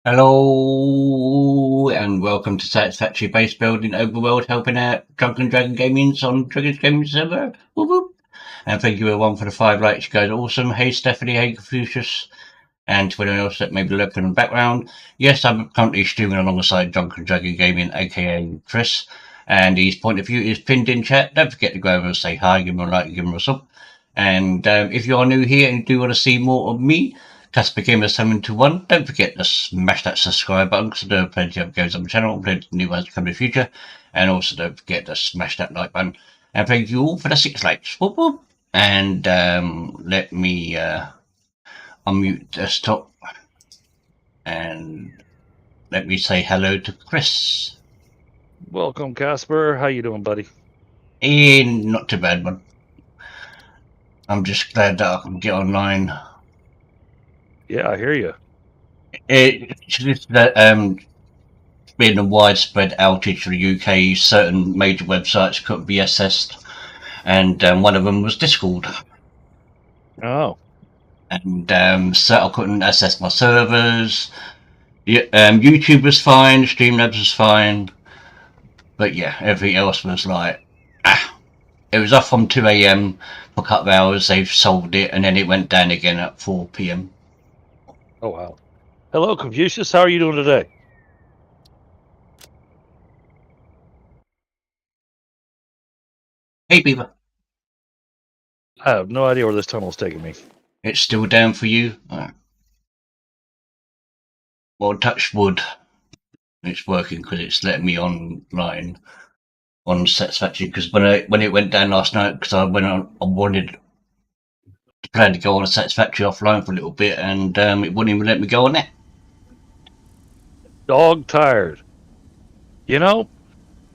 Hello and welcome to Satisfactory base building overworld, helping out Drunken Dragon Gaming on Dragon's Gaming server. Whoop, whoop. And thank you everyone for the 5 likes, you guys are awesome. Hey Stephanie, hey Confucius, and to anyone else that may be lurking in the background. Yes, I'm currently streaming alongside Drunken Dragon Gaming, aka Chris, and his point of view is pinned in chat. Don't forget to go over and say hi, give him a like, give him a sub. And if you are new here and you do want to see more of me, Casper Gamer 721, don't forget to smash that subscribe button because there are plenty of games on the channel, plenty of new ones coming in the future, and also don't forget to smash that like button. And thank you all for the 6 likes. Whoop, whoop. And let me unmute desktop and let me say hello to Chris. Welcome, Casper. How you doing, buddy? Not too bad, man. I'm just glad that I can get online. Yeah, I hear you. It's just that been a widespread outage for the UK. Certain major websites couldn't be accessed, and one of them was Discord. Oh. And so I couldn't access my servers. YouTube was fine, Streamlabs was fine, but yeah, everything else was like, it was off from 2 AM for a couple of hours. They've solved it, and then it went down again at 4 PM. Oh wow. Hello, Confucius. How are you doing today? Hey, Beaver. I have no idea where this tunnel's taking me. It's still down for you. Well, touch wood. It's working because it's letting me online on Satisfactory. Because when it went down last night, because I wanted to plan to go on a Satisfactory offline for a little bit, and it wouldn't even let me go on there. Dog tired. You know,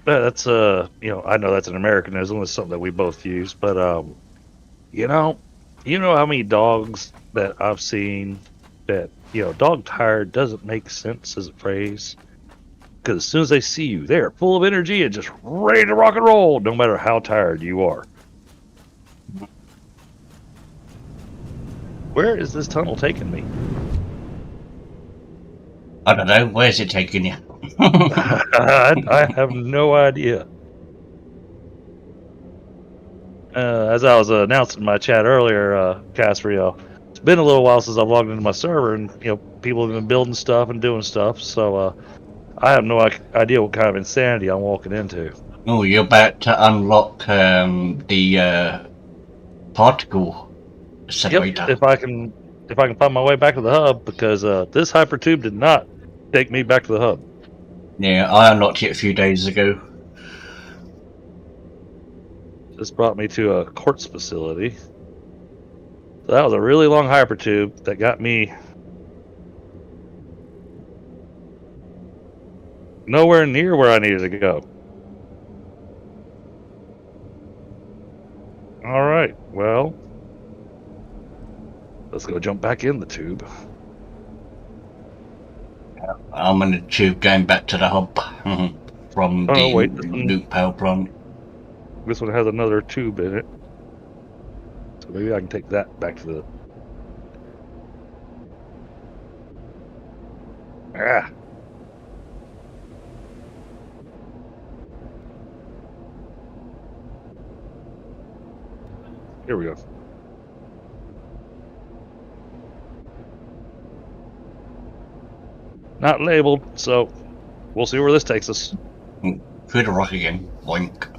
that's I know that's an Americanism. It's something that we both use, but you know how many dogs that I've seen that dog tired doesn't make sense as a phrase. Because as soon as they see you, they're full of energy and just ready to rock and roll, no matter how tired you are. Where is this tunnel taking me? I don't know. Where's it taking you? I have no idea. As I was announcing in my chat earlier, Casper, it's been a little while since I've logged into my server, and people have been building stuff and doing stuff. So I have no idea what kind of insanity I'm walking into. Oh, you're about to unlock the particle Yep, separator. if I can find my way back to the hub, because this hypertube did not take me back to the hub. Yeah, I unlocked it a few days ago. This brought me to a quartz facility. So that was a really long hypertube that got me nowhere near where I needed to go. All right, well, let's go jump back in the tube. I'm in the tube going back to the hub from the wait, nuke power plant. This one has another tube in it, so maybe I can take that back to the. Here we go. Not labeled, so we'll see where this takes us. Through the rock again. Boink.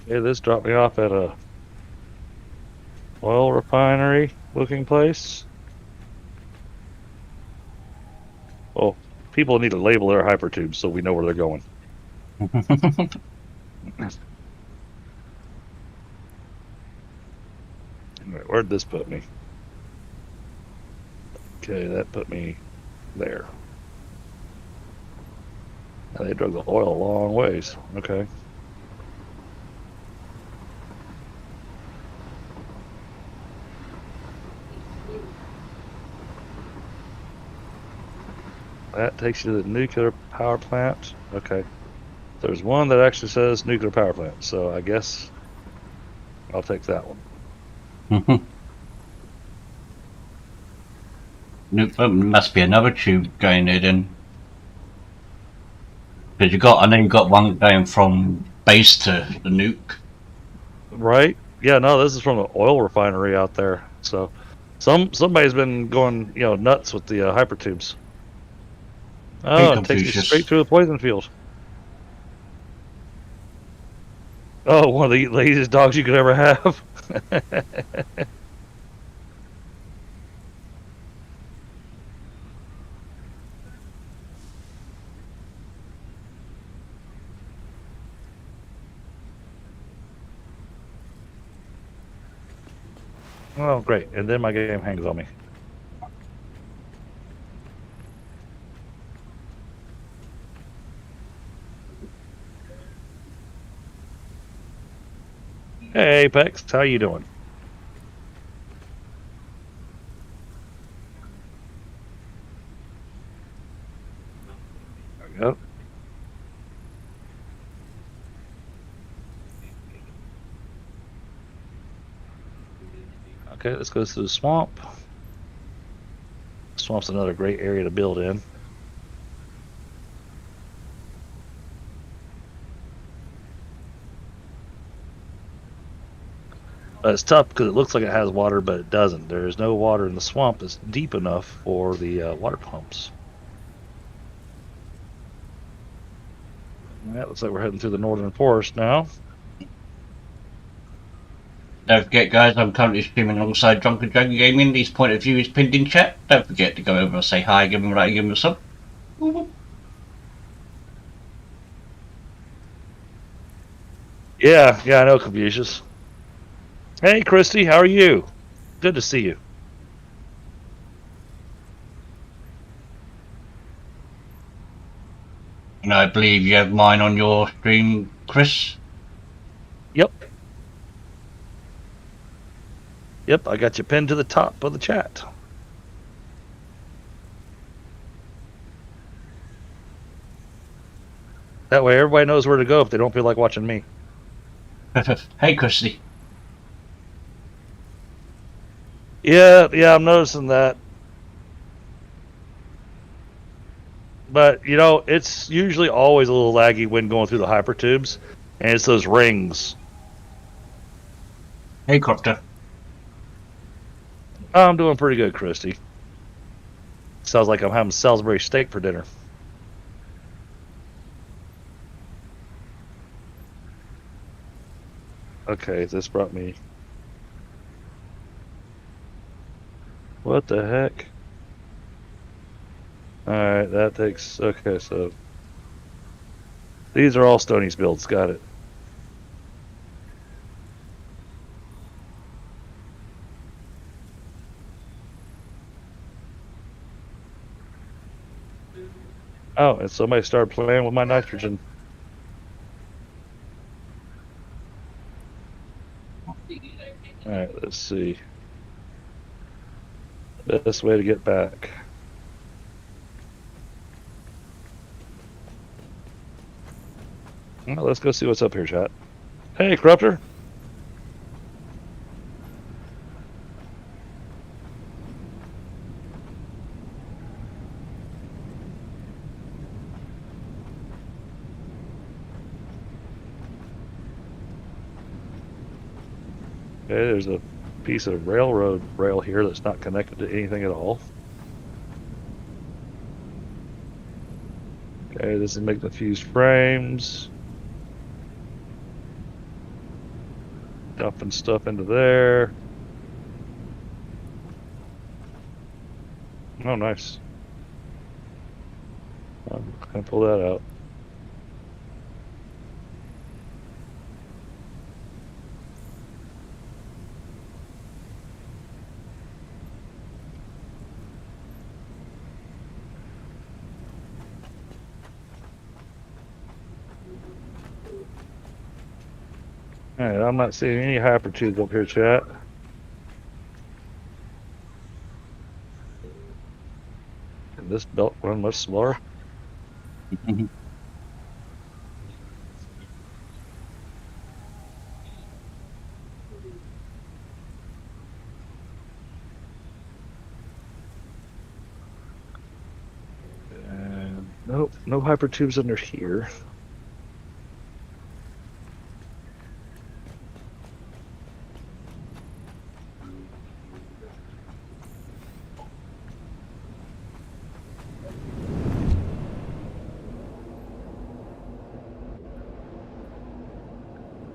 Okay, this dropped me off at a oil refinery looking place. Oh, people need to label their hypertubes so we know where they're going. Where'd this put me? Okay, that put me there. Now they drug the oil a long ways. Okay. That takes you to the nuclear power plant. Okay. There's one that actually says nuclear power plant, so I guess I'll take that one. There must be another tube going there then. Because I know you got one going from base to the nuke. Right? Yeah, no, this is from the oil refinery out there. So somebody's been going, nuts with the hypertubes. Oh, it takes you straight through the poison field. Oh, one of the laziest dogs you could ever have. Oh, great. And then my game hangs on me. Hey, Apex, how you doing? There we go. Okay, let's go to the swamp. Swamp's another great area to build in. It's tough because it looks like it has water, but it doesn't. There's no water in the swamp that's deep enough for the water pumps. That looks like we're heading through the northern forest now. Don't forget, guys, I'm currently streaming alongside Drunken Dragon Gaming. His point of view is pinned in chat. Don't forget to go over and say hi, give him a like, give him a sub. Yeah, I know, Confucius. Hey, Christy, how are you? Good to see you. And I believe you have mine on your stream, Chris. Yep, I got you pinned to the top of the chat. That way everybody knows where to go if they don't feel like watching me. Hey, Christy. Yeah, I'm noticing that. But, you know, it's usually always a little laggy when going through the hypertubes. And it's those rings. Hey, Copter. I'm doing pretty good, Christy. Sounds like I'm having Salisbury steak for dinner. Okay, this brought me... What the heck? Alright, that takes... Okay, so... These are all Stoney's builds, got it. Oh, and somebody started playing with my nitrogen. Alright, let's see. Best way to get back. Well, let's go see what's up here, chat. Hey, Corruptor. Okay, there's a piece of railroad rail here that's not connected to anything at all. Okay, this is making the fused frames. Dumping stuff into there. Oh, nice. I'm gonna pull that out. Alright, I'm not seeing any hypertubes up here, chat. Can this belt run much slower? And nope, no hypertubes under here.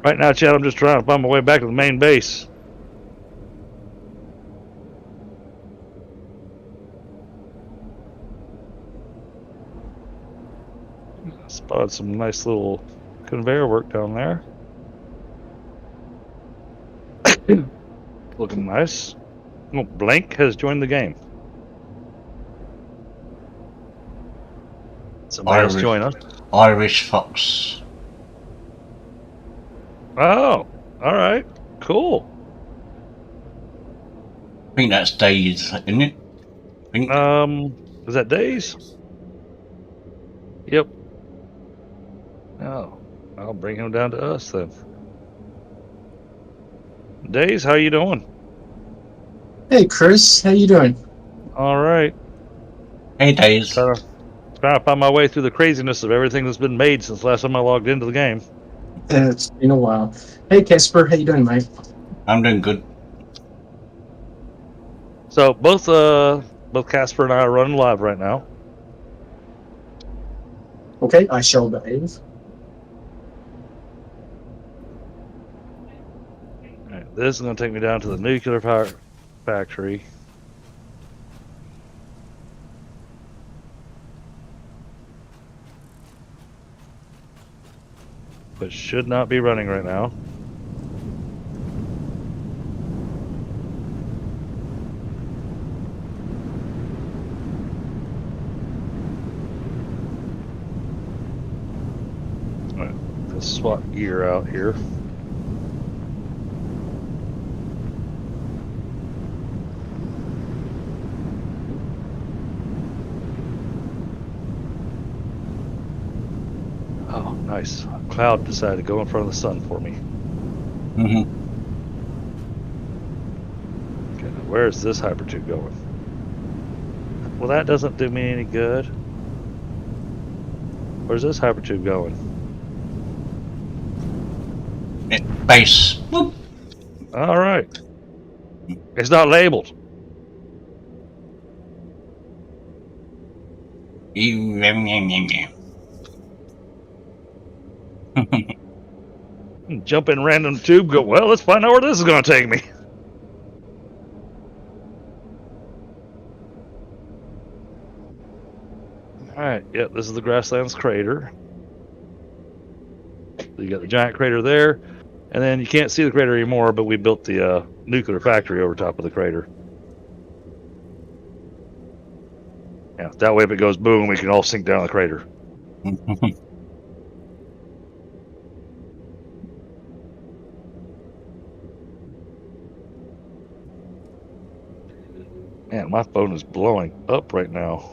Right now, Chad, I'm just trying to find my way back to the main base. Spotted some nice little conveyor work down there. Looking nice. Oh, Blank has joined the game. Somebody else join us. Irish Fox. Oh, all right, cool. I think that's Days, isn't it? Is that Days? Yep. Oh, I'll bring him down to us then. Days, how you doing? Hey, Chris, how you doing? All right. Hey, Days. Trying to find my way through the craziness of everything that's been made since last time I logged into the game. It's been a while. Hey, Casper, how you doing, mate? I'm doing good. So both Casper and I are running live right now. Okay, I shall behave. All right, this is going to take me down to the nuclear power factory. Which should not be running right now. All right, let's swap gear out here. Oh, Nice. Cloud decided to go in front of the sun for me. Mm-hmm. Okay, now where is this hypertube going? Well, that doesn't do me any good. Where's this hypertube going? Base. Whoop. All right. It's not labeled. Jump in random tube, go, well, let's find out where this is going to take me. Alright, yep, this is the Grasslands crater. So you got the giant crater there, and then you can't see the crater anymore, but we built the nuclear factory over top of the crater. Yeah, that way if it goes boom, we can all sink down the crater. Man, my phone is blowing up right now.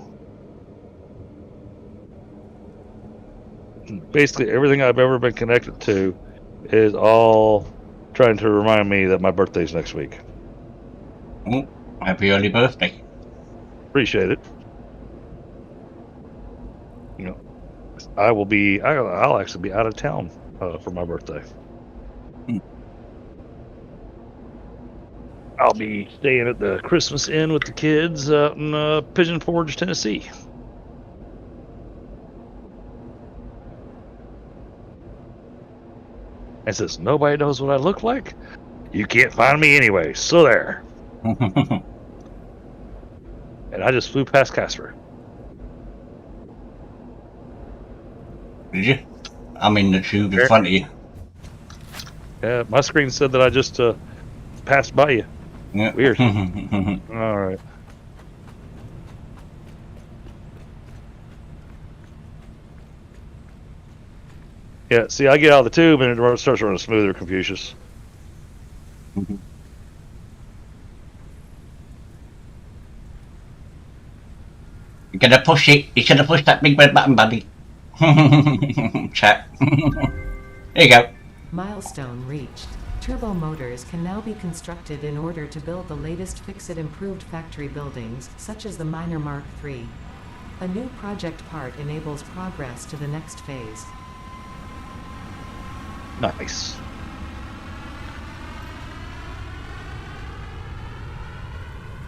Basically, everything I've ever been connected to is all trying to remind me that my birthday's next week. Oh, happy early birthday. Appreciate it. You know, I'll actually be out of town for my birthday. I'll be staying at the Christmas Inn with the kids out in Pigeon Forge, Tennessee. And since nobody knows what I look like, you can't find me anyway. So there. And I just flew past Casper. Did you? I'm in the tube in front of you. Yeah, my screen said that I just passed by you. Yeah. Weird. All right. Yeah, see, I get out of the tube and it starts running smoother, Confucius. You gotta push it. You should have pushed that big red button, buddy. Chat. There you go. Milestone reached. Turbo motors can now be constructed in order to build the latest FICSIT improved factory buildings, such as the Miner Mark III. A new project part enables progress to the next phase. Nice.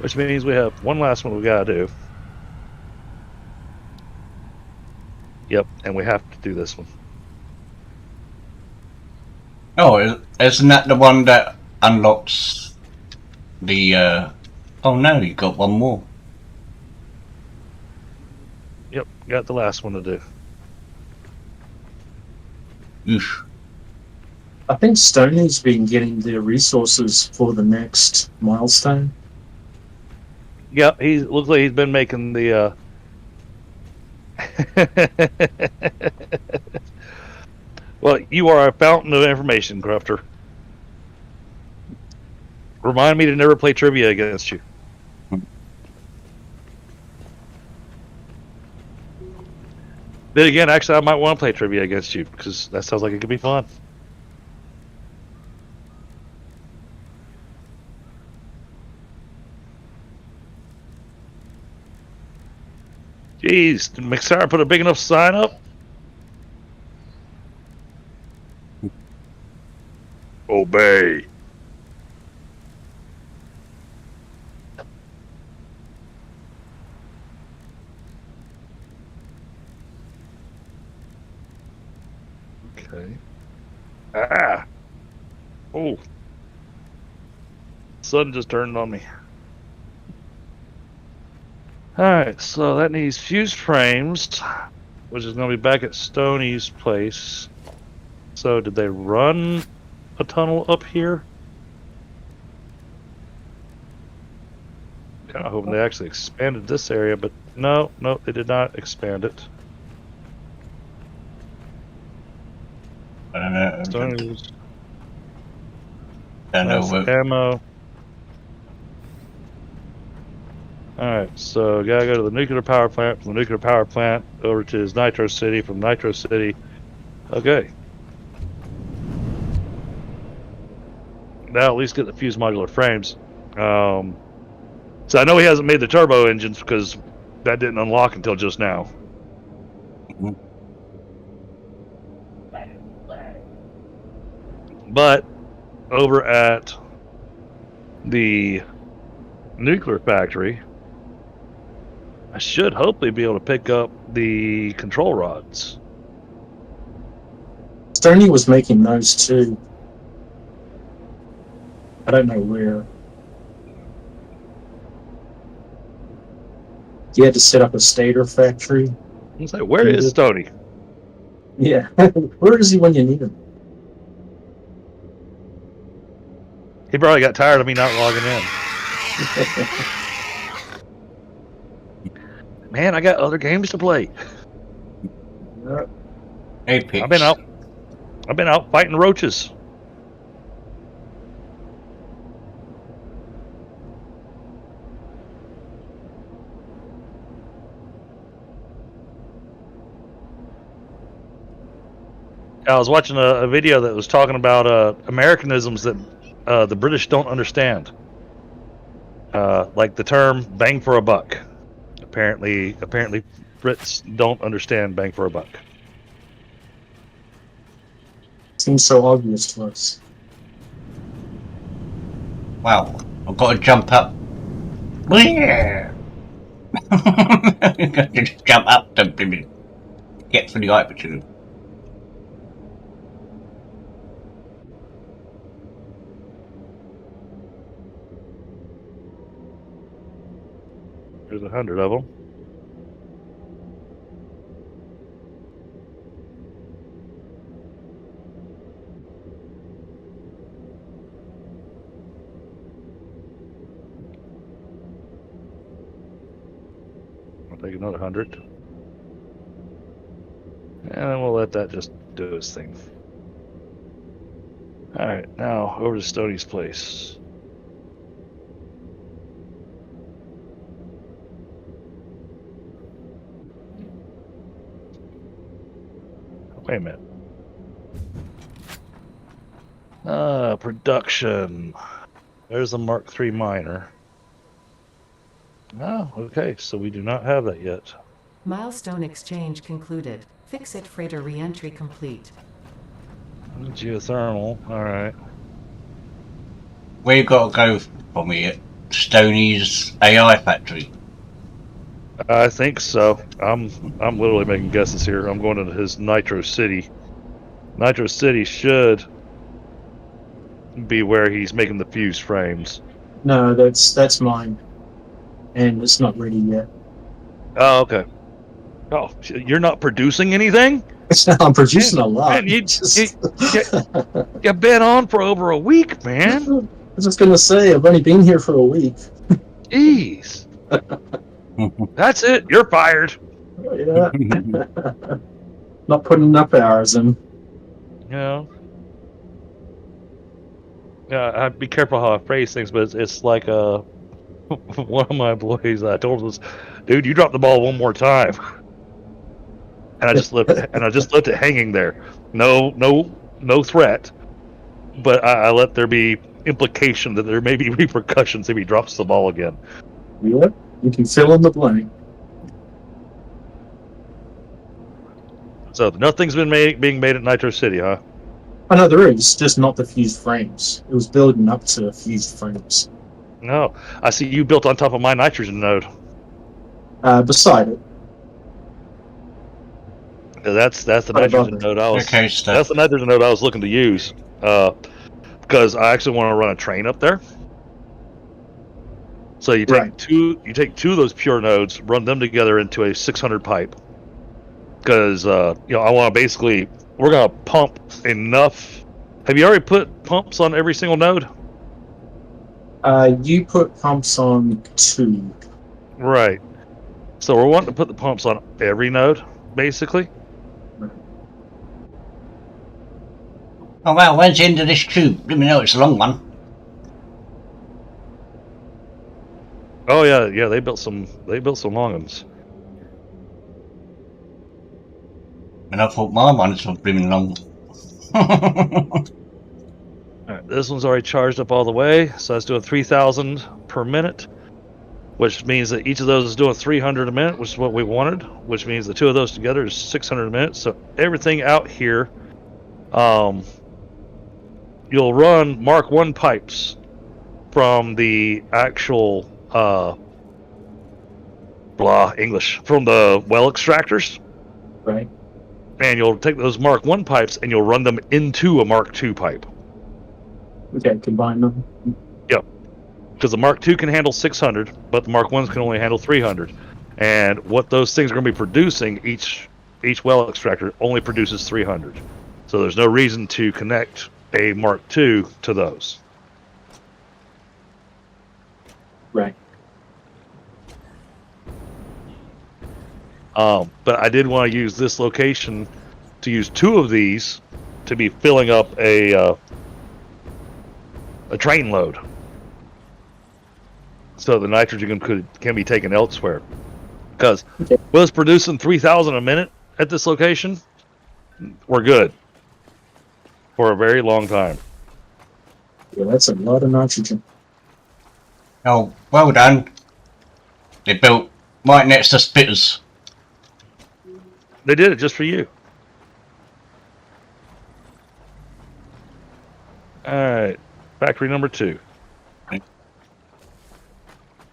Which means we have one last one we gotta do. Yep, and we have to do this one. Oh, isn't that the one that unlocks the, Oh no, you got one more. Yep, got the last one to do. Oof. I think Stoney's been getting the resources for the next milestone. Yep, he looks like he's been making the Well, you are a fountain of information, Crufter. Remind me to never play trivia against you. Then again, actually, I might want to play trivia against you because that sounds like it could be fun. Jeez, did mcsire put a big enough sign up? Obey. Okay. Ah. Oh. Sun just turned on me. Alright, so that needs fused frames, which is going to be back at Stoney's place. So did they run a tunnel up here? Kind of hoping they actually expanded this area, but no, they did not expand it. Stoney's ammo. Alright, so gotta go to the nuclear power plant, from the nuclear power plant over to his Nitro City, from Nitro City Okay. Now at least get the fused modular frames. So I know he hasn't made the turbo engines because that didn't unlock until just now. Mhm. But over at the nuclear factory, I should hopefully be able to pick up the control rods. Stoney was making those too. I don't know where. You had to set up a stator factory. I was like, where is Stoney? Yeah. Where is he when you need him? He probably got tired of me not logging in. Man, I got other games to play. Apex. I've been out fighting roaches. I was watching a video that was talking about Americanisms that the British don't understand. Like the term "bang for a buck." Apparently, Brits don't understand "bang for a buck." Seems so obvious to us. Wow, I've got to jump up. Yeah. I've got to just jump up to get through the hypertube. There's 100 of them. I'll take another 100. And then we'll let that just do its thing. Alright, now over to Stoney's place. Wait a minute. Production. There's a Mark III miner. Oh, okay, so we do not have that yet. Milestone exchange concluded. FICSIT freighter re-entry complete. Geothermal, alright. Where you got to go from here? Stoney's AI factory. I think so. I'm literally making guesses here. I'm going to his Nitro City. Nitro City should be where he's making the fused frames. No, that's mine. And it's not ready yet. Oh, okay. Oh, you're not producing anything? I'm producing a lot. Man, you've been on for over a week, man. I was just gonna say, I've only been here for a week. Jeez. That's it. You're fired. Yeah. Not putting enough hours in. Yeah. Yeah, I'd be careful how I phrase things, but it's like one of my employees I told us, dude, you dropped the ball one more time. And I just left it hanging there. No threat. But I let there be implication that there may be repercussions if he drops the ball again. Yeah, you can fill in the blank. So nothing's been being made at Nitro City, huh? I know there is, just not the fused frames. It was building up to fused frames. No. I see you built on top of my nitrogen node. Beside it. That's the nitrogen node I was. Okay, That's the nitrogen node I was looking to use, because I actually want to run a train up there. So you take two of those pure nodes, run them together into a 600 pipe. Because I want to basically, we're gonna pump enough. Have you already put pumps on every single node? You put pumps on 2. Right. So we're wanting to put the pumps on every node, basically. Oh wow, when's the end of this tube? Let me know, it's a long one. Oh yeah, they built some long ones. And I thought my ones were brimming long. Alright, this one's already charged up all the way, so that's doing 3,000 per minute, which means that each of those is doing 300 a minute, which is what we wanted, which means the two of those together is 600 a minute. So everything out here, you'll run Mark 1 pipes from the actual, from the well extractors. Right. And you'll take those Mark 1 pipes and you'll run them into a Mark 2 pipe. Okay, combine them. Yep. Because the Mark II can handle 600, but the Mark 1s can only handle 300. And what those things are going to be producing, each well extractor only produces 300. So there's no reason to connect a Mark II to those. Right. But I did want to use this location to use 2 of these to be filling up a train load, so the nitrogen can be taken elsewhere. Because with us producing 3,000 a minute at this location, we're good for a very long time. Yeah, that's a lot of nitrogen. Oh, well done. They built right next to Spitters. They did it just for you. All right, factory number 2. Okay.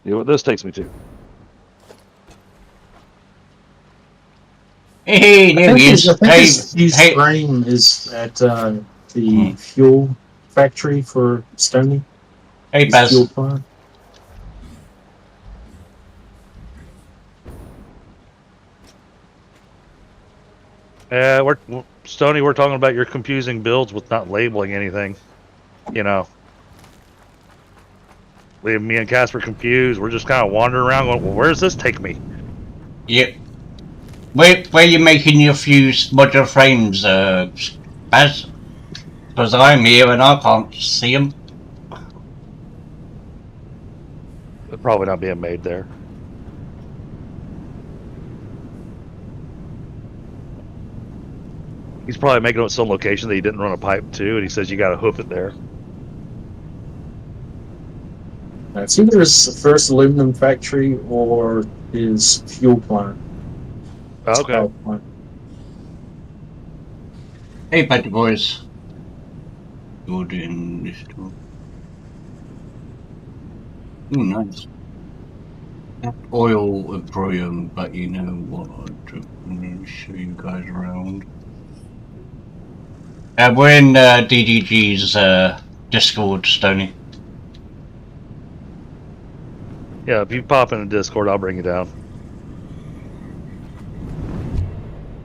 See what this takes me to. Hey, there he is. I think Hey, his hey. frame is at the fuel factory for Stony. Hey, His Baz. fuel plant. Stoney, we're talking about your confusing builds with not labeling anything. You know, leave me and Casper confused. We're just kind of wandering around going, well, where does this take me? Yep. Where are you making your fused modular frames, Baz? Because I'm here and I can't see them. They're probably not being made there. He's probably making it at some location that he didn't run a pipe to, and he says you got to hoof it there. It's either his first aluminum factory or his fuel plant. His Okay. power plant. Hey, Patty boys. You're doing this too. Ooh, nice. Oil and brilliant, but you know what? I'm going to show you guys around. We're in DDG's Discord, Stoney. Yeah, if you pop in the Discord, I'll bring you down.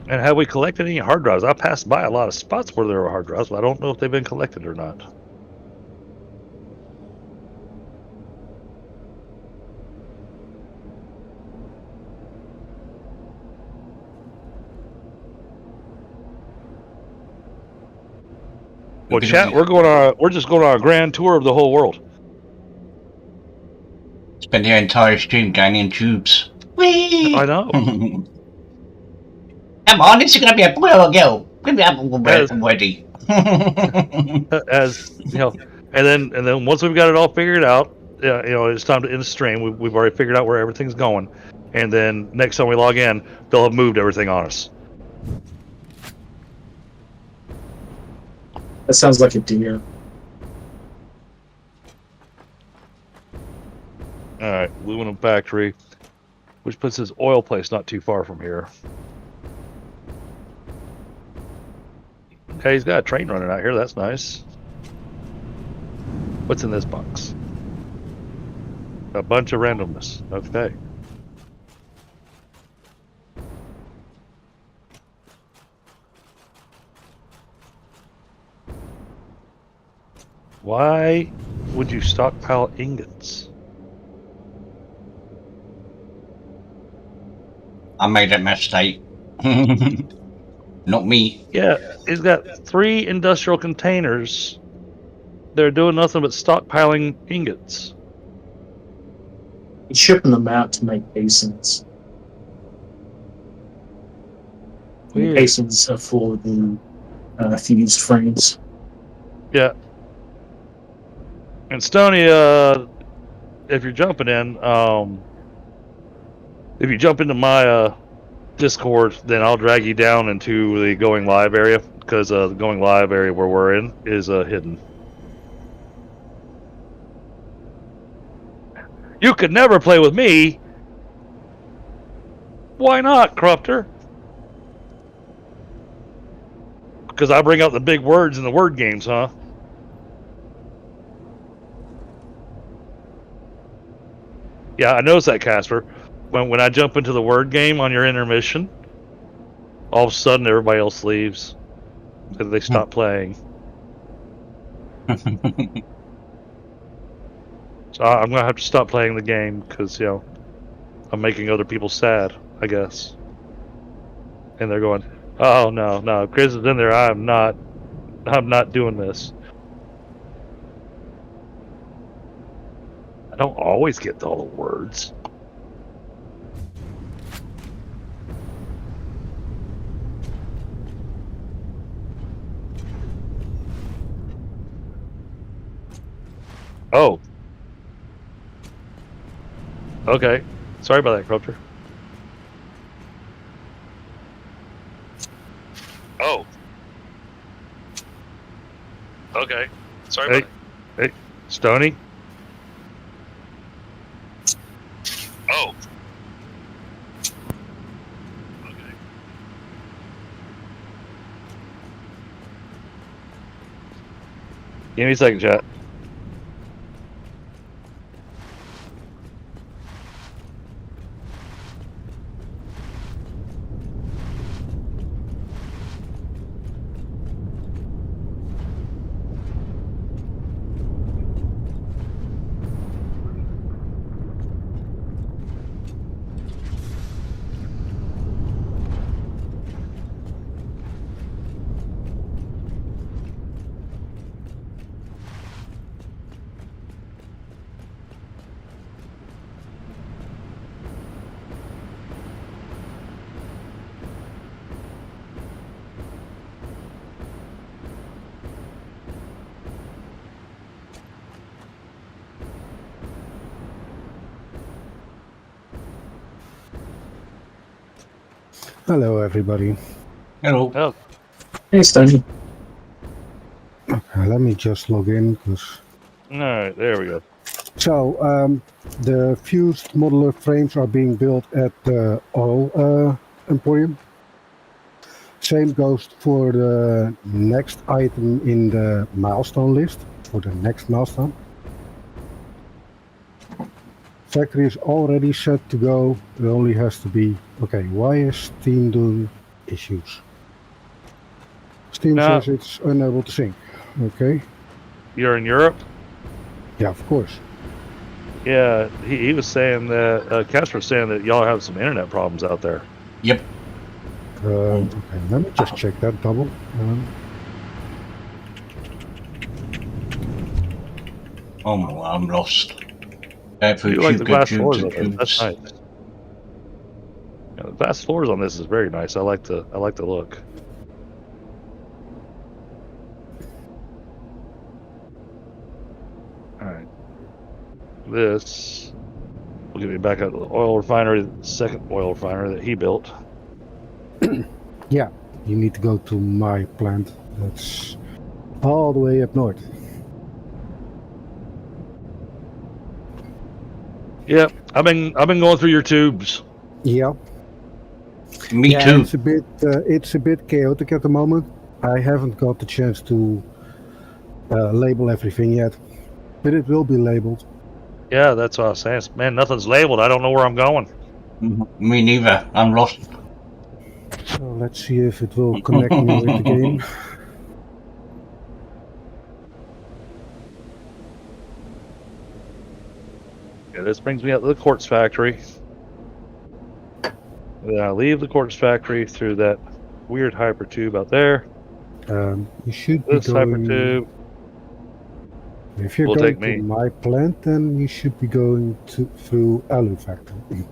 And have we collected any hard drives? I passed by a lot of spots where there were hard drives, but I don't know if they've been collected or not. Well, chat, we're just going on a grand tour of the whole world. Spent the entire stream down in tubes. Whee! I know. Come on, this is gonna be a boy or a girl. Give me up already. As you know, and then once we've got it all figured out, you know, it's time to end the stream. We've already figured out where everything's going, and then next time we log in, they'll have moved everything on us. That sounds like a deer. All right, aluminum factory, which puts his oil place not too far from here. Okay, he's got a train running out here. That's nice. What's in this box? A bunch of randomness. Okay. Why would you stockpile ingots? I made that mistake. Not me. Yeah, he's got 3 industrial containers. They're doing nothing but stockpiling ingots. He's shipping them out to make basins. The Weird. casings are for the fused frames. Yeah. And Stony, if you're jumping in, if you jump into my Discord, then I'll drag you down into the going live area, because the going live area where we're in is hidden. You could never play with me. Why not, Corruptor? Because I bring out the big words in the word games, huh? Yeah, I noticed that, Casper. When I jump into the word game on your intermission, all of a sudden everybody else leaves. Because they stop playing. So I'm going to have to stop playing the game because, you know, I'm making other people sad, I guess. And they're going, oh, no, Chris is in there. I'm not doing this. I don't always get to all the words. Oh. Okay. Sorry about that, Corruptor. Oh. Okay. Sorry about that. Hey, Stony? Oh. Okay. Give me a second, chat. Hello, everybody. Hello. Oh, Hey, Stony. Let me just log in. alright, there we go. So, the fused modular frames are being built at the oil emporium. Same goes for the next item in the milestone list, for the next milestone. Factory is already set to go. It only has to be... Okay, why is Steam doing issues? Steam No. says it's unable to sync. Okay. You're in Europe? Yeah, of course. Yeah, he was saying that, Casper was saying that y'all have some internet problems out there. Yep. Okay, let me just check that double. Oh, I'm lost. You like the glass floors on this? That's nice. Yeah, the glass floors on this is very nice. I like the look. Alright. This will get me back out to the oil refinery, the second oil refinery that he built. Yeah, you need to go to my plant. That's all the way up north. Yeah, I've been going through your tubes. Yeah. Me too. It's a bit chaotic at the moment. I haven't got the chance to label everything yet, but it will be labeled. Yeah, that's what I was saying. Man, nothing's labeled. I don't know where I'm going. Me neither. I'm lost. So let's see if it will connect me with the game. Yeah, this brings me out to the quartz factory. Then I leave the quartz factory through that weird hyper tube out there. You should This be hyper going. tube. If you're will going take me. to my plant, then you should be going through Alu Factory.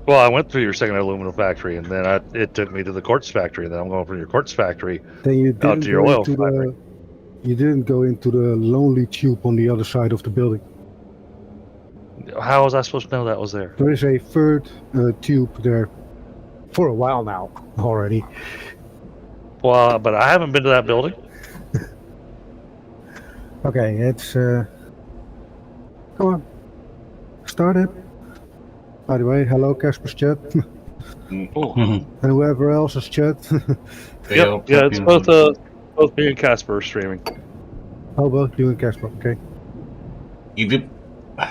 Well, I went through your second aluminum factory, and then it took me to the quartz factory, and then I'm going from your quartz factory Then you out didn't to your go oil into factory. you didn't go into the lonely tube on the other side of the building. How was I supposed to know that was there? There is a third tube there for a while now already. Well, but I haven't been to that building. Okay, it's come on, start it. By the way, hello Casper's chat and whoever else's chat. Yeah, it's both me and Casper are streaming. Oh, both you and Casper. Okay. You did. All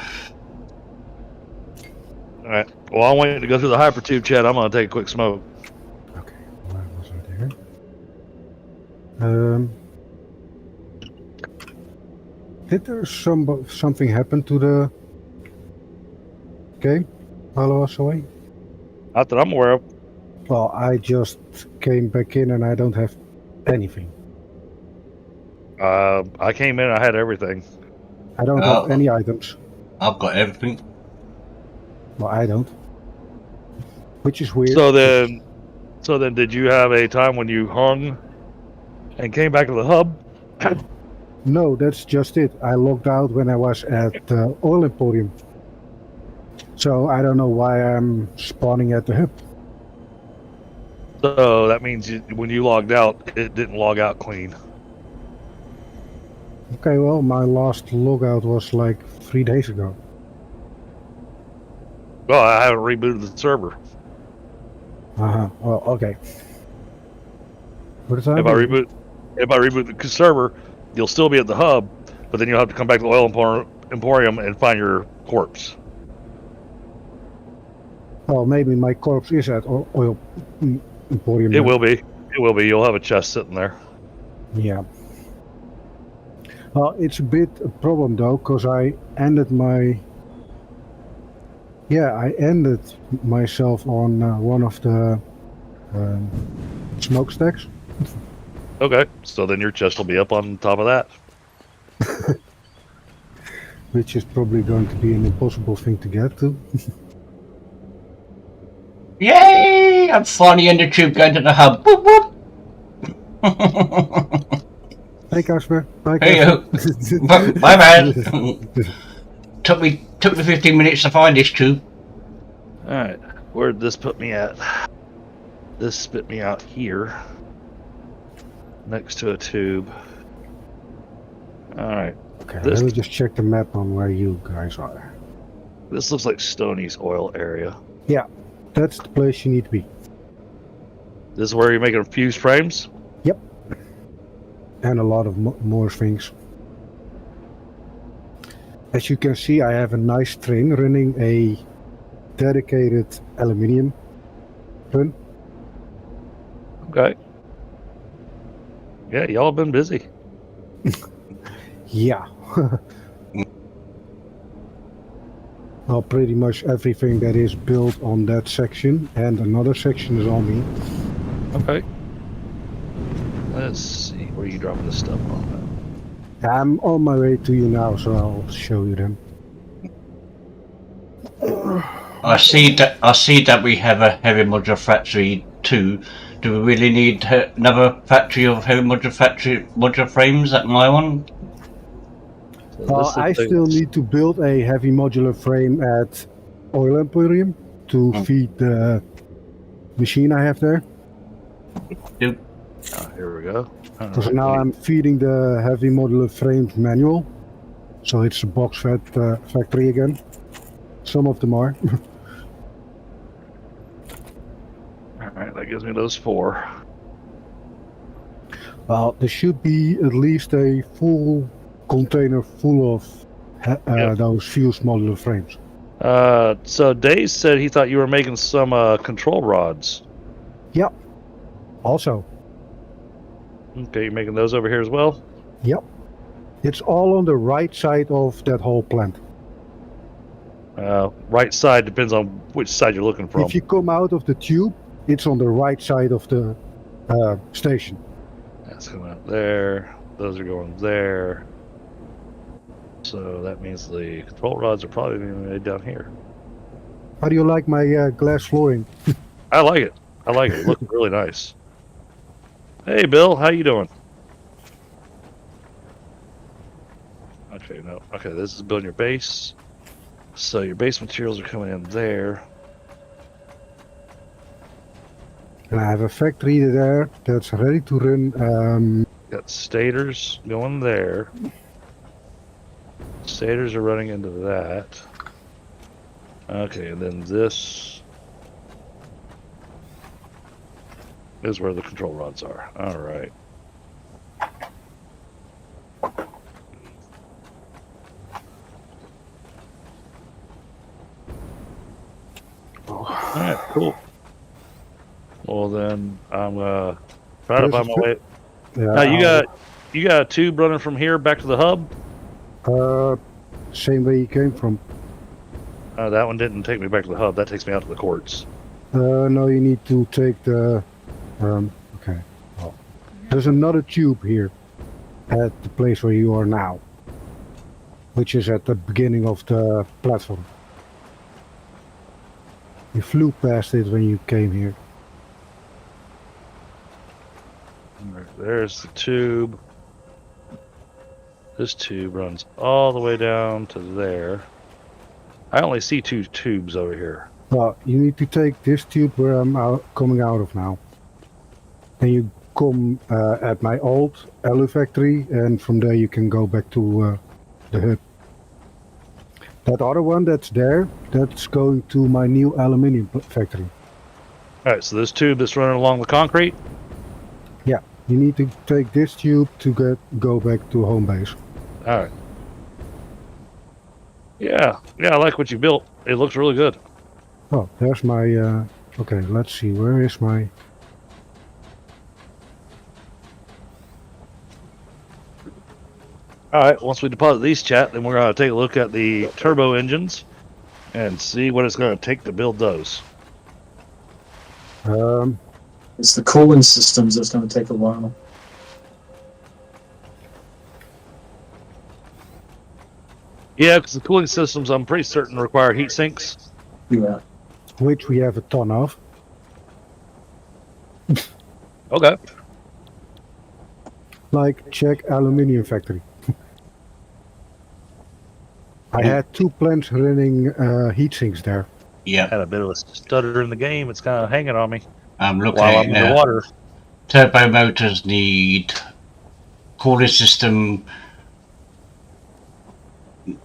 right. Well, I'm waiting to go through the hypertube chat. I'm gonna take a quick smoke. Okay, why was I there? Did there something happen to the game while I was away? Not that I'm aware of. Well, I just came back in and I don't have anything. I came in. I had everything. I don't have any items. I've got everything. Well, I don't. Which is weird. So then, did you have a time when you hung and came back to the hub? No, that's just it. I logged out when I was at Oil Emporium. So I don't know why I'm spawning at the hub. So that means when you logged out, it didn't log out clean. Okay, well, my last logout was like 3 days ago. Well, I haven't rebooted the server. Well, okay. What is that? If I reboot the server, you'll still be at the hub, but then you'll have to come back to the Oil Emporium and find your corpse. Well, maybe my corpse is at Oil Emporium. It will be. It will be. You'll have a chest sitting there. Yeah. Well, it's a bit a problem though, because I ended myself on one of the smokestacks. Okay, so then your chest will be up on top of that. Which is probably going to be an impossible thing to get to. Yay! I'm finally in the tube going to the hub. Whoop, whoop. Hey Casper. Bye Hey, Casper. bye, man. took me 15 minutes to find this tube. All right, where'd this put me at? This spit me out here, next to a tube. All right. Okay, This- let me just check the map on where you guys are. This looks like Stoney's oil area. Yeah, that's the place you need to be. This is where you're making fused frames? Yep. And a lot of more things. As you can see, I have a nice train running a dedicated aluminium run. Okay. Yeah, y'all have been busy. Yeah. Well, pretty much everything that is built on that section and another section is on me. Okay. Let's see, where are you dropping this stuff on? I'm on my way to you now, so I'll show you them. I see that we have a heavy modular factory too. Do we really need another factory of heavy modular frames at my one? So Well, this I looks like- still need to build a heavy modular frame at Oil Emporium to feed the machine I have there. Dude, Oh, here we go. Because now I'm feeding the heavy modular frames manual. So it's a box fed factory again. Some of them are. Alright, that gives me those 4. Well, there should be at least a full container full of those fused modular frames. So Dave said he thought you were making some control rods. Yep. Also. Okay, you're making those over here as well? Yep. It's all on the right side of that whole plant. Right side depends on which side you're looking from. If you come out of the tube, it's on the right side of the station. That's coming out there. Those are going there. So that means the control rods are probably going to be made down here. How do you like my glass flooring? I like it. I like it. It looks really nice. Hey, Bill, how you doing? Okay, no. Okay, this is building your base. So your base materials are coming in there. And I have a factory there that's ready to run. Got stators going there. Stators are running into that. Okay, and then this is where the control rods are. All right. All right, cool. Well then, I'm trying to find my way. Yeah, Now you got a tube running from here back to the hub. Same way you came from. That one didn't take me back to the hub. That takes me out to the courts. No, you need to take the. Okay. Well, there's another tube here at the place where you are now, which is at the beginning of the platform. You flew past it when you came here. There's the tube. This tube runs all the way down to there. I only see 2 tubes over here. Well, you need to take this tube where I'm coming out of now. Then you come at my old alu factory, and from there you can go back to the hub. That other one that's there, that's going to my new aluminium factory. All right, so this tube that's running along the concrete. Yeah, you need to take this tube to go back to home base. All right. Yeah, I like what you built. It looks really good. Oh, there's my. Okay, let's see. Where is my? All right, once we deposit these, chat, then we're going to take a look at the turbo engines and see what it's going to take to build those. It's the cooling systems that's going to take a while. Yeah, because the cooling systems, I'm pretty certain, require heat sinks. Yeah. Which we have a ton of. Okay. Like Czech aluminium factory. I had 2 plants running heat sinks there. Yeah, Had a bit of a stutter in the game. It's kind of hanging on me I'm looking while at I'm it now. underwater. Turbo motors need cooling system,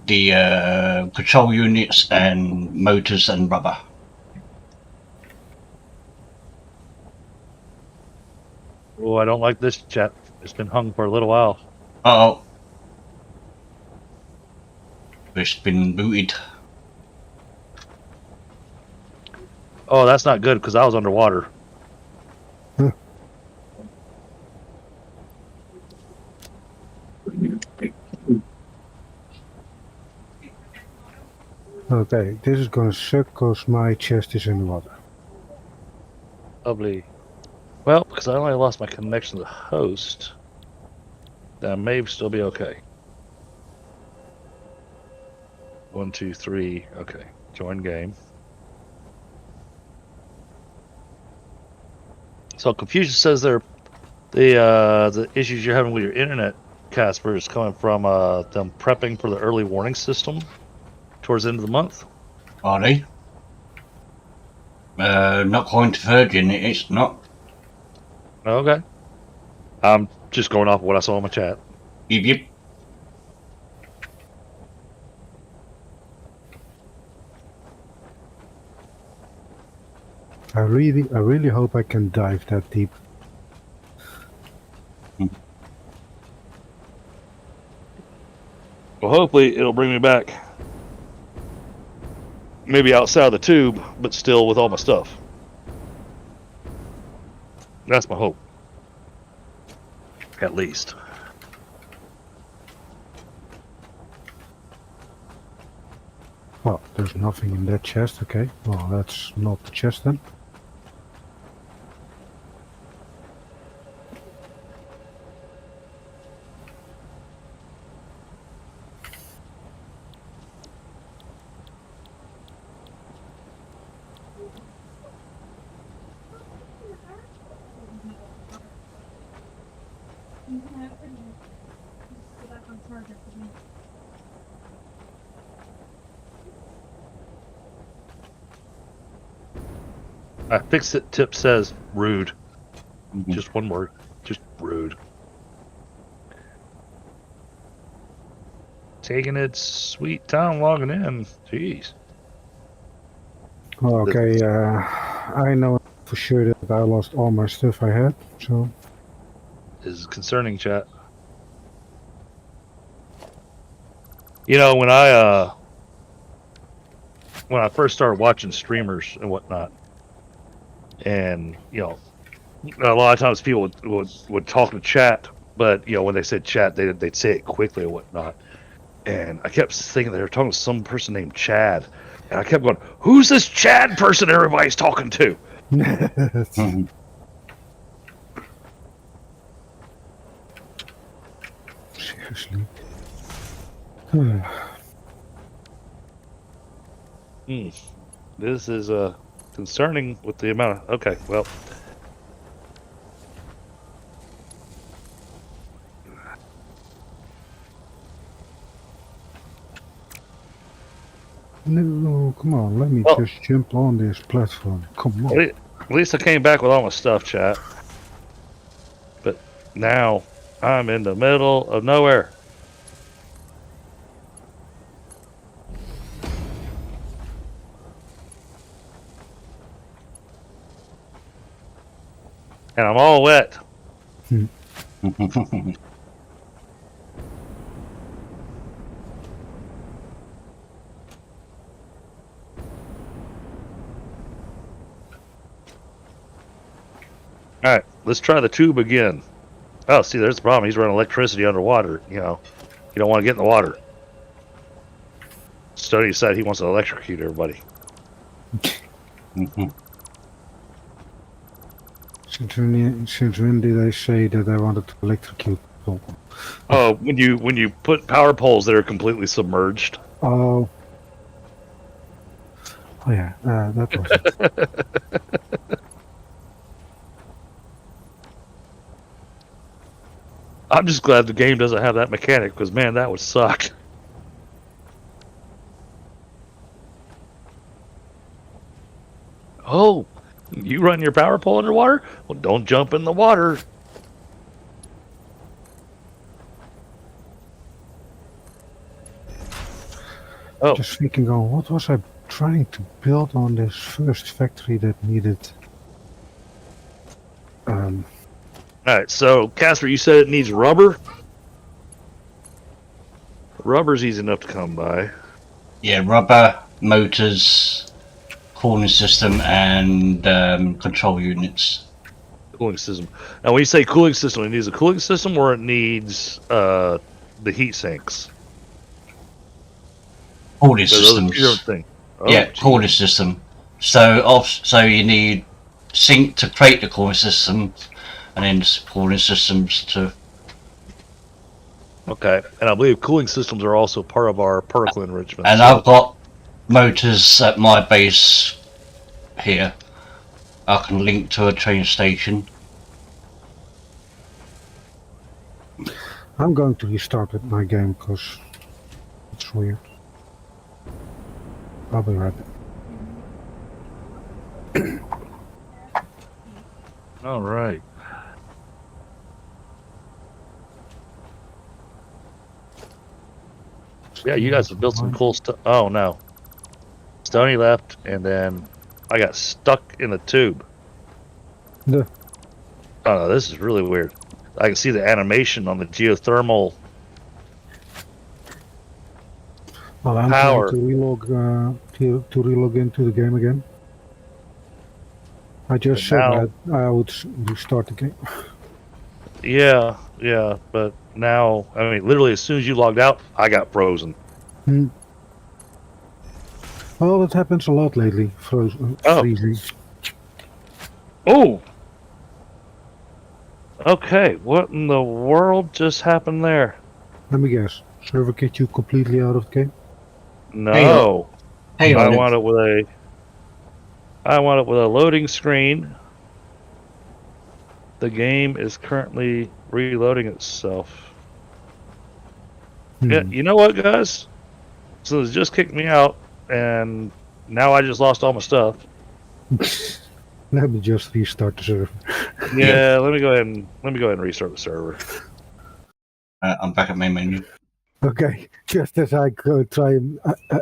the control units, and motors and rubber. Oh, I don't like this, chat. It's been hung for a little while. Uh-oh. It's been booted. Oh, that's not good because I was underwater. Okay, this is gonna suck because my chest is in the water. Lovely. Well, because I only lost my connection to the host, that may still be okay. 1, 2, 3. Okay, join game. So Confucius says the issues you're having with your internet, Casper, is coming from them prepping for the early warning system towards the end of the month. Are they? Not going to Virgin, it's not. Okay. I'm just going off of what I saw in my chat. Yep. I really hope I can dive that deep. Well, hopefully it'll bring me back. Maybe outside the tube, but still with all my stuff. That's my hope. At least. Oh, there's nothing in that chest. Okay, well that's not the chest then. FICSIT tip says rude. Mhm. Just one word. Just rude. Taking its sweet time logging in. Jeez. Okay, I know for sure that I lost all my stuff I had, so... This is concerning, chat. You know, when I first started watching streamers and whatnot, and you know, a lot of times people would talk to chat, but you know, when they said chat, they'd say it quickly and whatnot. And I kept thinking they were talking to some person named Chad, and I kept going, "Who's this Chad person everybody's talking to?" Mhm. Seriously. This is concerning with the amount of. Okay, well. No, come on, let me Well- just jump on this platform. Come on. At least I came back with all my stuff, chat. But now I'm in the middle of nowhere. And I'm all wet. Alright, let's try the tube again. Oh, see, there's the problem. He's running electricity underwater. You know, you don't want to get in the water. Stoney said he wants to electrocute everybody. Mhm. Since when did I say that I wanted to electrocute people? Oh, when you put power poles that are completely submerged. Oh. Oh yeah, that was it. I'm just glad the game doesn't have that mechanic, because man, that would suck. Oh, you run your power pole underwater? Well, don't jump in the water. Oh, Just thinking, what was I trying to build on this first factory that needed... all right. So, Casper, you said it needs rubber. Rubber's easy enough to come by. Yeah, rubber, motors, cooling system, and control units. Cooling system. Now, when you say cooling system, it needs a cooling system, or it needs the heat sinks. Cooling So those are systems. two different things. Oh, Yeah, geez. cooling system. So you need sink to create the cooling system, and then cooling systems to. Okay, and I believe cooling systems are also part of our particle enrichment. And I've got motors at my base here. I can link to a train station. I'm going to restart with my game because it's weird. I'll be right back. All right. Yeah, you guys have built some cool stuff. Oh no, Stoney left, and then I got stuck in the tube. The- Oh no, this is really weird. I can see the animation on the geothermal. Well, I'm Power. trying to relog into the game again. I just But said now- that I would restart the game. Yeah, but now, I mean, literally as soon as you logged out, I got frozen. Well, that happens a lot lately. Frozen, Oh. freezing. Oh! Okay, what in the world just happened there? Let me guess. Server kicked you completely out of the game? No. Hang I on. want it with a loading screen. The game is currently reloading itself. Yeah, you know what, guys? So it just kicked me out, and now I just lost all my stuff. Let me just restart the server. Yeah, let me go ahead and restart the server. I'm back at main menu. Okay, just as I go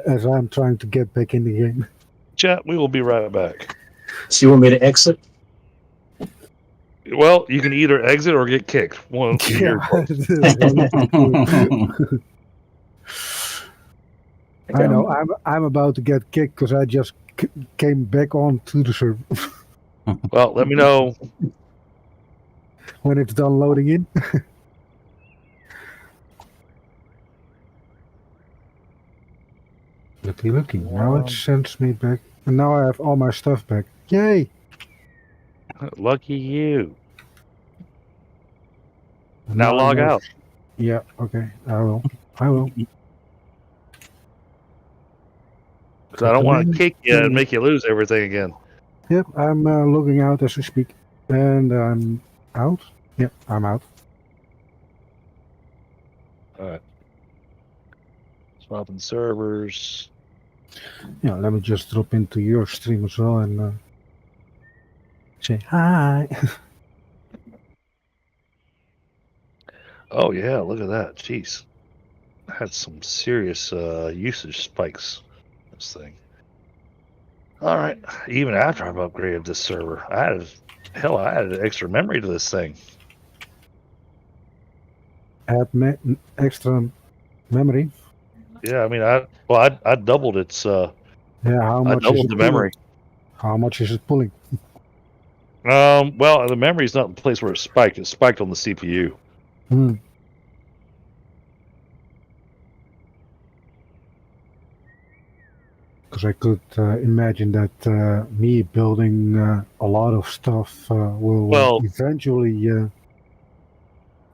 as I'm trying to get back in the game. Chat, we will be right back. So you want me to exit? Well, you can either exit or get kicked. One, Yeah, your choice. I know. I'm about to get kicked because I just came back on to the server Well, let me know. when it's done loading in. Looky. Now it sends me back, and now I have all my stuff back. Yay! Lucky you. I Now log know- out. Yeah. Okay. I will. Because I don't want to kick you and make you lose everything again. Yep. I'm logging out as we speak, and I'm out. Yep. I'm out. All right. Swapping servers. Yeah. Let me just drop into your stream as well and say hi. Oh, yeah, look at that. Jeez. I had some serious usage spikes. This thing. All right. Even after I've upgraded this server, I added extra memory to this thing. Add extra memory. Yeah, I mean, I doubled its. Yeah. How I much? doubled the memory. How much is it pulling? Well, the memory's not the place where it spiked. It spiked on the CPU. Because I could imagine that me building a lot of stuff will eventually.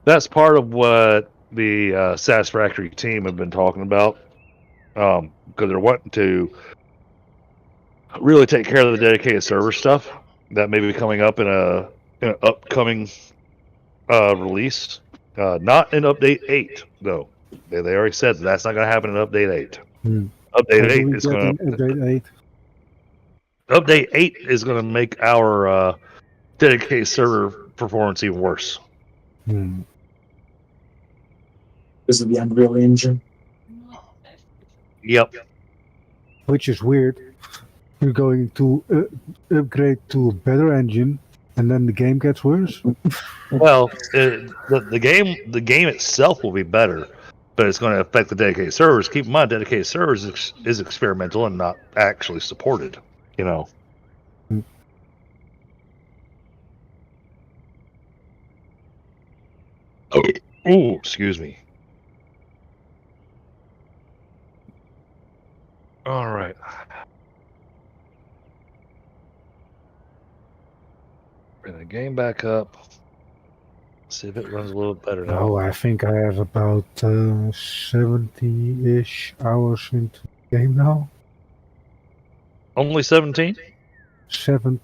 That's part of what the Satisfactory team have been talking about, because they're wanting to really take care of the dedicated server stuff that may be coming up in an upcoming release. Not in Update 8, though. They already said that's not going to happen in Update 8. Update 8 is going to Update 8. Update 8 is going to make our dedicated server performance even worse. This is the Unreal Engine. Yep. Which is weird. You're going to upgrade to a better engine, and then the game gets worse. Well, the game itself will be better, but it's going to affect the dedicated servers. Keep in mind, dedicated servers is experimental and not actually supported. You know. Oh, excuse me. All right. Bring the game back up. See if it runs a little better now. Oh, I think I have about 70-ish hours into the game now. Only 17? 70.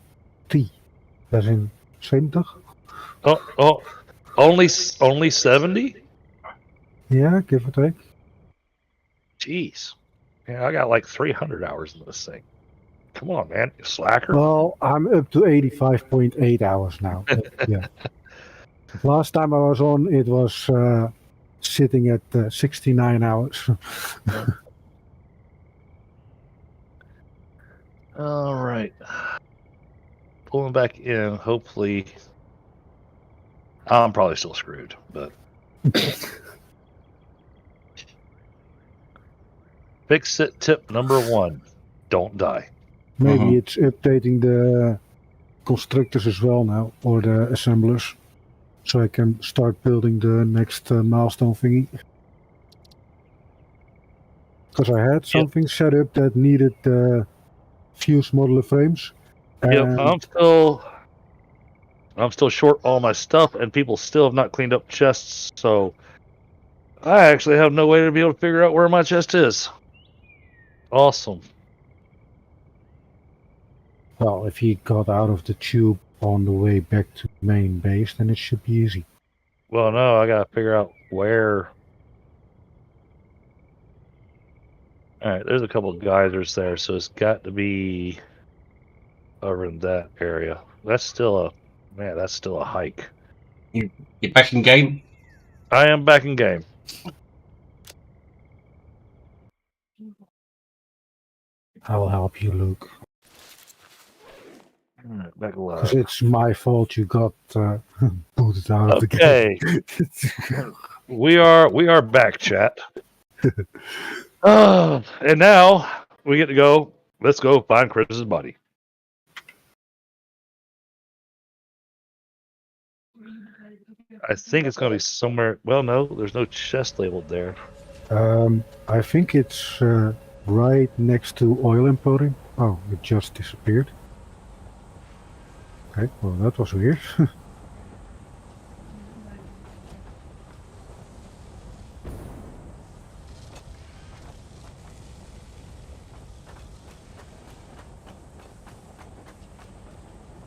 As in 70? Oh, only 70? Yeah, give or take. Jeez. Yeah, I got like 300 hours in this thing. Come on, man, you slacker. Well, I'm up to 85.8 hours now. Yeah. Last time I was on, it was sitting at 69 hours. All right. Pulling back in, hopefully. I'm probably still screwed, but. FICSIT tip number 1. Don't die. Maybe it's updating the constructors as well now, or the assemblers, so I can start building the next milestone thingy. Because I had something set up that needed fused modular frames. Yep, I'm still short all my stuff, and people still have not cleaned up chests, so I actually have no way to be able to figure out where my chest is. Awesome. Well, if he got out of the tube on the way back to main base, then it should be easy. Well, no, I gotta figure out where. All right, there's a couple of geysers there, so it's got to be over in that area. That's still a hike. You're back in game? I am back in game. I'll help you, Luke. All right, back Because alive. it's my fault you got booted out of the Okay, game. we are back, chat. And now we get to go. Let's go find Chris's body. I think it's going to be somewhere. Well, no, there's no chest labeled there. I think it's right next to Oil Emporium. Oh, it just disappeared. Okay, well that was weird.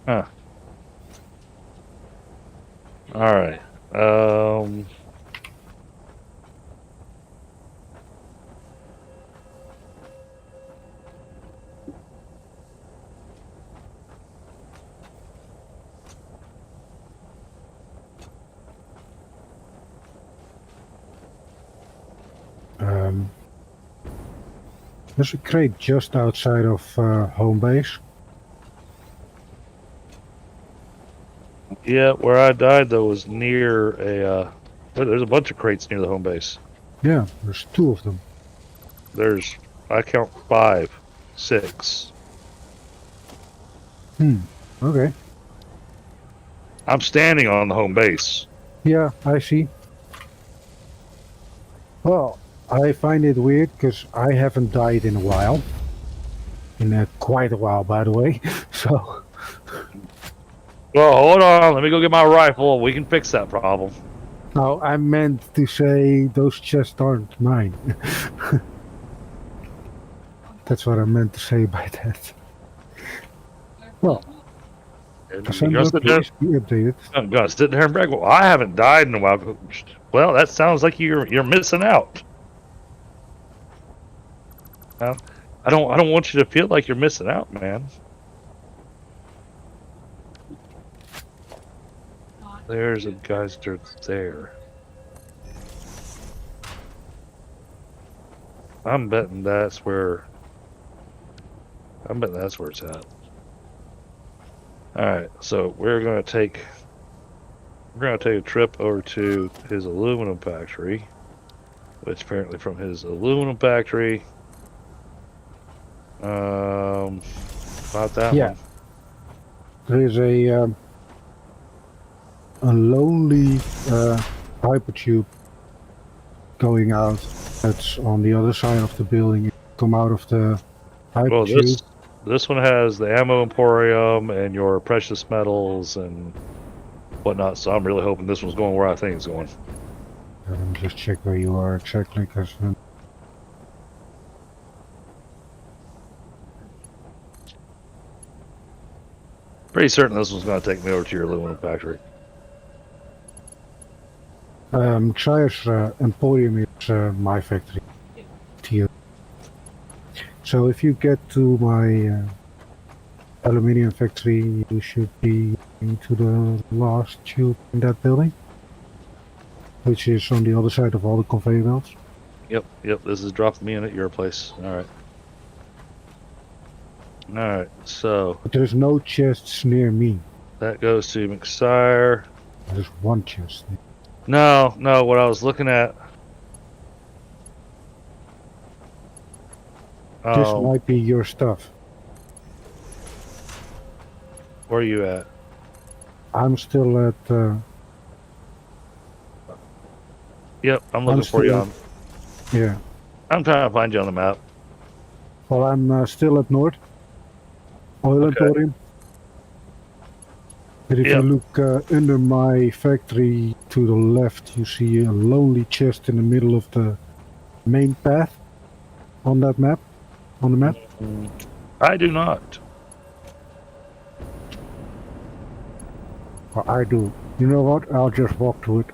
Huh. All right. There's a crate just outside of home base. Yeah, where I died though was near a. There's a bunch of crates near the home base. Yeah, there's 2 of them. There's, I count 5, 6. Okay. I'm standing on the home base. Yeah, I see. Well, I find it weird because I haven't died in a while. In quite a while, by the way. So. Well, hold on. Let me go get my rifle. We can fix that problem. No, I meant to say those chests aren't mine. That's what I meant to say by that. Well, You're gonna sit there, please be updated. I'm gonna sit there and brag. Well, I haven't died in a while. Well, that sounds like you're missing out. I don't want you to feel like you're missing out, man. There's a geyser there. I'm betting that's where it's at. Alright, so we're gonna take a trip over to his aluminum factory. Which apparently from his aluminum factory, about that one. There is a lonely hypertube going out. That's on the other side of the building. You come out of the Well, hypertube. this one has the ammo emporium and your precious metals and whatnot. So I'm really hoping this one's going where I think it's going. Let me just check where you are exactly, because Pretty certain this one's going to take me over to your aluminum factory. mcsire Emporium is my factory. To you. So if you get to my aluminium factory, you should be into the last tube in that building, which is on the other side of all the conveyor belts. Yep. This is dropping me in at your place. All right. So But there's no chests near me. that goes to mcsire. There's one chest. No. What I was looking at. This might be your stuff. Where are you at? I'm still at. Yep, I'm looking for you. Yeah. I'm trying to find you on the map. Well, I'm still at North. Oil Emporium. But if you look under my factory to the left, you see a lonely chest in the middle of the main path on that map. On the map. I do not. Well, I do. You know what? I'll just walk to it.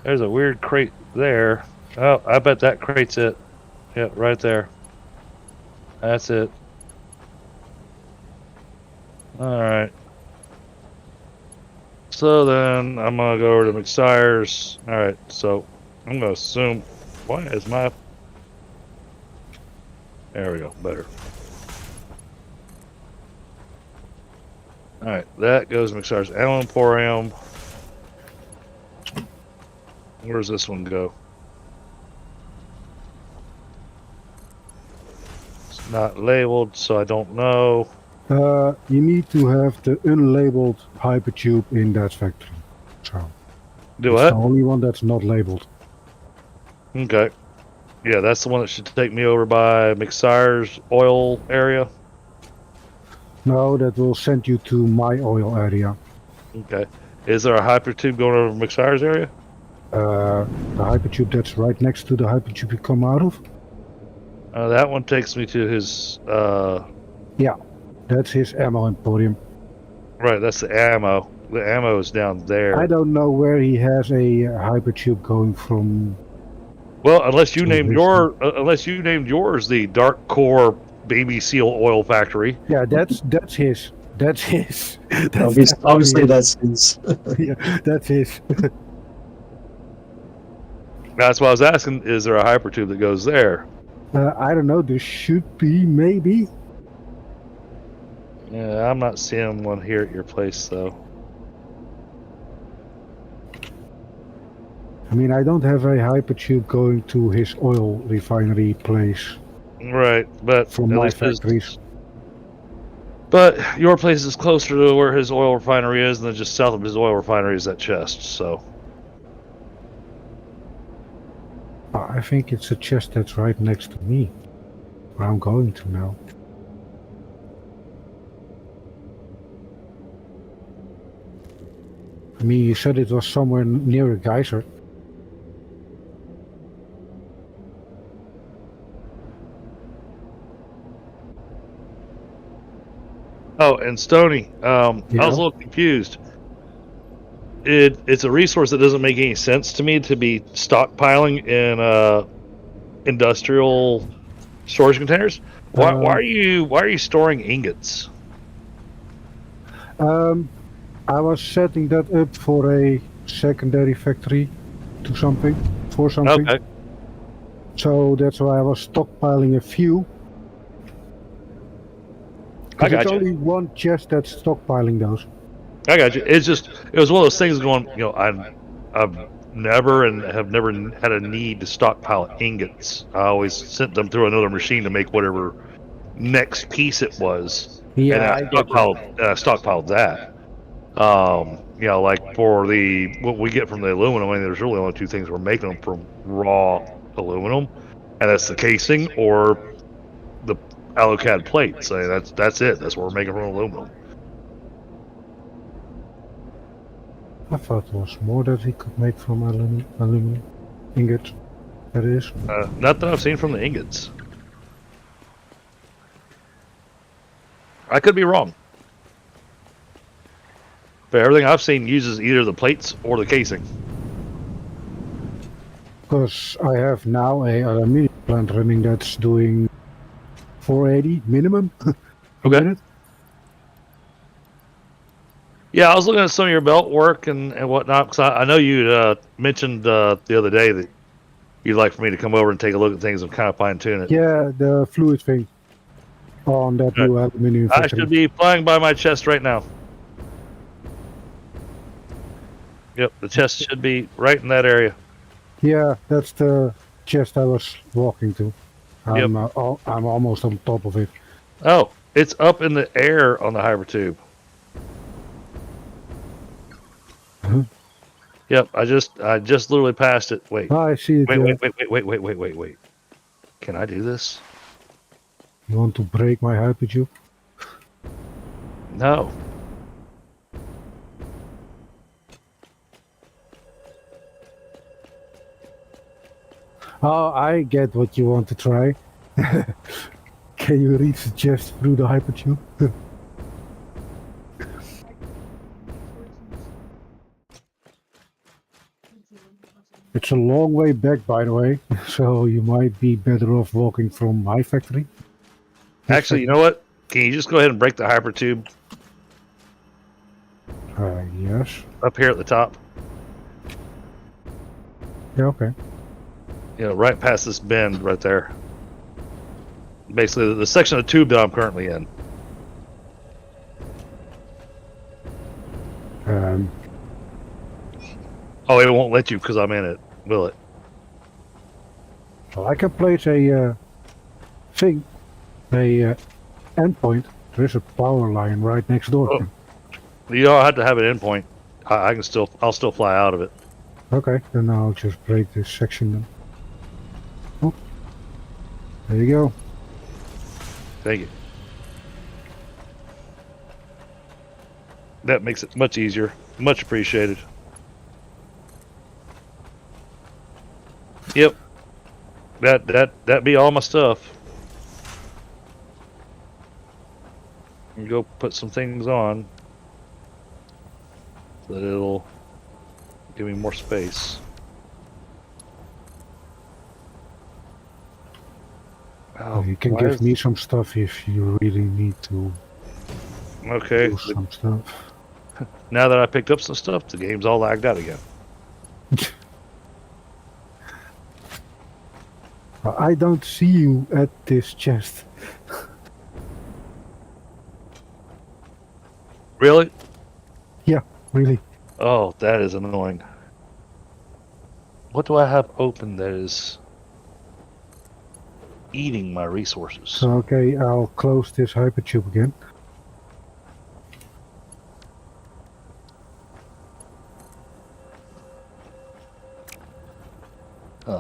There's a weird crate there. Oh, I bet that crate's it. Yeah, right there. That's it. Alright. So then I'm gonna go over to mcsires. Alright, so I'm gonna assume why is my there we go, better. Alright, that goes to mcsires Allen Emporium. Where does this one go? It's not labeled, so I don't know. You need to have the unlabeled hypertube in that factory. So Do it's what? the only one that's not labeled. Okay. Yeah, that's the one that should take me over by mcsires oil area. No, that will send you to my oil area. Okay. Is there a hypertube going over mcsires area? The hypertube that's right next to the hypertube you come out of. That one takes me to his Yeah, that's his ammo emporium. right, that's the ammo. The ammo is down there. I don't know where he has a hypertube going from. Well, unless you To named his- yours the Dark Core Baby Seal Oil Factory. Yeah, that's his. That's his. That's Obviously, his. that's his. Yeah, that's his. That's why I was asking, is there a hypertube that goes there? I don't know. There should be, maybe. Yeah, I'm not seeing one here at your place though. I mean, I don't have a hypertube going to his oil refinery place Right, but from at my least his- factories. but your place is closer to where his oil refinery is, and then just south of his oil refinery is that chest. So I think it's a chest that's right next to me, where I'm going to now. I mean, you said it was somewhere near a geyser. oh, and Stony, I was Yeah. a little confused. It's a resource that doesn't make any sense to me to be stockpiling in industrial storage containers. Why are you storing ingots? I was setting that up for a secondary factory to something, for something. Okay, So that's why I was stockpiling a few. I Because it's gotcha. only one chest that's stockpiling those. I got you. It was one of those things going. You know, I've never had a need to stockpile ingots. I always sent them through another machine to make whatever next piece it was. Yeah, and I get I stockpiled that. You know, like for what we get from the aluminum, I mean, there's really only two things we're making them from: raw aluminum, and that's the casing or the Alocad plates. I mean, that's it. That's what we're making from aluminum. I thought there was more that he could make from aluminum ingots. That is. Not that I've seen from the ingots. I could be wrong. But everything I've seen uses either the plates or the casing. Because I have now a aluminum plant running that's doing 480 minimum. Okay. minute. Yeah, I was looking at some of your belt work and whatnot, because I know you mentioned the other day that you'd like for me to come over and take a look at things and kind of fine tune it. Yeah, the fluid thing on that new aluminum I factory. should be flying by my chest right now. Yep, the chest should be right in that area. Yeah, that's the chest I was walking to. I'm almost on top of it. Oh, it's up in the air on the hypertube. Huh? Yep, I just literally passed it. Wait. I see it. Wait. Can I do this? You want to break my hypertube? No. Oh, I get what you want to try. Can you reach the chest through the hypertube? It's a long way back, by the way, so you might be better off walking from my factory. Actually, you know what? Can you just go ahead and break the hypertube? Yes. Up here at the top. Yeah, okay. Right past this bend right there. Basically, the section of the tube that I'm currently in. Oh, it won't let you because I'm in it, will it? Well, I can place a thing, a endpoint. There is a power line right next door. Oh. You don't have to have an endpoint. I'll still fly out of it. Okay, then I'll just break this section then. Oh, there you go. Thank you. That makes it much easier. Much appreciated. Yep. That be all my stuff. And go put some things on so that it'll give me more space. Oh, You can why give is- me some stuff if you really need to Okay. do some stuff. Now that I picked up some stuff, the game's all lagged out again. I don't see you at this chest. Really? Yeah, really. Oh, that is annoying. What do I have open that is eating my resources? So, okay, I'll close this hypertube again.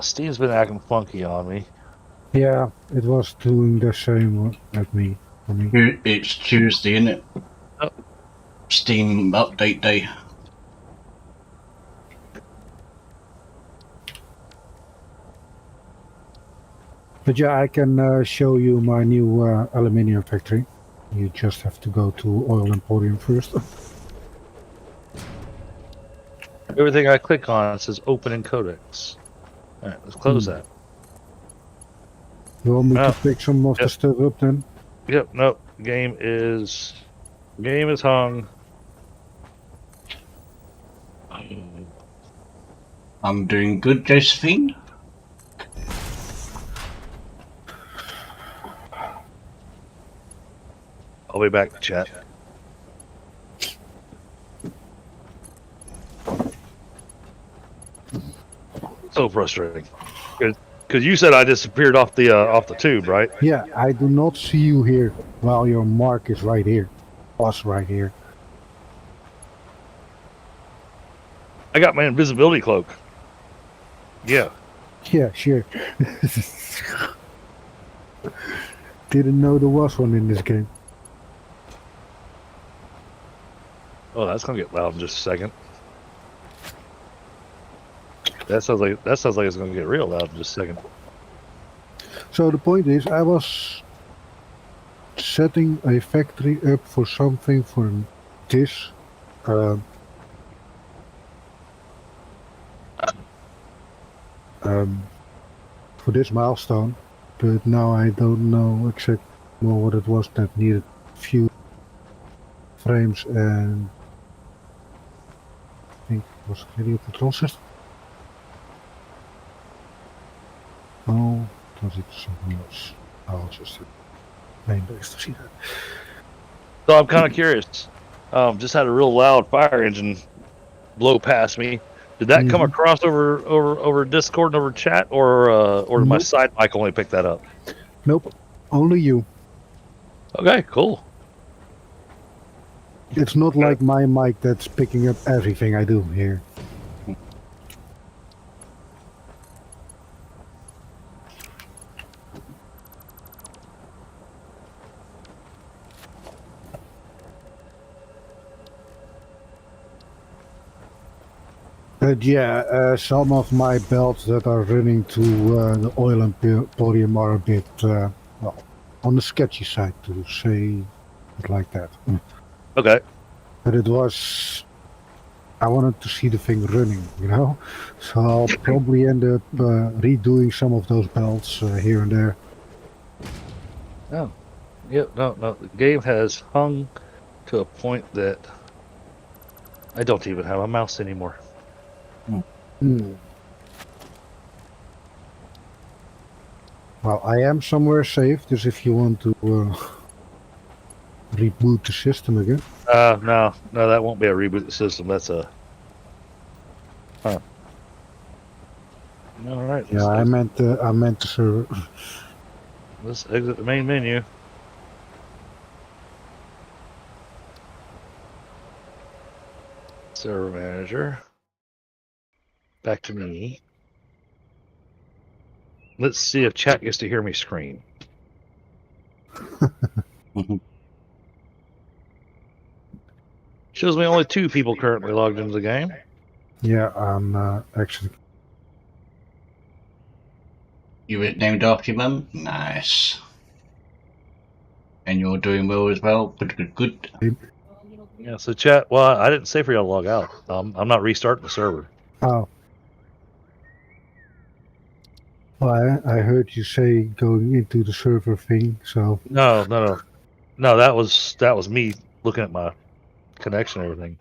Steve's been acting funky on me. Yeah, it was doing the same at me. For me. It's Tuesday, isn't it? Oh. Steam update day. But yeah, I can show you my new aluminium factory. You just have to go to Oil Emporium first. Everything I click on says open in codex. Alright, let's close that. You want me Oh, to pick some of the yep. stuff up then? Yep, nope. Game is hung. I'm doing good, Josephine. I'll be back, chat. So frustrating. Because you said I disappeared off the tube, right? Yeah, I do not see you here. Well, your mark is right here. Plus right here. I got my invisibility cloak. Yeah. Yeah, sure. Didn't know there was one in this game. Oh, that's gonna get loud in just a second. That sounds like it's gonna get real loud in just a second. So the point is, I was setting a factory up for something for this. For this milestone, but now I don't know exactly what it was that needed few frames and I think it was radio control system. Oh, was it something else? I'll just main base to see that. So I'm kind of curious. Just had a real loud fire engine blow past me. Did that come across over Discord and over chat, or did my Nope. side mic only pick that up? Nope, only you. Okay, cool. It's not like my mic that's picking up everything I do here. But yeah, some of my belts that are running to the Oil Emporium are a bit, well, on the sketchy side, to say it like that. Okay. But it was, I wanted to see the thing running, you know? So I'll probably end up redoing some of those belts here and there. Oh. Yep. No. The game has hung to a point that I don't even have a mouse anymore. Hmm. Well, I am somewhere safe, just if you want to reboot the system again. No, that won't be a reboot system. That's a. Huh. All right. Yeah, I meant the server. Let's exit the main menu. Server manager. Back to me. Let's see if chat gets to hear me scream. Shows me only 2 people currently logged into the game. Yeah, I'm actually. You were named after your mum? Nice. And you're doing well as well? Good. Yeah, so chat, well, I didn't say for y'all to log out. I'm not restarting the server. Oh. Well, I heard you say going into the server thing, so. No, that was me looking at my connection and everything.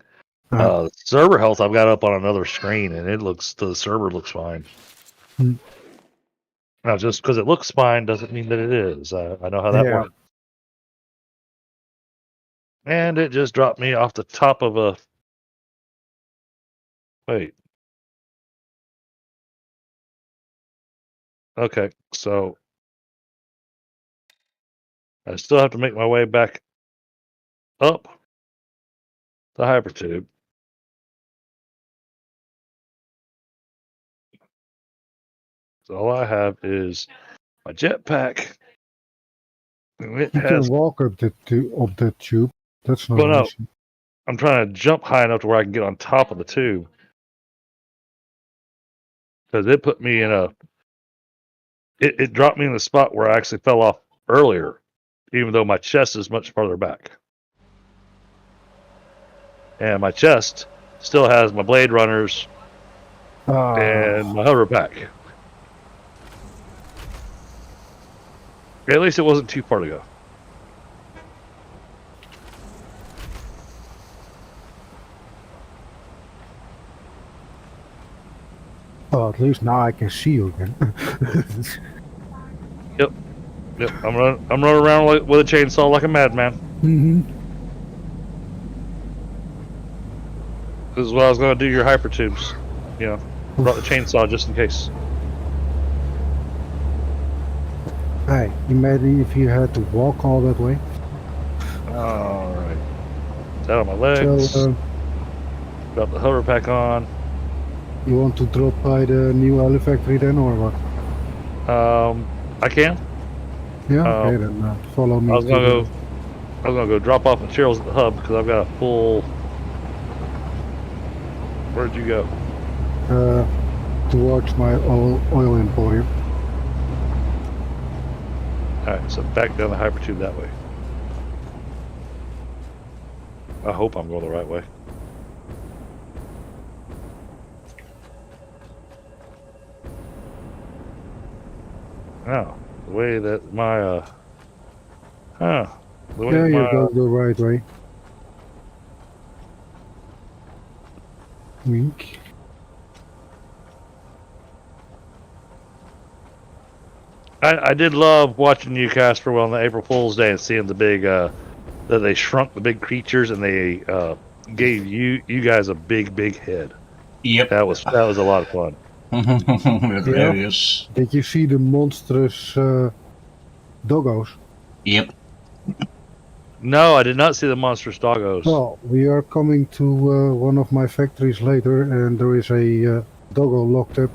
Server health I've got up on another screen, and the server looks fine. Now, just because it looks fine doesn't mean that it is. I know how that works. And it just dropped me off the top of a. Wait. Okay, so I still have to make my way back up the hypertube. So all I have is my jetpack. It You has. can walk up the tube. That's not Well, an no, issue. I'm trying to jump high enough to where I can get on top of the tube. Because it put me in a. It dropped me in the spot where I actually fell off earlier, even though my chest is much farther back. And my chest still has my Blade Runners and my hover pack. At least it wasn't too far to go. Oh, at least now I can see you again. Yep. I'm running around with a chainsaw like a madman. Mm-hmm. This is what I was going to do. Your hypertubes. Brought the chainsaw just in case. Hey, imagine if you had to walk all that way. All right. It's out of my legs. So, Got the hover pack on. you want to drop by the new Factory then, or what? I can. Yeah. Okay, then follow me. I was gonna go drop off materials at the hub because I've got a full. Where'd you go? Towards my oil emporium. All right, so back down the hypertube that way. I hope I'm going the right way. Oh, the way that my the way Yeah, that you my, go the right way. Wink. I did love watching you, Casper, on the April Fool's Day and seeing the big that they shrunk the big creatures and they gave you guys a big head. Yep. That was a lot of fun. Hilarious. Did you see the monstrous doggos? Yep. No, I did not see the monstrous doggos. Well, we are coming to one of my factories later, and there is a doggo locked up.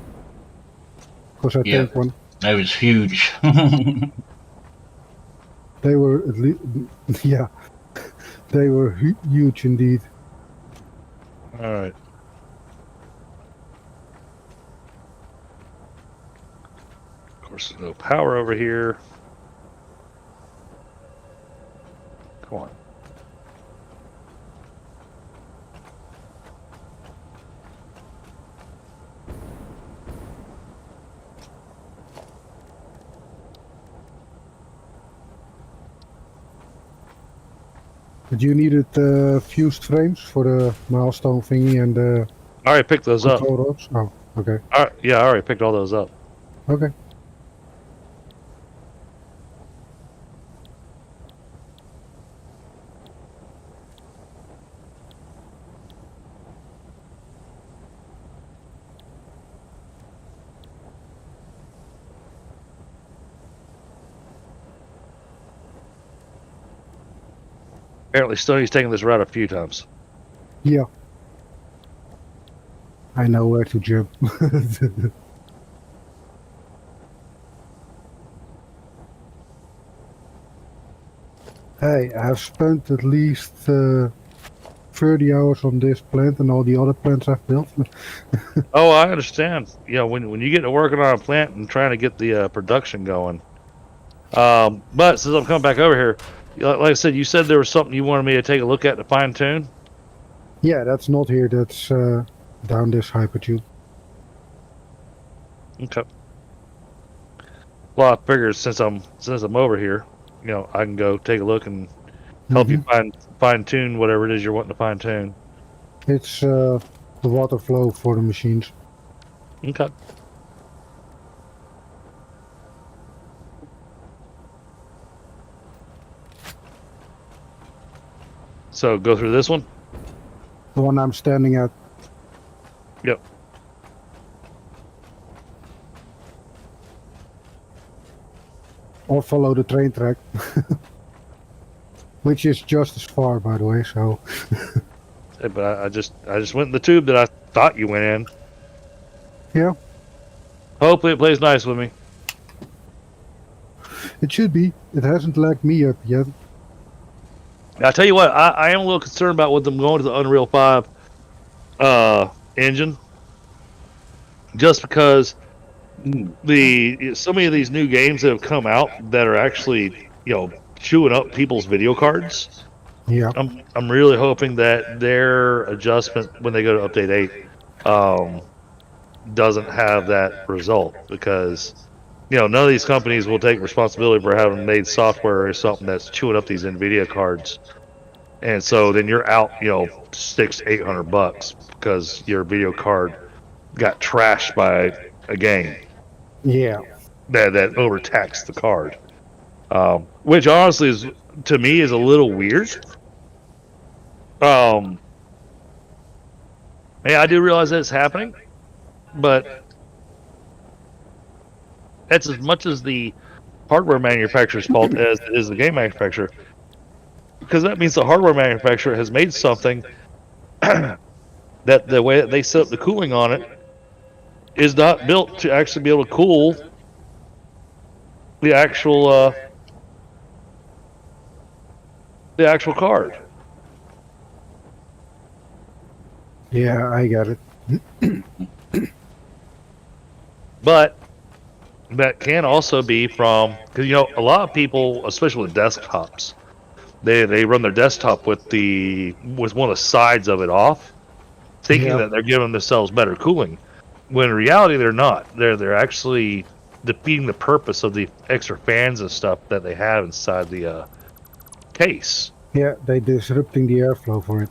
Because I take one. That was huge. They were at least, yeah, they were huge indeed. All right. Of course, there's no power over here. Come on. But you needed fused frames for the milestone thingy and the I already picked those up. control rods? Oh, okay. Yeah, I already picked all those up. Okay. Apparently, Stoney's taken this route a few times. Yeah. I know where to jump. Hey, I've spent at least 30 hours on this plant and all the other plants I've built. Oh, I understand. You know, when you get to working on a plant and trying to get the production going. But since I'm coming back over here, like I said, you said there was something you wanted me to take a look at to fine tune. Yeah, that's not here. That's down this hypertube. Okay. Well, I figured since I'm over here, you know, I can go take a look and help you fine tune whatever it is you're wanting to fine tune. It's the water flow for the machines. Okay. So go through this one. The one I'm standing at. Yep. Or follow the train track. Which is just as far, by the way, so... Hey, but I just went in the tube that I thought you went in. Yeah. Hopefully it plays nice with me. It should be. It hasn't lagged me up yet. I'll tell you what, I am a little concerned about with them going to the Unreal 5 engine. Just because so many of these new games that have come out that are actually, you know, chewing up people's video cards. Yeah. I'm really hoping that their adjustment when they go to update 8 doesn't have that result, because you know, none of these companies will take responsibility for having made software or something that's chewing up these NVIDIA cards. And so then you're out, you know, $600-800 because your video card got trashed by a game. Yeah. That overtaxed the card. Which honestly is, to me, is a little weird. Yeah, I do realize that it's happening, but that's as much as the hardware manufacturer's fault as it is the game manufacturer. Because that means the hardware manufacturer has made something that the way that they set up the cooling on it is not built to actually be able to cool the actual card. Yeah, I got it. But that can also be from, because you know, a lot of people, especially with desktops, they run their desktop with one of the sides of it off, thinking that they're giving themselves better cooling, when in reality they're not. They're actually defeating the purpose of the extra fans and stuff that they have inside the case. Yeah, they're disrupting the airflow for it.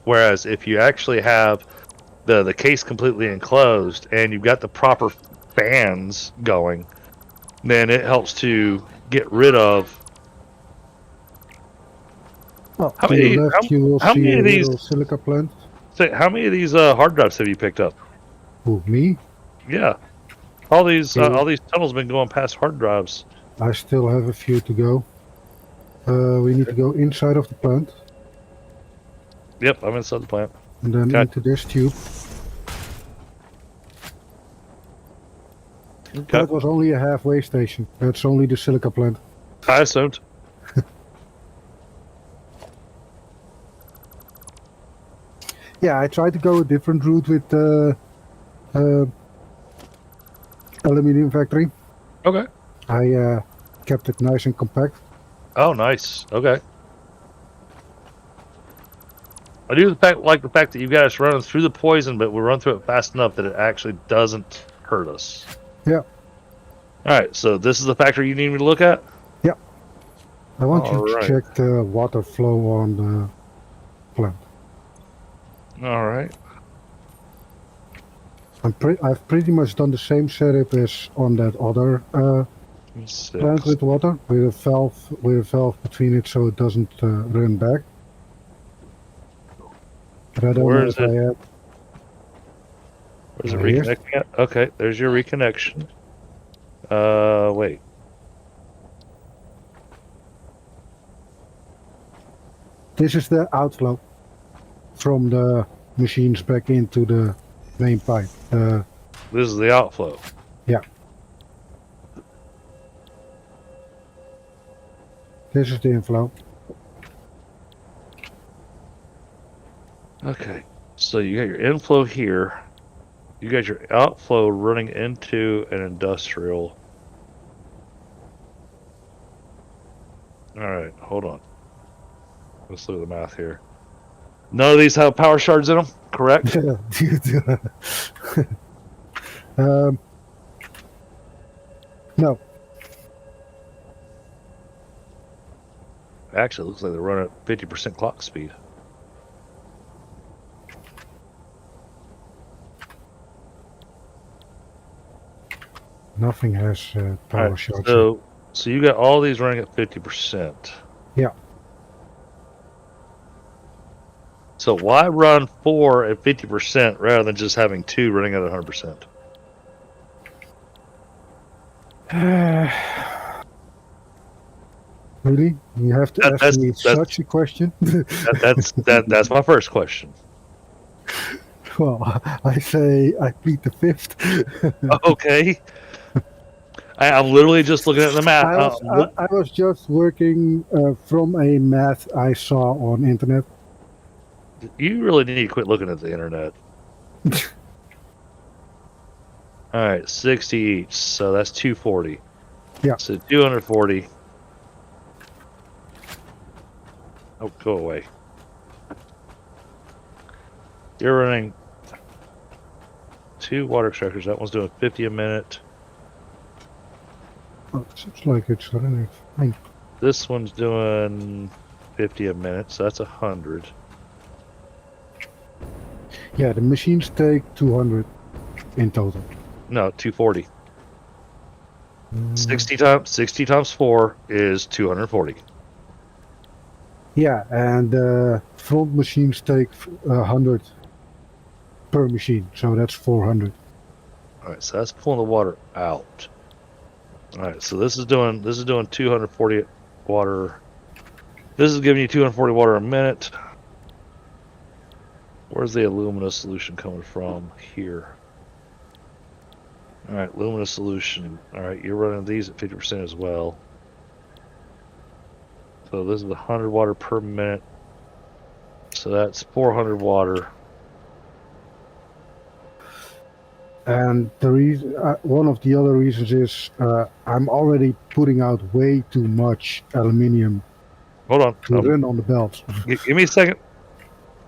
Whereas if you actually have the case completely enclosed and you've got the proper fans going, then it helps to get rid of. Well, How to many- the left, you will how see many a of these- little silica plant. So how many of these hard drives have you picked up? Who, me? Yeah, all these tunnels have been going past hard drives. I still have a few to go. We need to go inside of the plant Yep, I'm inside the plant. and then Okay. into this tube. Okay. That was only a halfway station. That's only the silica plant. I assumed. Yeah, I tried to go a different route with the aluminium factory. Okay. I kept it nice and compact. Oh, nice. Okay. I do like the fact that you guys running through the poison, but we run through it fast enough that it actually doesn't hurt us. Yeah. All right. So this is the factory you need me to look at. I want you to Alright. check the water flow on the plant. All right. I've pretty much done the same setup as on that other plant 6. with water, with a valve between it so it doesn't run back. But I don't Where know is if I it? have. Where's it Here's- reconnecting at? Okay, there's your reconnection. Wait. This is the outflow from the machines back into the main pipe. This is the outflow. Yeah. This is the inflow. Okay. So you got your inflow here. You got your outflow running into an industrial. All right, hold on. Let's look at the math here. None of these have power shards in them, correct? No. Actually, it looks like they're running at 50% clock speed. Nothing has power Alright, shards. so you got all these running at 50%. Yeah. So why run 4 at 50% rather than just having 2 running at 100%? Really? You have to ask me such a question? That's my first question. Well, I say I plead the fifth. Okay. I'm literally just looking at the math. I was just working from a math I saw on internet. You really need to quit looking at the internet. All right, 60 each, so that's 240. Yeah. So 240. Oh, go away. You're running 2 water extractors. That one's doing 50 a minute. Oh, it seems like it's running fine. This one's doing 50 a minute, so that's 100. Yeah, the machines take 200 in total. No, 240. 60 times 4 is 240. Yeah, and front machines take 100 per machine, so that's 400. All right, so that's pulling the water out. All right, so this is doing 240 water. This is giving you 240 water a minute. Where's the alumina solution coming from? Here. All right, alumina solution. All right, you're running these at 50% as well. So this is 100 water per minute. So that's 400 water. And the reason, one of the other reasons is I'm already putting out way too much aluminium Hold on. to run on the belts. Give me a second.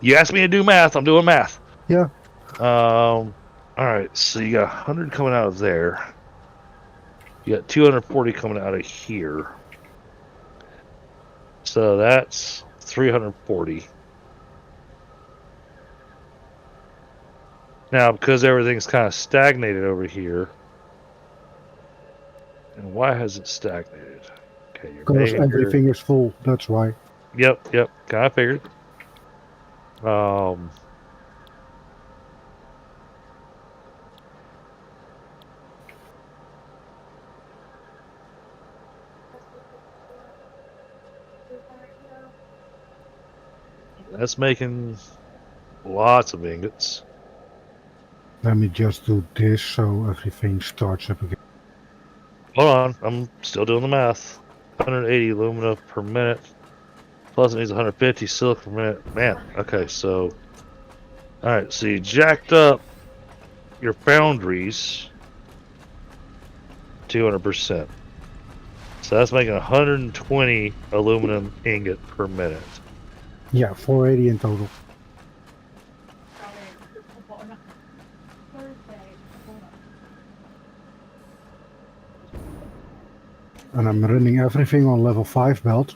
You asked me to do math. I'm doing math. Yeah. All right. So you got 100 coming out of there. You got 240 coming out of here. So that's 340. Now, because everything's kind of stagnated over here. And why has it stagnated? Okay, your Because behavior. everything is full, that's why. Yep. Kind of figured. That's making lots of ingots. Let me just do this so everything starts up again. Hold on, I'm still doing the math. 180 alumina per minute. Plus it needs 150 silica per minute. Man, okay, so... Alright, so you jacked up your foundries 200%. So that's making 120 aluminum ingot per minute. Yeah, 480 in total. and I'm running everything on level 5 belt.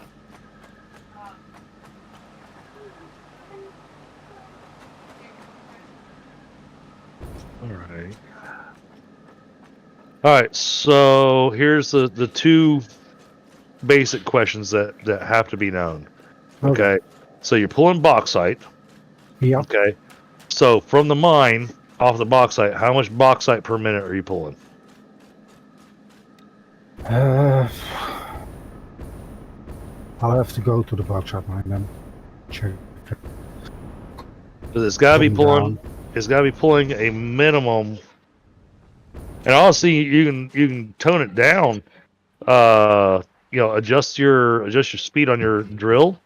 All right, so here's the two basic questions that have to be known. Okay. So you're pulling bauxite. Yeah. Okay. So from the mine off the bauxite, how much bauxite per minute are you pulling? I'll have to go to the bauxite mine then. Check. Because it's got to be pulling. It's got to be pulling a minimum. And honestly, you can tone it down. Adjust your speed on your drill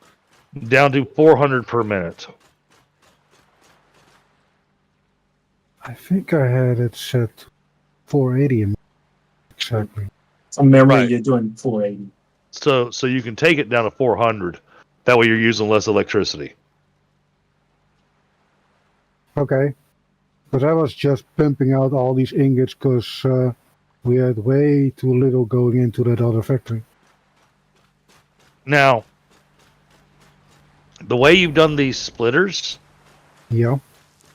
down to 400 per minute. I think I had it set 480 exactly. From memory, Right. you're doing 480. So you can take it down to 400. That way you're using less electricity. Okay. Because I was just pumping out all these ingots because we had way too little going into that other factory. Now, the way you've done these splitters, Yeah.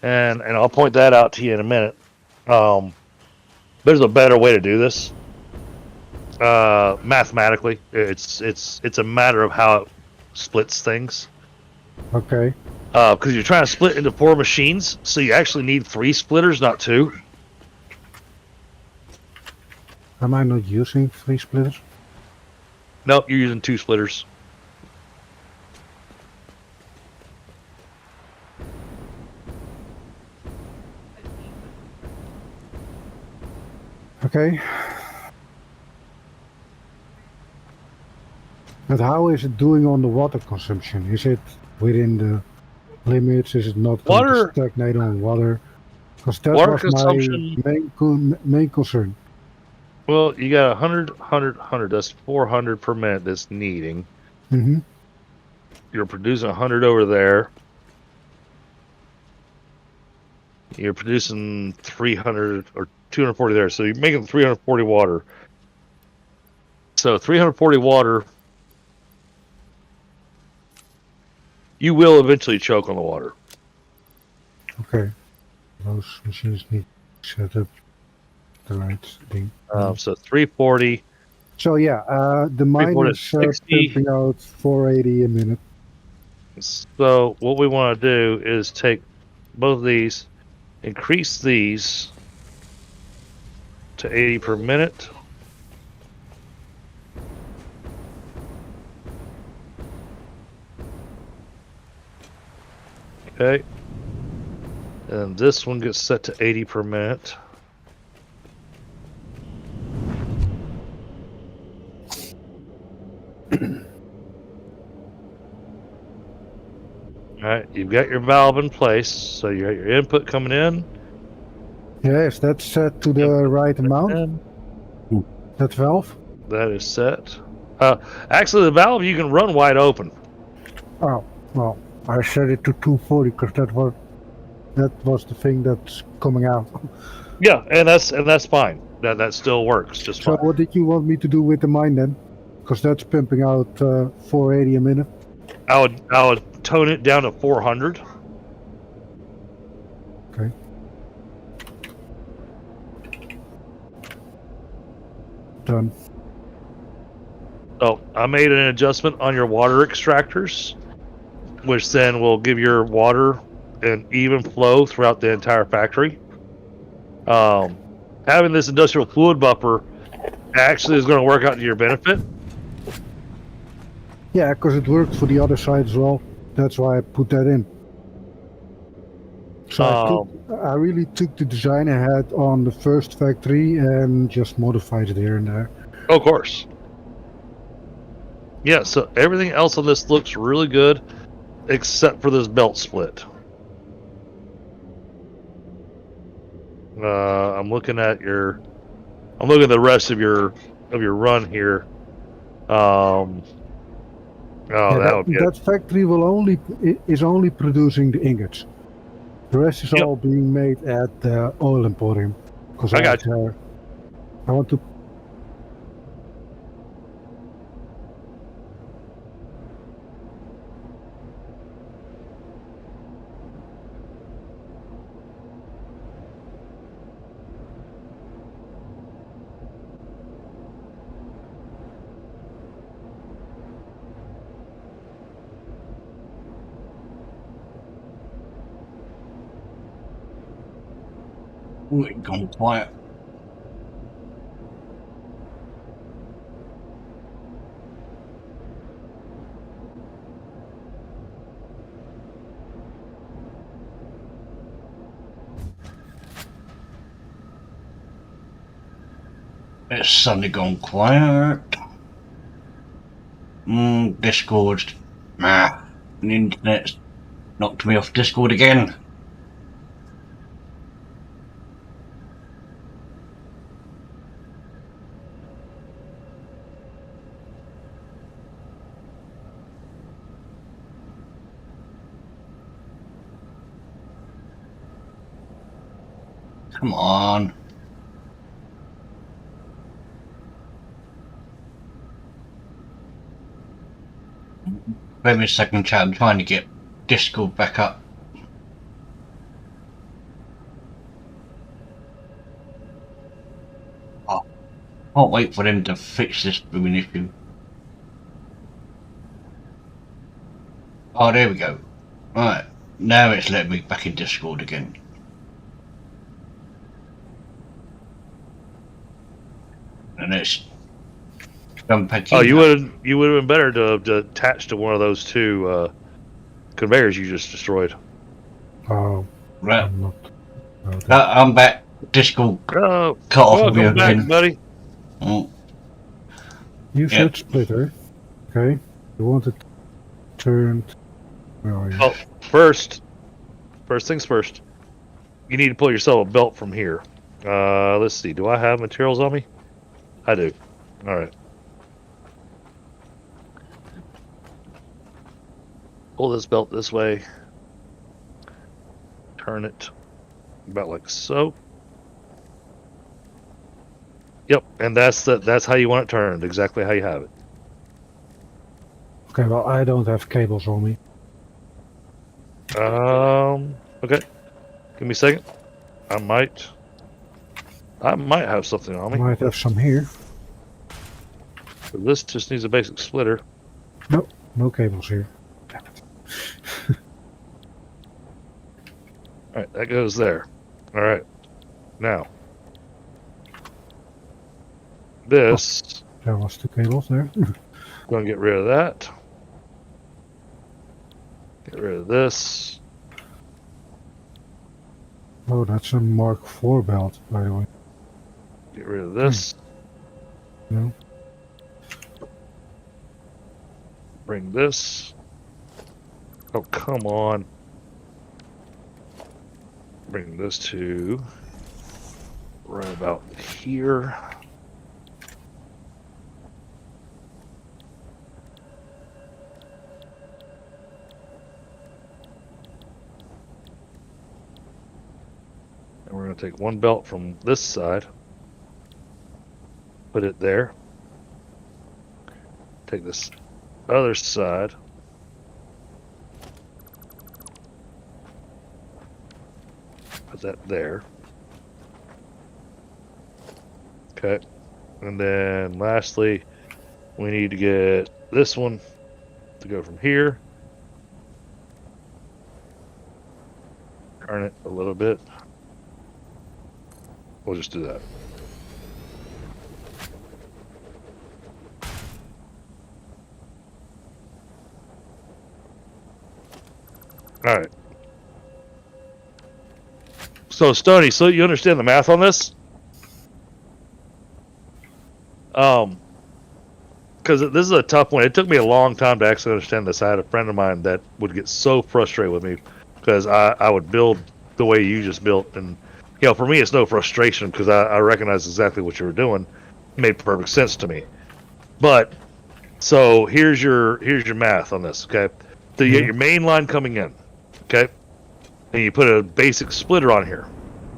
and I'll point that out to you in a minute. There's a better way to do this. Mathematically, it's a matter of how it splits things. Okay. Because you're trying to split into 4 machines, so you actually need 3 splitters, not 2. Am I not using 3 splitters? Nope, you're using 2 splitters. Okay. But how is it doing on the water consumption? Is it within the limits? Is it not going Water- to stagnate on water? Because that Water was consumption- my main concern. Well, you got 100. That's 400 per minute that's needing. Mm-hmm. You're producing 100 over there. You're producing 300 or 240 there. So you're making 340 water. So 340 water, you will eventually choke on the water. Okay. Those machines need to set up the right thing. So 340. So yeah, the mine 340 is 60. pumping out 480 a minute. So what we want to do is take both of these, increase these to 80 per minute. Okay. And this one gets set to 80 per minute. Alright, you've got your valve in place, so you got your input coming in. Yes, that's set to the right amount. And That valve. that is set. Actually, the valve you can run wide open. Oh, well, I set it to 240 because that was the thing that's coming out. Yeah, and that's fine. That still works just So fine. what did you want me to do with the mine then? Because that's pumping out 480 a minute. I would tone it down to 400. Okay. Done. So I made an adjustment on your water extractors, which then will give your water an even flow throughout the entire factory. Having this industrial fluid buffer actually is going to work out to your benefit. Yeah, because it worked for the other side as well. That's why I put that in. So I really took the design I had on the first factory and just modified it here and there. Of course. Yeah, so everything else on this looks really good, except for this belt split. I'm looking at the rest of your run here. That factory is only producing the ingots. The rest is all being made at the oil emporium. Because I got you. I want to. Ooh, it's gone quiet. It's suddenly gone quiet. Discord. The internet's knocked me off Discord again. Come on. Wait a second, chat. I'm trying to get Discord back up. Oh, can't wait for them to fix this blooming issue. Oh, there we go. Right, now it's letting me back in Discord again. And it's jump back in. Oh, you would have been better to attach to one of those two conveyors you just destroyed. Oh, Right, I'm not. Okay. I'm back. Discord Oh, cut off me welcome back, again. buddy. Oh, You Yep. said splitter. Okay. You want it turned. Where are you? Oh, first things first. You need to pull yourself a belt from here. Let's see. Do I have materials on me? I do. All right. Pull this belt this way. Turn it about like so. Yep, and that's how you want it turned. Exactly how you have it. Okay, well, I don't have cables on me. Okay. Give me a second. I might have something on I me. might have some here. This just needs a basic splitter. Nope, no cables here. Damn it. All right, that goes there. All right. Now, this, There was the cables there. going to get rid of that. Get rid of this. Oh, that's a Mark IV belt, by the way. Get rid of this. No. Bring this. Oh, come on. Bring this to right about here. And we're going to take one belt from this side, put it there. Take this other side, put that there. Okay. And then lastly, we need to get this one to go from here. Turn it a little bit. We'll just do that. All right. So Stoney, so you understand the math on this? Because this is a tough one. It took me a long time to actually understand this. I had a friend of mine that would get so frustrated with me because I would build the way you just built, and you know, for me, it's no frustration because I recognize exactly what you were doing. It made perfect sense to me. But so here's your math on this. Okay, so you get your main line coming in. Okay, and you put a basic splitter on here.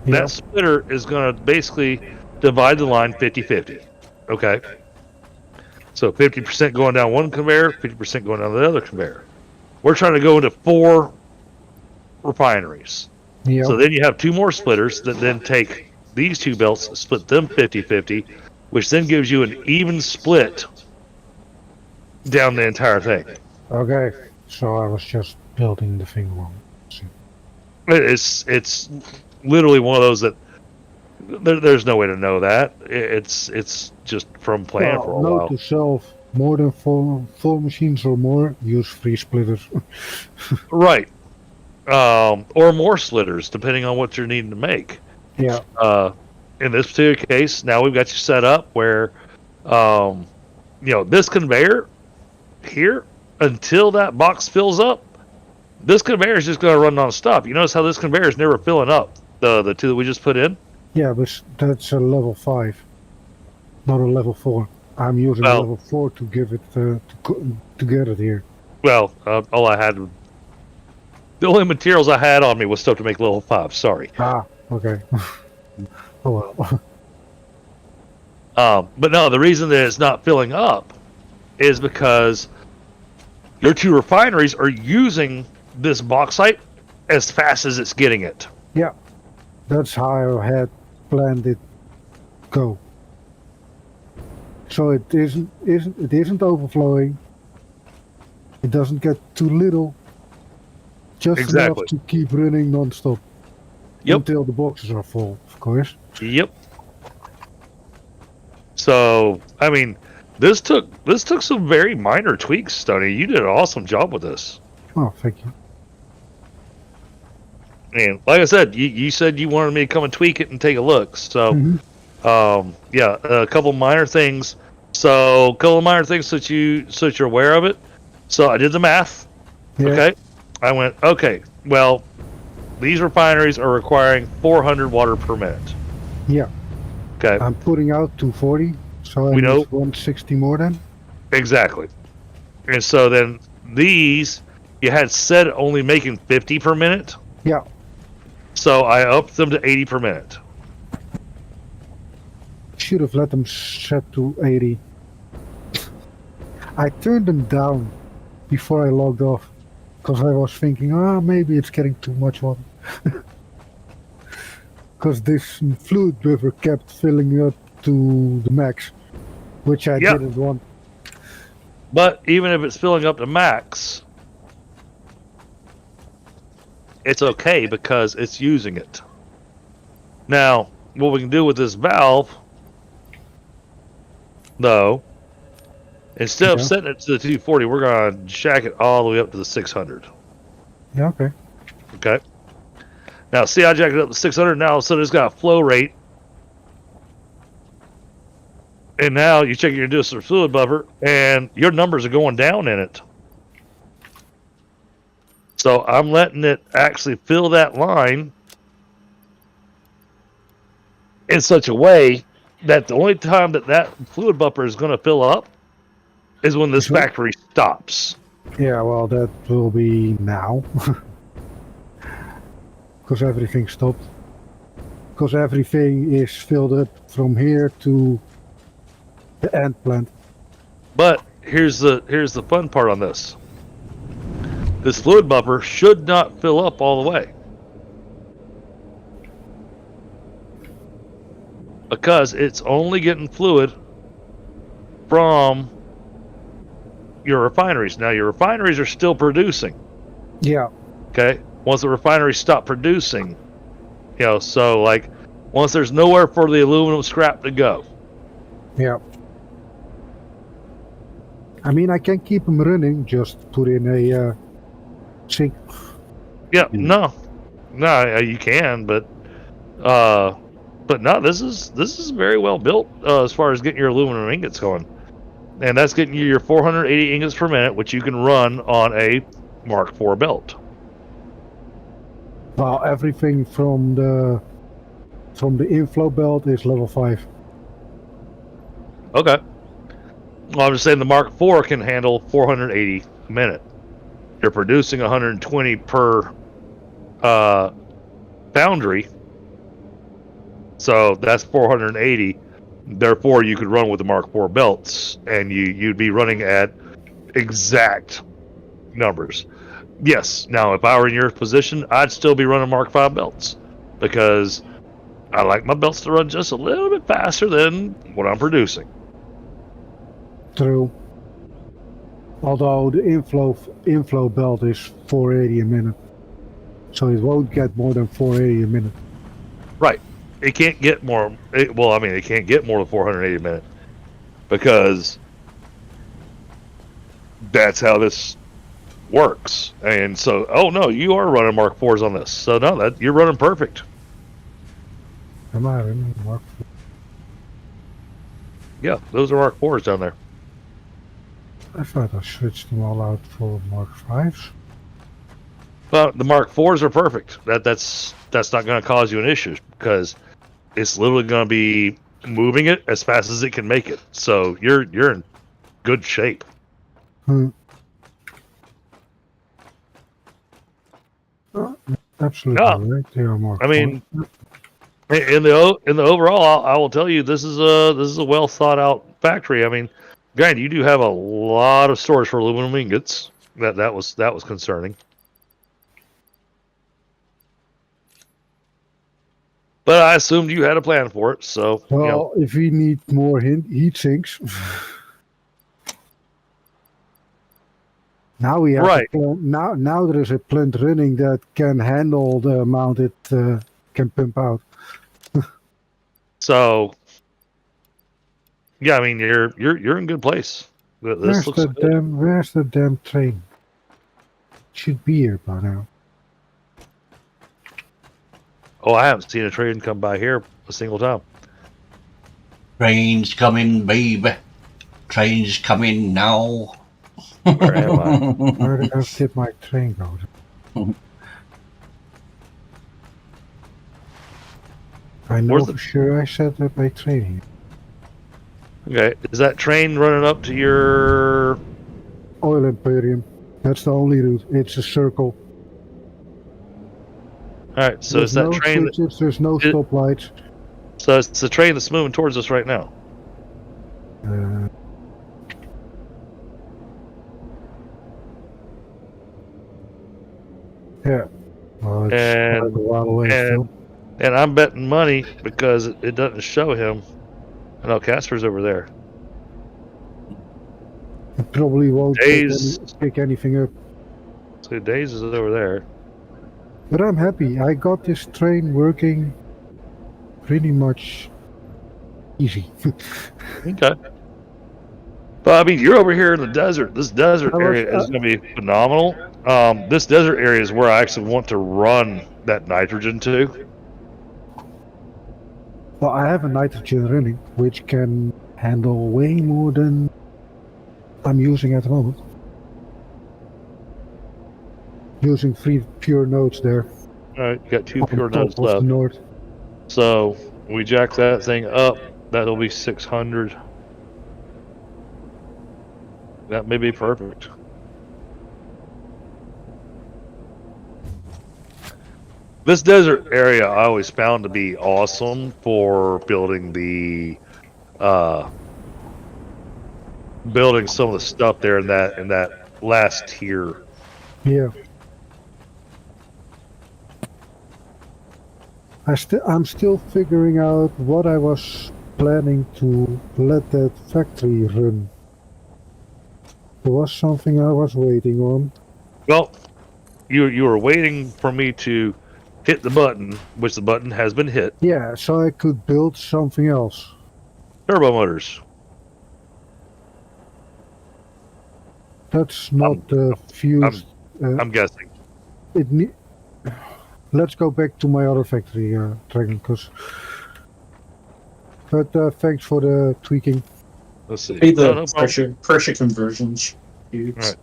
Yeah. That splitter is going to basically divide the line 50-50. Okay. So 50% going down one conveyor, 50% going down the other conveyor. We're trying to go into 4 refineries. Yeah. So then you have 2 more splitters that then take these 2 belts, split them 50-50, which then gives you an even split down the entire thing. Okay. So I was just building the thing wrong. It's literally one of those that There's no way to know that. It's just from playing for a note while. to self: more than four machines or more, use 3 splitters. Right. Or more slitters, depending on what you're needing to make. Yeah. In this particular case, now we've got you set up where, this conveyor here, until that box fills up, this conveyor is just going to run non-stop. You notice how this conveyor is never filling up, the 2 that we just put in? Yeah, but that's a level 5, not a level 4. I'm using level 4 to give it to get it here. Well, all I had, the only materials I had on me was stuff to make level 5. Sorry. Okay. Oh well. But no, the reason that it's not filling up is because your 2 refineries are using this bauxite as fast as it's getting it. Yeah, that's how I had planned it go. So it isn't overflowing. It doesn't get too little. Just enough to keep running non-stop. Yep. Until the boxes are full, of course. Yep. So, I mean, this took some very minor tweaks, Stoney. You did an awesome job with this. Oh, thank you. And like I said, you said you wanted me to come and tweak it and take a look. So, a couple minor things. So, a couple of minor things so you're aware of it. So, I did the math. Yeah. Okay. I went, okay, well, these refineries are requiring 400 water per minute. Yeah. Okay. I'm putting out 240, so I need 160 more then. Exactly. And so then these, you had said only making 50 per minute. Yeah. So I upped them to 80 per minute. Should have let them set to 80. I turned them down before I logged off because I was thinking, maybe it's getting too much water. Because this fluid river kept filling up to the max, which I didn't want. But even if it's filling up to max, it's okay because it's using it. Now, what we can do with this valve, though, instead of setting it to the 240, we're going to jack it all the way up to the 600. Yeah, okay. Okay. Now, see, I jacked it up to 600 now, so it's got a flow rate. And now you check your inducer fluid buffer, and your numbers are going down in it. So I'm letting it actually fill that line in such a way that the only time that fluid buffer is going to fill up is when this factory stops. Yeah, well, that will be now. Because everything stopped. Because everything is filled up from here to the end plant. But here's the fun part on this. This fluid buffer should not fill up all the way. Because it's only getting fluid from your refineries. Now, your refineries are still producing. Yeah. Okay? Once the refineries stop producing, so like, once there's nowhere for the aluminum scrap to go. Yeah. I mean, I can keep them running, just put in a sink. Yeah, no, you can, but no, this is very well built as far as getting your aluminum ingots going, and that's getting you your 480 ingots per minute, which you can run on a Mark IV belt. Well, everything from the inflow belt is level 5. Okay. Well, I'm just saying the Mark IV can handle 480 a minute. You're producing 120 per foundry, so that's 480. Therefore, you could run with the Mark IV belts, and you'd be running at exact numbers. Yes. Now, if I were in your position, I'd still be running Mark V belts because I like my belts to run just a little bit faster than what I'm producing. True. Although the inflow belt is 480 a minute, so it won't get more than 480 a minute. Right. it can't get more. It can't get more than 480 minutes because that's how this works. And so, oh no, you are running Mark 4s on this. So no, that you're running perfect. Am I running Mark? Yeah, those are Mark 4s down there. I thought I switched them all out for Mark 5s. But the Mark 4s are perfect. That's not going to cause you an issue because it's literally going to be moving it as fast as it can make it. So you're in good shape. Absolutely Yeah. right. They are Mark I mean, 4. in the overall, I will tell you this is a well thought out factory. I mean, granted, you do have a lot of storage for aluminum ingots. That was concerning. But I assumed you had a plan for it, so Well, if we need more heat sinks, now we have Right. a plant, now there is a plant running that can handle the amount it can pump out. So yeah, I mean you're in good place. This looks good. Where's the damn train? Should be here by now. Oh, I haven't seen a train come by here a single time. Train's coming, baby. Train's coming now. Where am I? Where the hell did my train go? I know Where's for sure I set up a train here. Okay, is that train running up to your? Oil Imperium. That's the only route. It's a circle. All right, so There's it's that no train. switches, there's no it- stoplights. So it's the train that's moving towards us right now. Yeah. Well, it's And- quite a while away still. And I'm betting money because it doesn't show him. I know Casper's over there. It probably won't Days. pick anything up. So Days is over there. But I'm happy. I got this train working pretty much easy. Okay. But I mean, you're over here in the desert. This desert I was- area is going to be phenomenal. This desert area is where I actually want to run that nitrogen to. Well, I have a nitrogen running, which can handle way more than I'm using at the moment. Using 3 pure nodes there. All right, you got 2 on pure top nodes of left. the north. So we jack that thing up. That'll be 600. That may be perfect. This desert area I always found to be awesome for building building some of the stuff there in that last tier. Yeah. I'm still figuring out what I was planning to let that factory run. There was something I was waiting on. Well, you were waiting for me to hit the button, which the button has been hit. Yeah, so I could build something else. Turbo motors. That's not the fused. I'm guessing. Let's go back to my other factory, Dragon, but thanks for the tweaking. Let's see. Be the No problem. pressure conversions. Dudes. Right.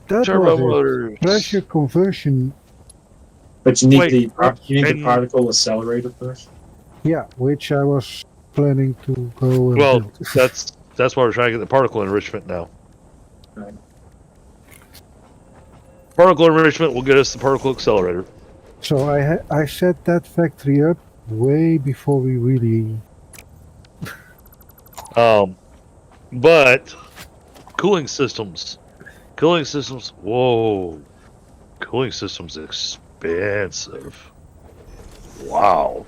That Turbo was it. motors. Pressure conversion. But you need Wait, the and- particle accelerator first. Yeah, which I was planning to go and Well, build. that's why we're trying to get the particle enrichment now. Right. Particle enrichment will get us the particle accelerator. So I set that factory up way before we really. But cooling systems. Whoa, cooling systems expensive. Wow.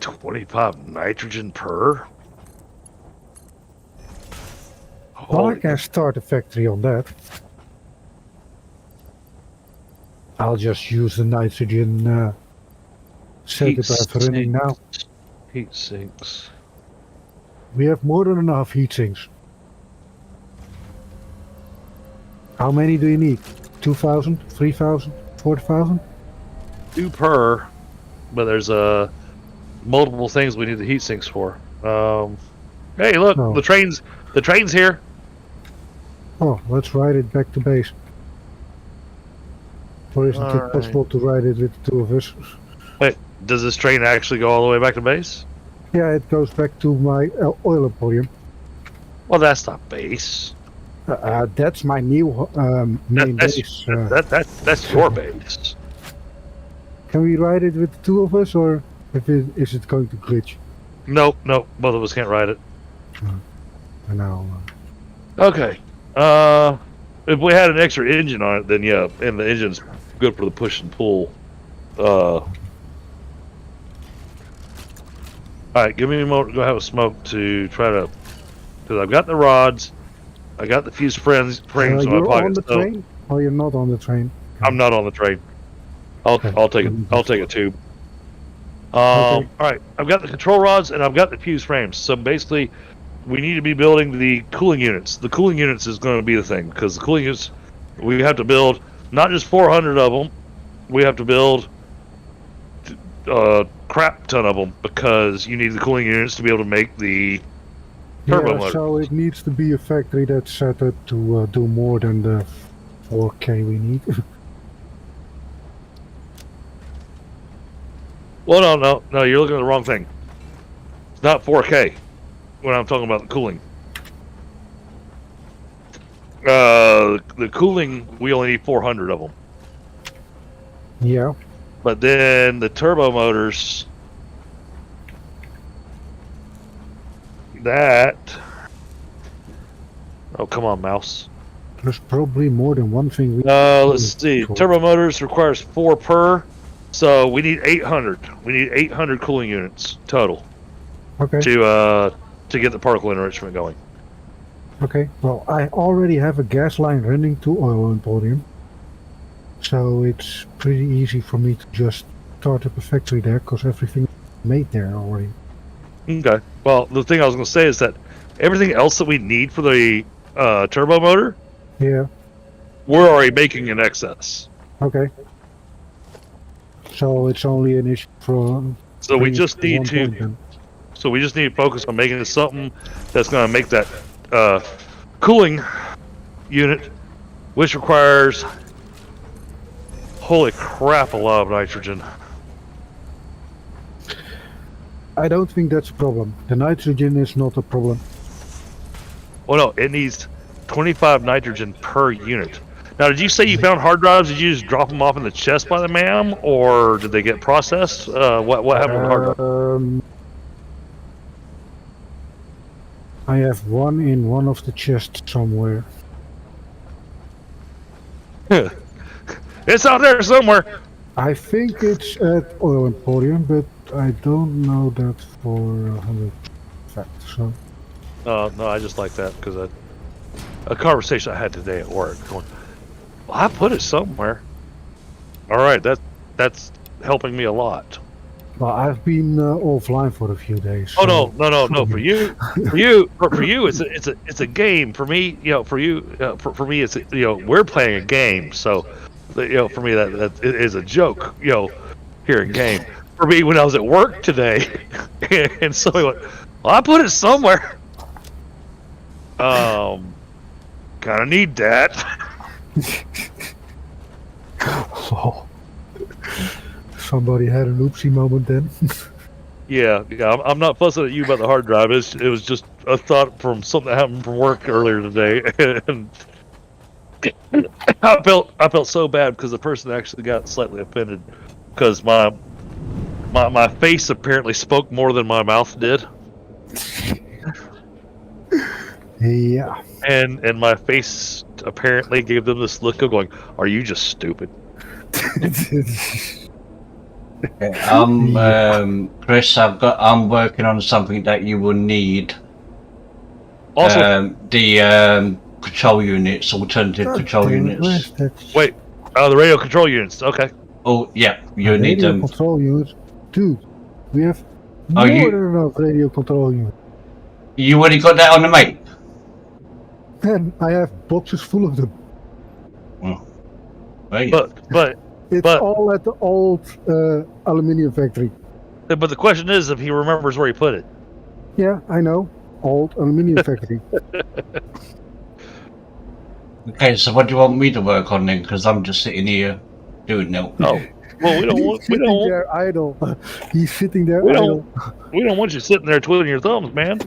25 nitrogen per. Well, I Holy- can start a factory on that. I'll just use the nitrogen set Heat it as running now. Heat sinks. We have more than enough heat sinks. How many do you need? 2,000, 3,000, 4,000? 2 per, but there's multiple things we need the heat sinks for. Hey, look, No. the train's here. Oh, let's ride it back to base. Or isn't it Alright. possible to ride it with the two of us? Wait, does this train actually go all the way back to base? Yeah, it goes back to my oil emporium. Well, that's not base. That's my new main base. That's your base. Can we ride it with the two of us, or is it going to glitch? Nope, both of us can't ride it. No. Okay. If we had an extra engine on it, then yeah, and the engine's good for the push and pull. Alright, give me a moment to go have a smoke to try to... Because I've got the rods, I got the fuse frames in my You're pocket. on the train? Or you're not on the train? I'm not on the train. I'll take a tube. Okay. Alright, I've got the control rods and I've got the fuse frames. So basically, we need to be building the cooling units. The cooling units is going to be the thing, because the cooling units, we have to build not just 400 of them, we have to build a crap ton of them, because you need the cooling units to be able to make the turbo motor. So it needs to be a factory that's set up to do more than the 4K we need. Well, no, you're looking at the wrong thing. It's not 4K when I'm talking about the cooling. The cooling, we only need 400 of them. Yeah. But then the turbo motors, that... Oh, come on, mouse. There's probably more than one thing we Let's see. Turbo motors requires 4 per, so we need 800. We need 800 cooling units total. Okay. To get the particle enrichment going. Okay. Well, I already have a gas line running to oil emporium, so it's pretty easy for me to just start up a factory there, because everything is made there already. Okay. Well, the thing I was going to say is that everything else that we need for the turbo motor, Yeah. we're already making in excess. Okay. So it's only an issue for. So we just need one to. point then. So we just need to focus on making something that's going to make that cooling unit, which requires, holy crap, a lot of nitrogen. I don't think that's a problem. The nitrogen is not a problem. Well, no, it needs 25 nitrogen per unit. Now, did you say you found hard drives? Did you just drop them off in the chest by the ma'am, or did they get processed? What happened with hard drives? I have one in one of the chests somewhere. It's out there somewhere. I think it's at Oil Emporium, but I don't know that for 100% fact. So No, I just like that because a conversation I had today at work. Going, well, I put it somewhere. All right, that's helping me a lot. well, I've been offline for a few days. Oh so- no! For you, it's a game. For me, for you, for me, it's we're playing a game. So, for me that is a joke. Here in game. For me, when I was at work today, and so I went, well, I put it somewhere. Kind of need that. Oh. Somebody had an oopsie moment then. Yeah. I'm not fussing at you about the hard drive. It was just a thought from something that happened from work earlier today, and I felt so bad because the person actually got slightly offended because my face apparently spoke more than my mouth did. Yeah. And my face apparently gave them this look of going, "Are you just stupid?" Chris, I'm working on something that you will need. Also, The control units, alternative control units. wait, the radio control units. Okay. Oh, yeah, you need Radio them. control units. Dude, we have Oh, more than enough radio control units. You already got that on the map? And I have boxes full of them. Right. But It's all at the old aluminium factory. the question is if he remembers where he put it. Yeah, I know. Old aluminium factory. Okay, so what do you want me to work on then? Because I'm just sitting here doing no. Oh, well, we don't want there idle. He's sitting there we idle. we don't want you sitting there twiddling your thumbs, man.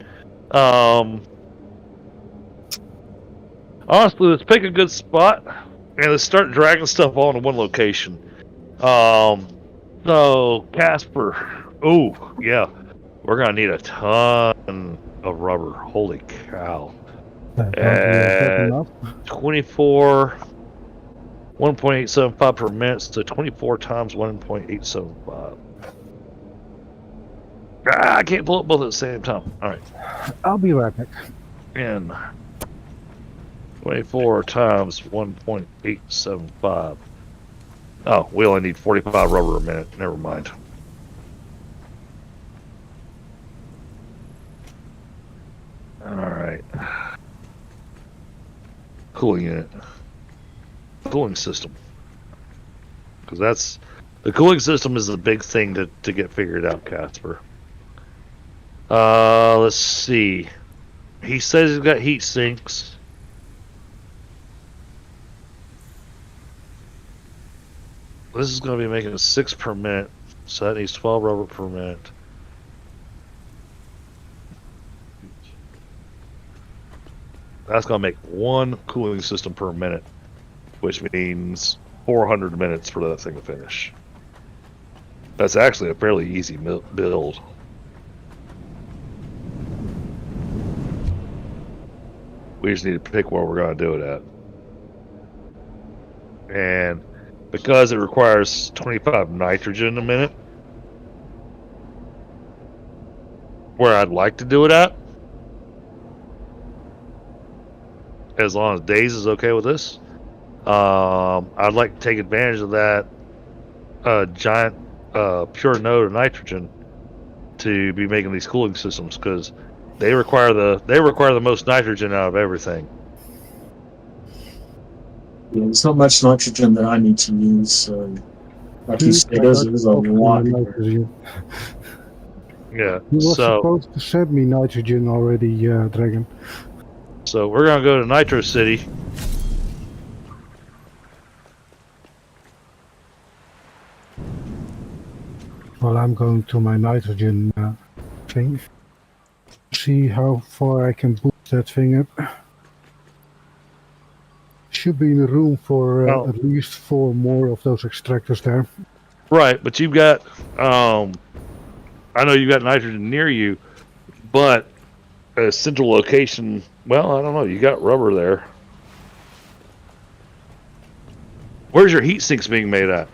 Honestly, let's pick a good spot and let's start dragging stuff all into one location. So Casper, oh yeah, we're gonna need a ton of rubber. Holy cow! Don't we have enough? 24, 1.875 per minute, so 24 times 1.875. I can't pull up both at the same time. All right. I'll be right back. And 24 times 1.875. Oh, we only need 45 rubber a minute. Never mind. All right. Cooling unit. Cooling system. Because that's... The cooling system is the big thing to get figured out, Casper. Let's see. He says he's got heat sinks. This is going to be making 6 per minute, so that needs 12 rubber per minute. That's going to make 1 cooling system per minute, which means 400 minutes for that thing to finish. That's actually a fairly easy build. We just need to pick where we're going to do it at. And because it requires 25 nitrogen a minute, where I'd like to do it at, as long as Days is okay with this, I'd like to take advantage of that giant pure node of nitrogen to be making these cooling systems, because they require the most nitrogen out of everything. Yeah, there's not much nitrogen that I need to use, so like you said, there's a lot. Nitrogen. Yeah. You were So supposed to send me nitrogen already, Dragon. so we're gonna go to Nitro City. Well, I'm going to my nitrogen thing. See how far I can boost that thing up. Should be in the room for at least 4 more of those extractors there. Right, but you've got I know you've got nitrogen near you, but a central location, well, I don't know, you got rubber there. Where's your heat sinks being made at?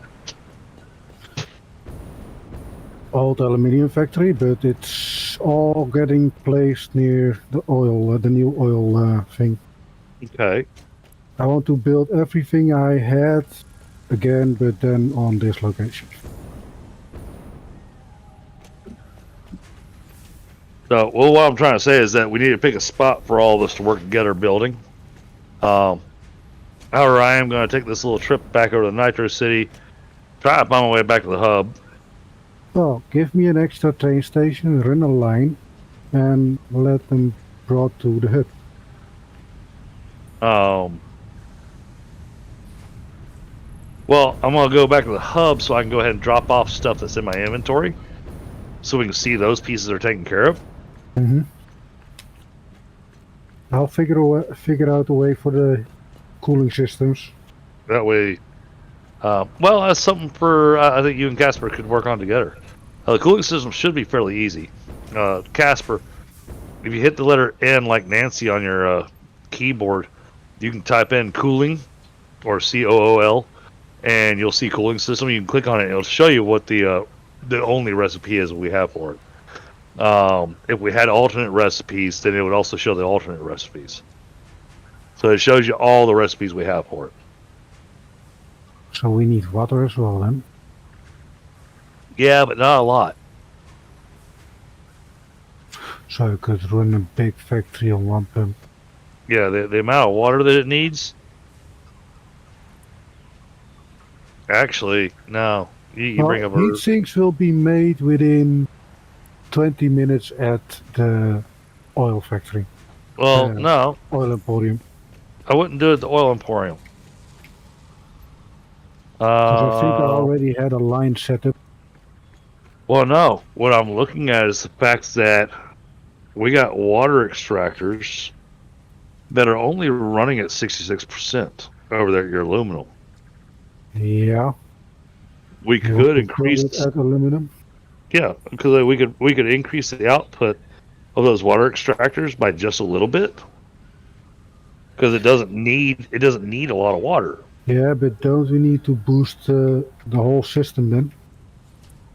Old aluminium factory, but it's all getting placed near the oil, the new oil thing. Okay. I want to build everything I had again, but then on this location. So, well, what I'm trying to say is that we need to pick a spot for all of us to work together building. However, I am going to take this little trip back over to Nitro City, try to find my way back to the hub. Well, give me an extra train station, run a line, and let them brought to the hub. Well, I'm going to go back to the hub so I can go ahead and drop off stuff that's in my inventory, so we can see those pieces are taken care of. Mm-hmm. I'll figure out a way for the cooling systems. That way, well, that's something for I think you and Casper could work on together. The cooling system should be fairly easy. Casper, if you hit the letter N like Nancy on your keyboard, you can type in cooling or COOL, and you'll see cooling system. You can click on it, and it'll show you what the only recipe is we have for it. If we had alternate recipes, then it would also show the alternate recipes. So it shows you all the recipes we have for it. So we need water as well then. Yeah, but not a lot. So you could run a big factory on one pump. Yeah, the amount of water that it needs. Actually, no. You bring up Heat sinks will be made within 20 minutes at the oil factory. Well, no. Oil emporium. I wouldn't do it at the oil emporium. Because I think I already had a line set up. Well, no. What I'm looking at is the fact that we got water extractors that are only running at 66% over there at your aluminum. Yeah. We could increase at aluminum. Yeah, because we could increase the output of those water extractors by just a little bit. Because it doesn't need a lot of water. Yeah, but don't we need to boost the whole system then?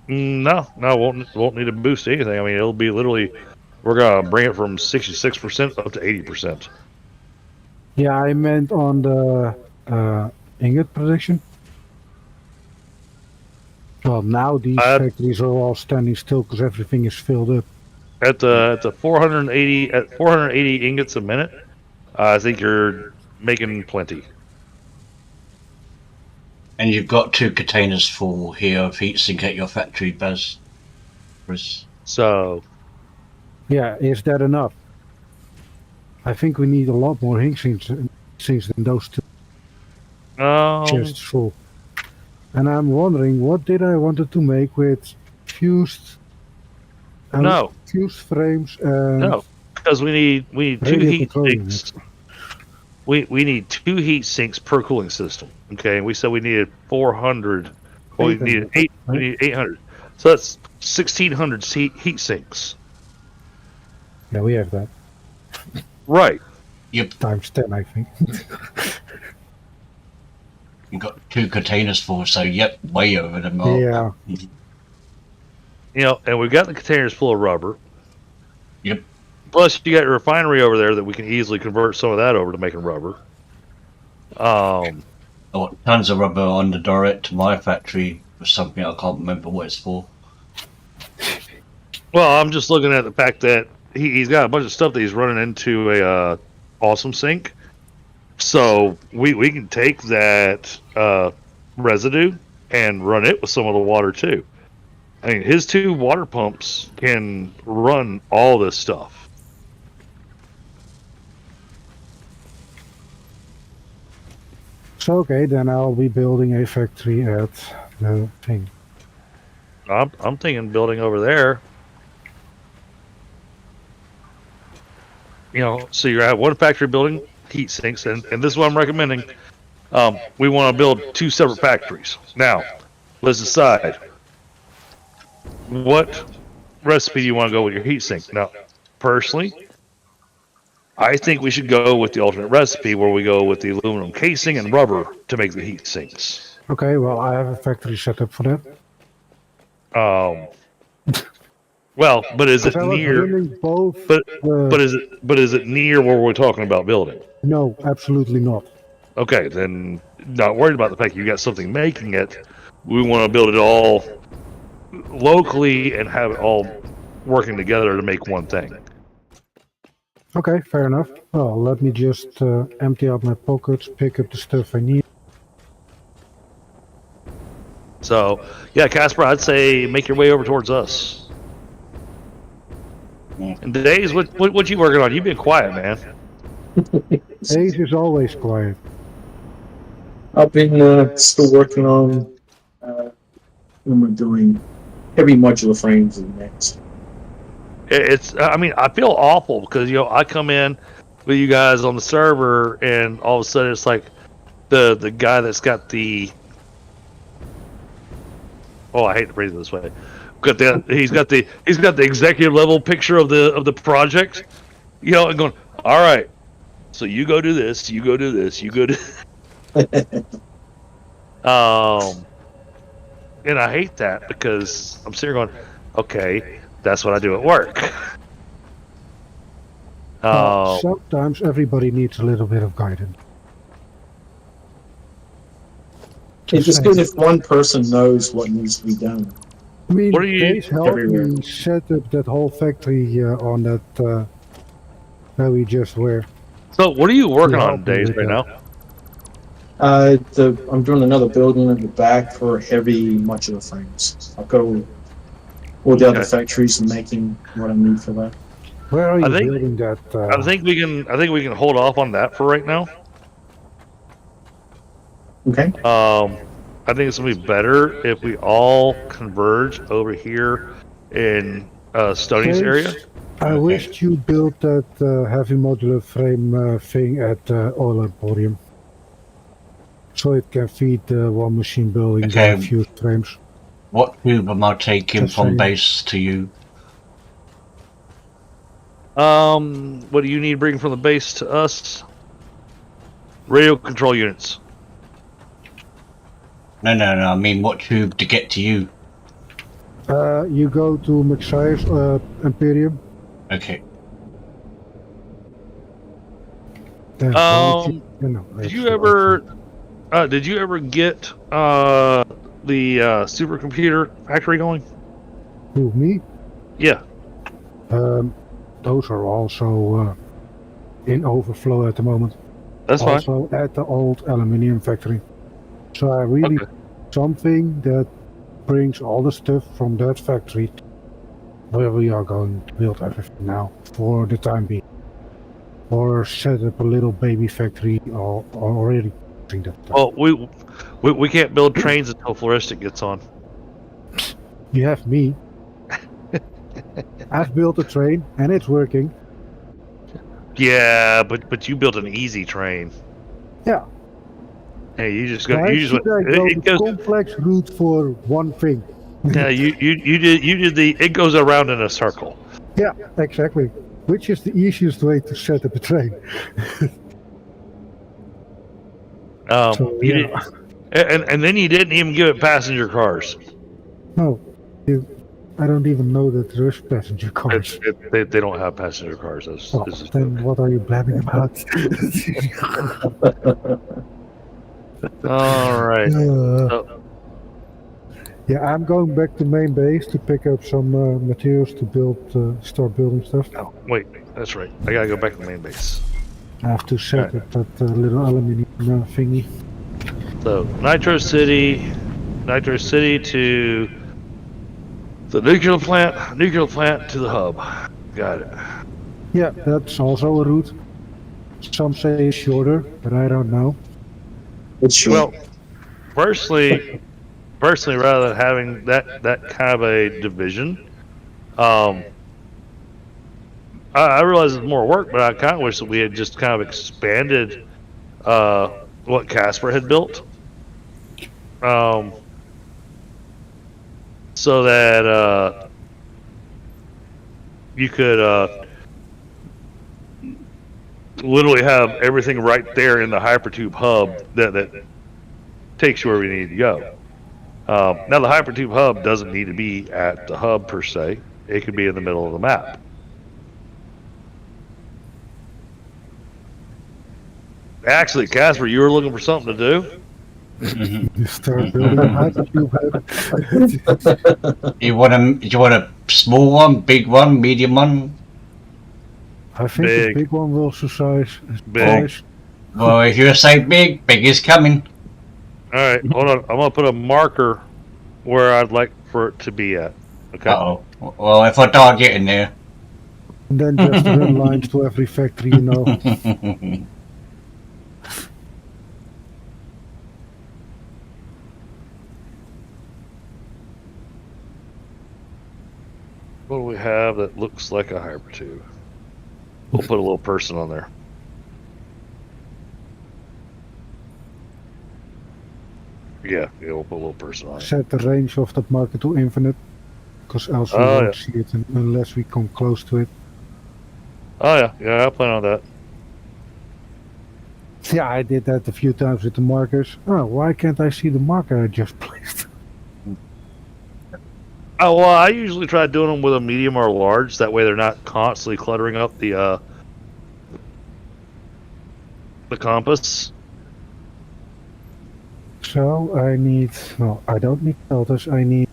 No, won't need to boost anything. I mean, it'll be literally, we're gonna bring it from 66% up to 80%. Yeah, I meant on the ingot production. Well, now these factories are all standing still because everything is filled up. At the 480 ingots a minute, I think you're making plenty. And you've got 2 containers full here of heat sink at your factory, Baz. So, yeah, is that enough? I think we need a lot more heat sinks than those 2. Chests full. And I'm wondering, what did I wanted to make with fused? Fused frames. No, because we need 2 heat sinks. We need 2 heat sinks per cooling system. Okay, we said we needed 400. Well, we needed 800. So that's 1,600 heat sinks. Yeah, we have that. Right. Yep. Times 10, I think. You've got 2 containers full, so yep, way over the mark. Yeah. You know, and we've got the containers full of rubber. Yep. Plus, you got a refinery over there that we can easily convert some of that over to making rubber. Tons of rubber on the direct to my factory for something I can't remember what it's for. Well, I'm just looking at the fact that he's got a bunch of stuff that he's running into a awesome sink. So we can take that residue and run it with some of the water too. I mean, his 2 water pumps can run all this stuff. So okay, then I'll be building a factory at the thing. I'm thinking building over there. You know, so you have one factory building heat sinks, and this is what I'm recommending. We want to build 2 separate factories. Now, let's decide what recipe do you want to go with your heat sink. Now, personally, I think we should go with the alternate recipe where we go with the aluminum casing and rubber to make the heat sinks. Okay, well, I have a factory set up for that. Well, but is it near? Both, but is it near where we're talking about building? No, absolutely not. Okay, then not worried about the fact you got something making it. We want to build it all locally and have it all working together to make one thing. Okay, fair enough. Well, let me just empty out my pockets, pick up the stuff I need. So, yeah, Casper, I'd say make your way over towards us. And Days, what you working on? You've been quiet, man. Days is always quiet. I've been still working on what am I doing? Heavy modular frames is next. It's, I mean, I feel awful because, you know, I come in with you guys on the server and all of a sudden it's like the guy that's got the, oh, I hate to phrase it this way. He's got the executive level picture of the project, you know, and going, all right, so you go do this, you go do this, you go do and I hate that because I'm sitting here going, okay, that's what I do at work. Sometimes everybody needs a little bit of guidance. It's just good if one person knows what needs to be done. I mean, What are you- Days helped Everywhere. me set up that whole factory on that where we just were. So, what are you working Yeah, on, Days, with right that. now? I'm doing another building in the back for heavy modular frames. I've got all the other Okay. factories and making what I need for that. Where are I you think- building that? I think we can hold off on that for right now. Okay. I think it's gonna be better if we all converge over here in Stoney's Days, area. I Okay. wished you built that heavy modular frame thing at Oil Emporium. So it can feed one machine building Okay. the fused frames. What tube am I taking Just from saying. base to you? What do you need to bring from the base to us? Radio control units. No. I mean, what tube to get to you? You go to mcsire's Emporium. Okay. Then Did you ever get the supercomputer factory going? Who, me? Yeah. Those are also in overflow at the moment. That's fine. Also at the old aluminium factory. So I really Okay. something that brings all the stuff from that factory to where we are going to build everything now for the time being. Or set up a little baby factory or already doing that. Well, we can't build trains until Floristic gets on. You have me. I've built a train and it's working. Yeah, but you built an easy train. Yeah. Hey, you just go. Why You just should I go it the goes. complex route for one thing? Yeah, you did the. It goes around in a circle. Yeah, exactly. Which is the easiest way to set up a train. So, You yeah. did, and then you didn't even give it passenger cars. No, I don't even know that there is passenger cars. They don't have passenger cars. That's, Oh, this is then what are you blabbing about? all right. Yeah, I'm going back to main base to pick up some materials to start building stuff. Oh, wait, that's right. I gotta go back to the main base. I have to set up that little aluminium thingy. So Nitro City to the nuclear plant to the hub. Got it. Yeah, that's also a route. Some say it's shorter, but I don't know. It's short. Well, personally, rather than having that kind of a division, I realize it's more work, but I kind of wish that we had just kind of expanded what Casper had built, so that you could literally have everything right there in the hypertube hub that takes you where we need to go. Now the hypertube hub doesn't need to be at the hub per se. It could be in the middle of the map. Actually, Casper, you were looking for something to do? You start building a hypercube hub. Do you want a small one, big one, medium one? I think Big. the big one will suffice. Big. Well, if you say big is coming. All right, hold on. I'm gonna put a marker where I'd like for it to be at. Okay. Uh-oh. Well, if I die getting there. And then just run lines to every factory, you know. What do we have that looks like a hypertube? We'll put a little person on there. Yeah, we'll put a little person on it. Set the range of that marker to infinite, because else we Oh, won't yeah. see it unless we come close to it. Oh yeah, I plan on that. Yeah, I did that a few times with the markers. Oh, why can't I see the marker I just placed? Oh well, I usually try doing them with a medium or a large. That way, they're not constantly cluttering up the compass. So I need, no, I don't need filters, I need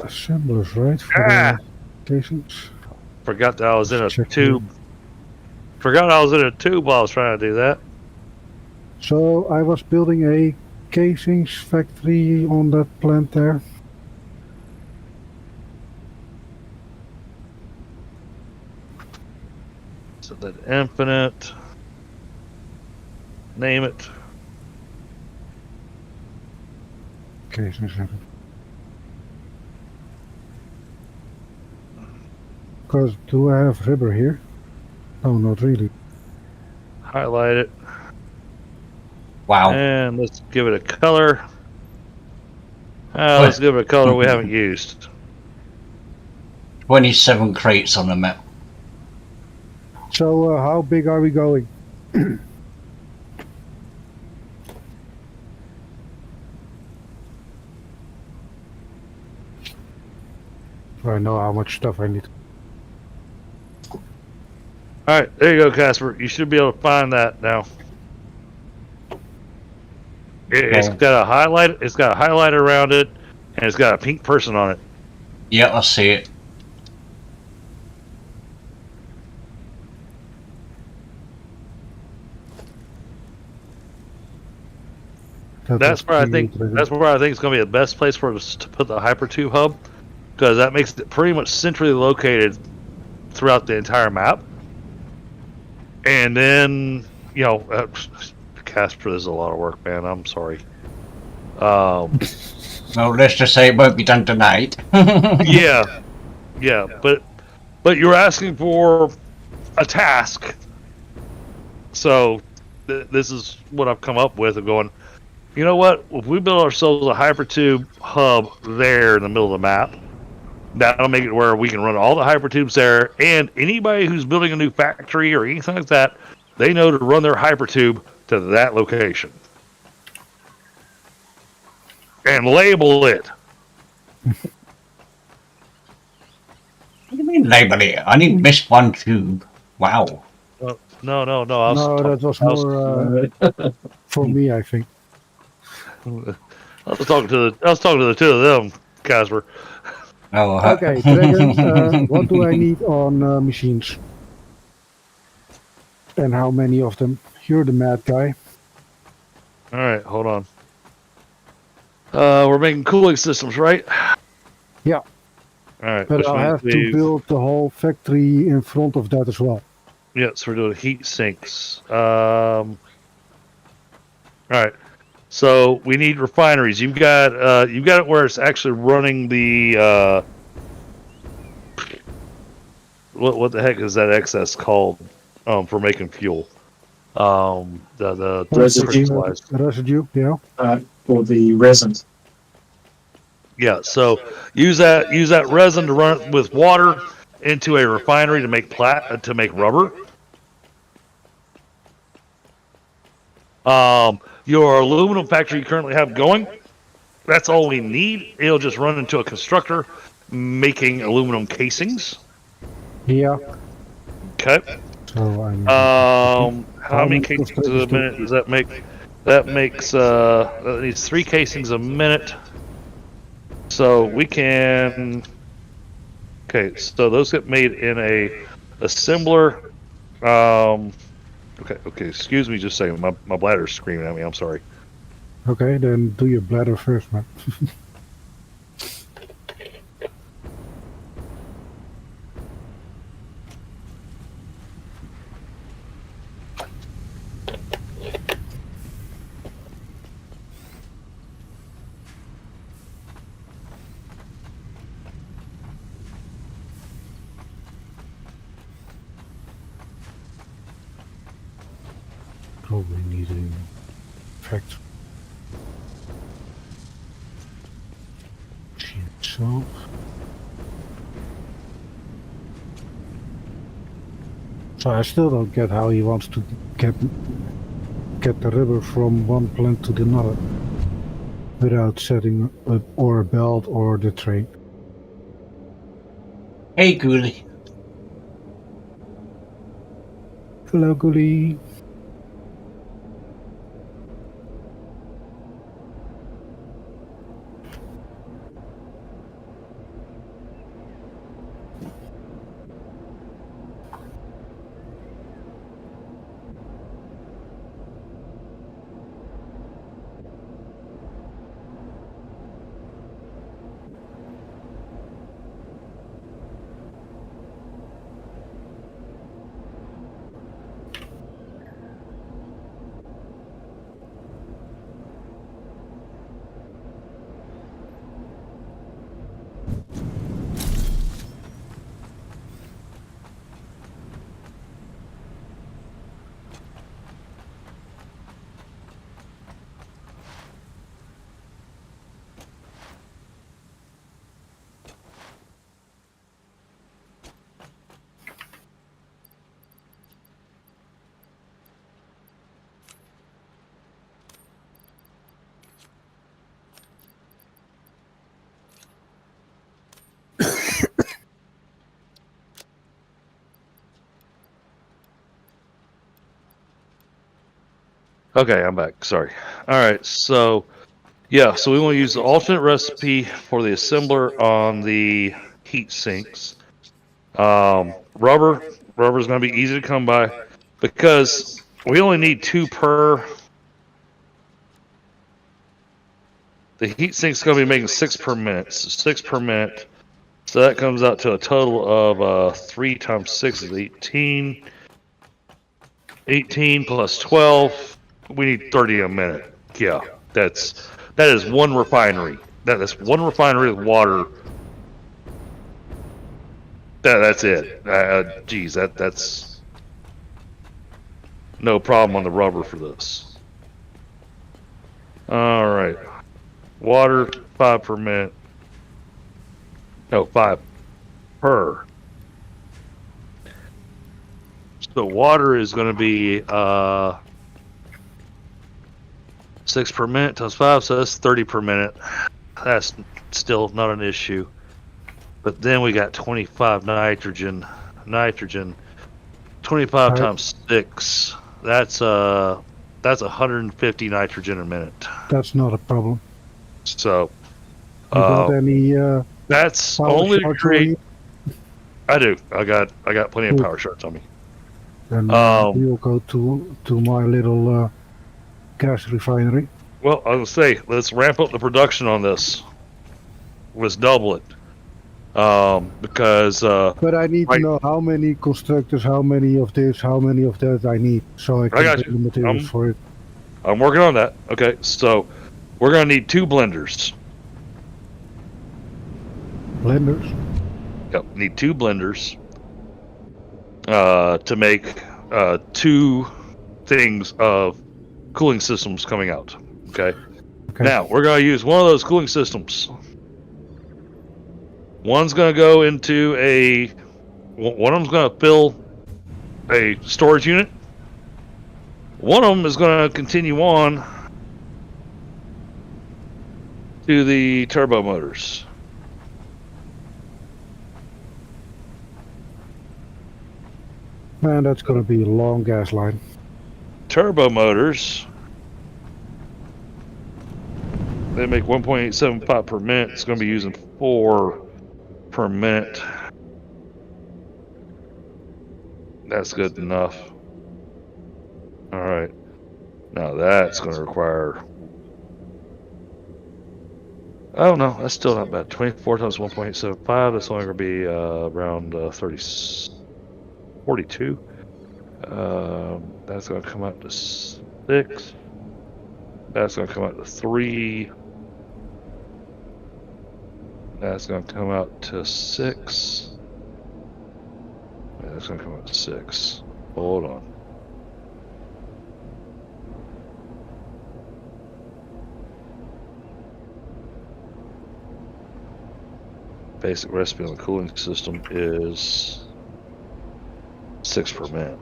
assemblers, right? For the casings. Forgot that I was in a Check tube. Forgot I was in a tube while I was trying to do that. So I was building a casings factory on that plant there. So that infinite. Name it. Casings. Because do I have rubber here? Oh, not really. Highlight it. Wow. And let's give it a color. Let's give it a color we haven't used. 27 crates on the map. So how big are we going? I know how much stuff I need. Alright, there you go, Casper. You should be able to find that now. It's got a highlight. It's got a highlight around it, and it's got a pink person on it. Yeah, I see it. That's where I think. That's where I think it's going to be the best place for us to put the hypertube hub, because that makes it pretty much centrally located throughout the entire map. And then, you know, Casper, this is a lot of work, man. I'm sorry. Well, let's just say it won't be done tonight. yeah, but you're asking for a task, so this is what I've come up with of going. You know what? If we build ourselves a hypertube hub there in the middle of the map, that'll make it where we can run all the hypertubes there, and anybody who's building a new factory or anything like that, they know to run their hypertube to that location. And label it. What do you mean label it? I didn't miss one tube. Wow. No. That was more for me, I think. I was talking to the two of them, Casper. Oh, Okay, Dragon, what do I need on machines? And how many of them? You're the mad guy. All right, hold on. We're making cooling systems, right? Yeah. All right. But I have to build the whole factory in front of that as well. Yes, we're doing heat sinks. All right. So we need refineries. You've got it where it's actually running the what the heck is that excess called for making fuel? The residue, yeah. For the resin. Yeah. So use that resin to run it with water into a refinery to make rubber. Your aluminum factory you currently have going, that's all we need. It'll just run into a constructor making aluminum casings. Yeah. Okay. So how many casings a minute does that make? That makes that needs 3 casings a minute. So we can. Okay, so those get made in a assembler. Okay. Excuse me, just a second. My bladder's screaming at me. I'm sorry. Okay, then do your bladder first, man. Probably need a factory. So. So I still don't get how he wants to get the rubber from one plant to another without setting up or a belt or the train. hey, Ghoulie. Hello, Gully. Okay, I'm back. Sorry. All right, so yeah, so we want to use the alternate recipe for the assembler on the heat sinks. Rubber's going to be easy to come by because we only need 2 per. The heat sink's going to be making 6 per minute. So 6 per minute. So that comes out to a total of 3 times 6 is 18. 18 plus 12. We need 30 a minute. Yeah, that is one refinery. That's one refinery with water. That's it. Geez, that's no problem on the rubber for this. All right, water 5 per minute. No, 5 per. So water is going to be 6 per minute times 5, so that's 30 per minute. That's still not an issue. But then we got 25 nitrogen. 25 times 6. That's 150 nitrogen a minute. That's not a problem. So You got any that's power only to shards on create. you? I do. I got plenty of power shards on me. Then we'll go to my little gas refinery. Well, I was gonna say, let's ramp up the production on this. Let's double it. Because But I need right. to know how many constructors, how many of this, how many of that I need, so I can got get you. the materials for it. I'm working on that. Okay, so we're gonna need 2 blenders. Blenders. Yep, need 2 blenders to make 2 things of cooling systems coming out. Okay. Now we're gonna use one of those cooling systems. One's gonna go into one of them's gonna fill a storage unit. One of them is gonna continue on to the turbo motors. Man, that's gonna be a long gas line. Turbo motors, they make 1.875 per minute. It's going to be using 4 per minute. That's good enough. All right. Now that's going to require. Oh no, that's still not bad. 24 times 1.875. That's only going to be around 42. That's going to come out to 6. That's going to come out to 3. That's going to come out to 6. That's going to come out to 6. Hold on. Basic recipe on the cooling system is 6 per minute.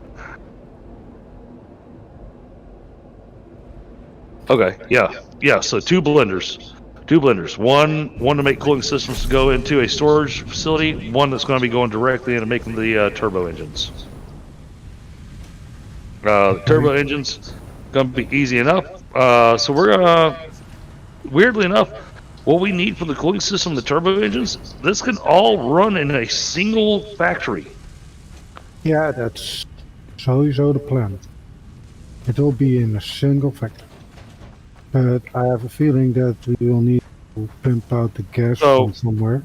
Okay, yeah. So 2 blenders. One to make cooling systems to go into a storage facility. One that's going to be going directly into making the turbo engines. The turbo engines going to be easy enough. So we're gonna, weirdly enough, what we need for the cooling system, the turbo engines, this can all run in a single factory. Yeah, that's sowieso the plan. It will be in a single factory. But I have a feeling that we will need to pump out the gas from somewhere.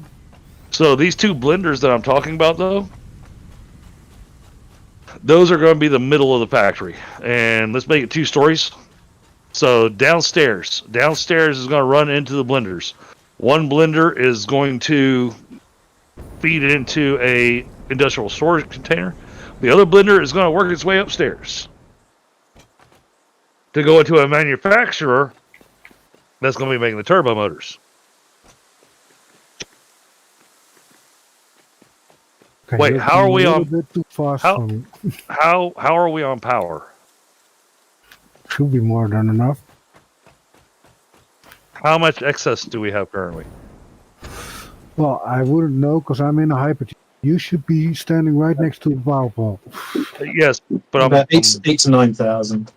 So these 2 blenders that I'm talking about, though, those are going to be the middle of the factory. And let's make it 2 stories. So downstairs is going to run into the blenders. One blender is going to feed it into a industrial storage container. The other blender is going to work its way upstairs to go into a manufacturer that's going to be making the turbo motors. Okay, Wait, how are we on? A bit too fast How- for me. How are we on power? Should be more than enough. How much excess do we have currently? Well, I wouldn't know because I'm in a hyper. You should be standing right next to the valve wall. Yes, but About 8 to 9,000.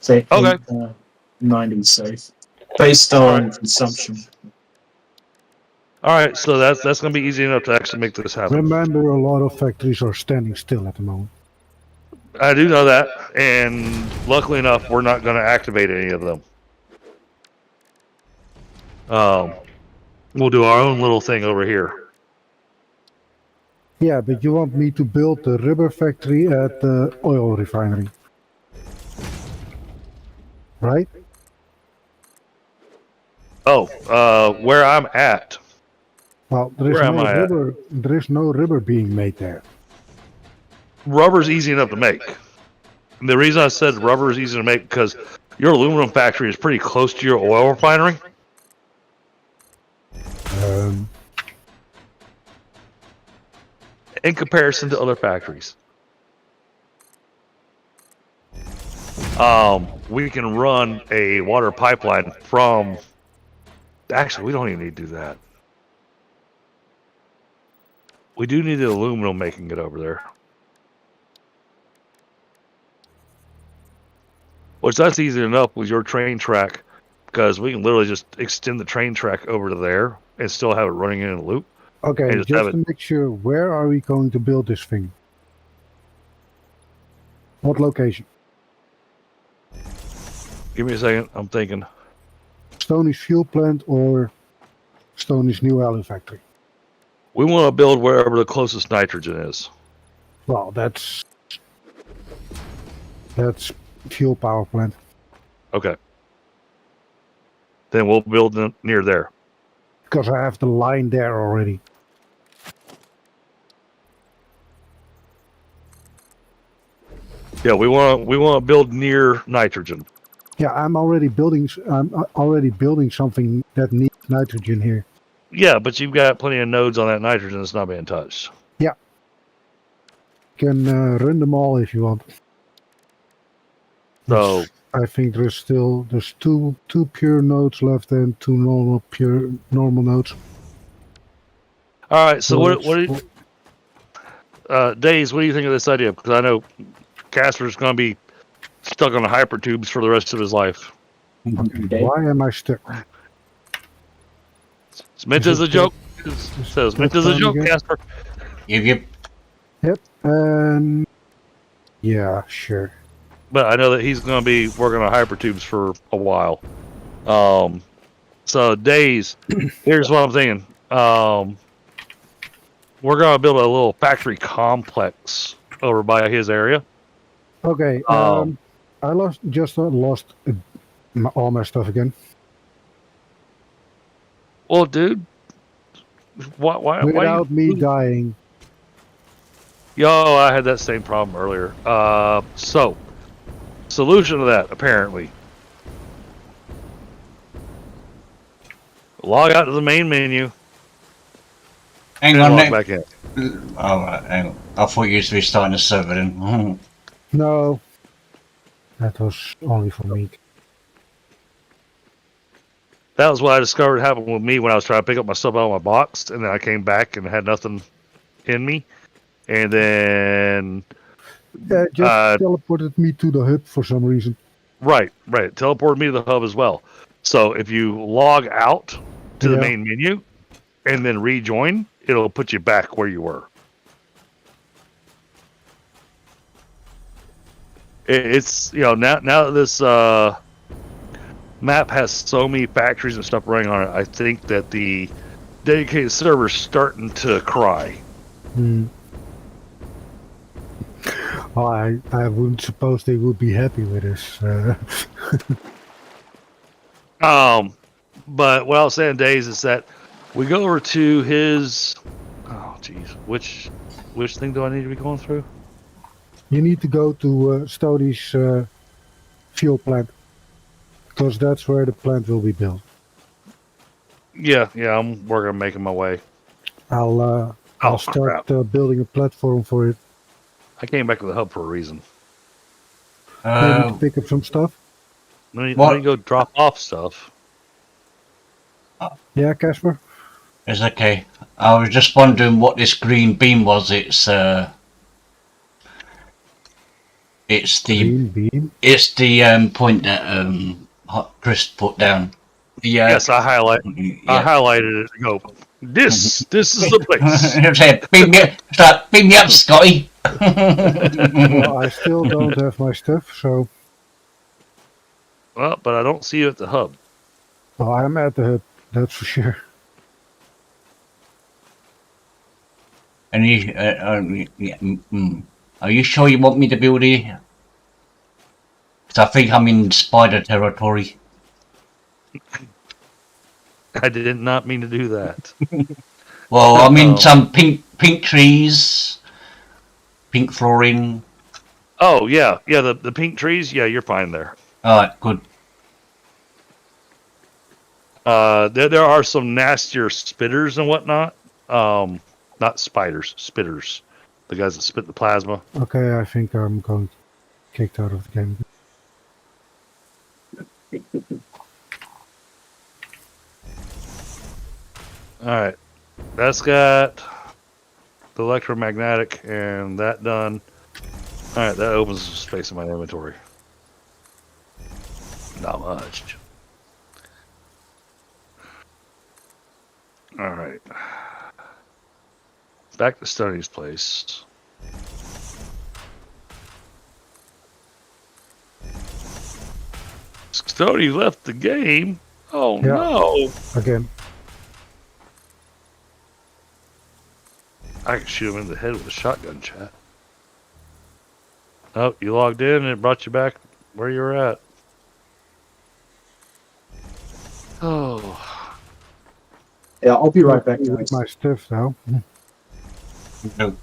Say Okay. 90 safe, based on consumption. All right, so that's going to be easy enough to actually make this happen. Remember, a lot of factories are standing still at the moment. I do know that, and luckily enough, we're not going to activate any of them. We'll do our own little thing over here. Yeah, but you want me to build the rubber factory at the oil refinery, right? Oh, where I'm at. Well, there is Where am no I at? rubber. There is no rubber being made there. Rubber's easy enough to make. And the reason I said rubber is easy to make because your aluminum factory is pretty close to your oil refinery. In comparison to other factories. We can run a water pipeline from... Actually, we don't even need to do that. We do need the aluminum making it over there. Which that's easy enough with your train track, because we can literally just extend the train track over to there and still have it running in a loop. Okay, just just have to make sure, where are we going to build this thing? What location? Give me a second. I'm thinking. Stoney's fuel plant or Stoney's new alloy factory? We want to build wherever the closest nitrogen is. Well, that's fuel power plant. Okay. Then we'll build near there. Because I have the line there already. Yeah, we want to build near nitrogen. Yeah, I'm already building something that needs nitrogen here. Yeah, but you've got plenty of nodes on that nitrogen that's not being touched. Yeah. You can run them all if you want. So I think there's two pure nodes left and two normal nodes. all right. So Days, what do you think of this idea? Because I know Casper's going to be stuck on the hypertubes for the rest of his life. Okay. Why am I stuck? It's meant as a joke. So it's meant as a joke, Casper. Yep. Yep. Yeah, sure. But I know that he's going to be working on hypertubes for a while. So Days, here's what I'm thinking. We're going to build a little factory complex over by his area. Okay. I lost all my stuff again. Well, dude, why Without me dying. Yo, I had that same problem earlier. So, solution to that, apparently. Log out to the main menu. Hang and on, log back in. Alright, hang on. I thought you used to be starting a server then. No. That was only for me. That was what I discovered happened with me when I was trying to pick up my stuff out of my box, and then I came back and had nothing in me. And then... It just teleported me to the hub for some reason. Right. It teleported me to the hub as well. So if you log out to the main menu and then rejoin, it'll put you back where you were. It's, now that this map has so many factories and stuff running on it, I think that the dedicated server's starting to cry. Well, I wouldn't suppose they would be happy with this. But what I was saying, Days, is that we go over to his... Oh, jeez. Which thing do I need to be going through? You need to go to Stoney's fuel plant. Because that's where the plant will be built. Yeah, I'm working on making my way. I'll start building a platform for it. I came back to the hub for a reason. Maybe to pick up some stuff. Let me go drop off stuff. Yeah, Casper? It's okay. I was just wondering what this green beam was. It's It's the Green beam. point that Chris put down. The, Yes, I highlighted it. Go. This is the place. beam me up, Scotty. Well, I still don't have my stuff, so Well, but I don't see you at the hub. well, I'm at the hub, that's for sure. And are you sure you want me to build here? Because I think I'm in spider territory. I did not mean to do that. Well, I'm in some pink trees, pink flooring. Oh yeah, the pink trees. Yeah, you're fine there. All right, good. There are some nastier spitters and whatnot. Not spiders, spitters. The guys that spit the plasma. Okay, I think I'm going kicked out of the game. All right, that's got the electromagnetic and that done. All right, that opens some space in my inventory. Not much. All right. Back to Stoney's place. Stoney left the game. Oh Yeah. no! Again. I can shoot him in the head with a shotgun, chat. Oh, you logged in and it brought you back where you were at. Oh. Yeah, I'll be right back, With guys. my stuff now. No.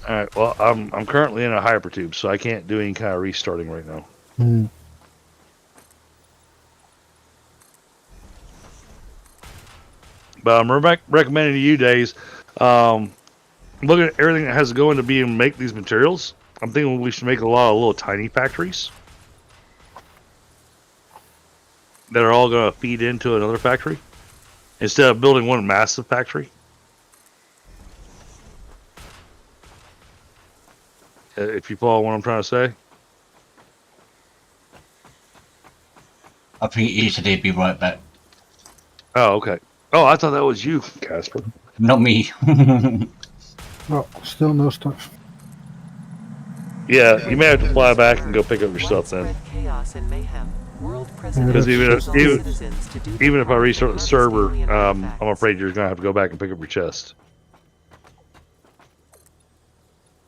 All right. Well, I'm currently in a hypertube, so I can't do any kind of restarting right now. Hmm. But I'm recommending to you, Days, looking at everything that has to go into being make these materials. I'm thinking we should make a lot of little tiny factories that are all going to feed into another factory instead of building one massive factory. If you follow what I'm trying to say. I think he said he'd be right back. Oh, okay. Oh, I thought that was you, Casper. Not me. Oh, still no stuff. Yeah, you may have to fly back and go pick up your stuff then. Widespread chaos and mayhem. World Because presidents even urge all citizens to do if I their restart the part server, to stay in I'm effect. afraid you're going to have to go back and pick up your chest.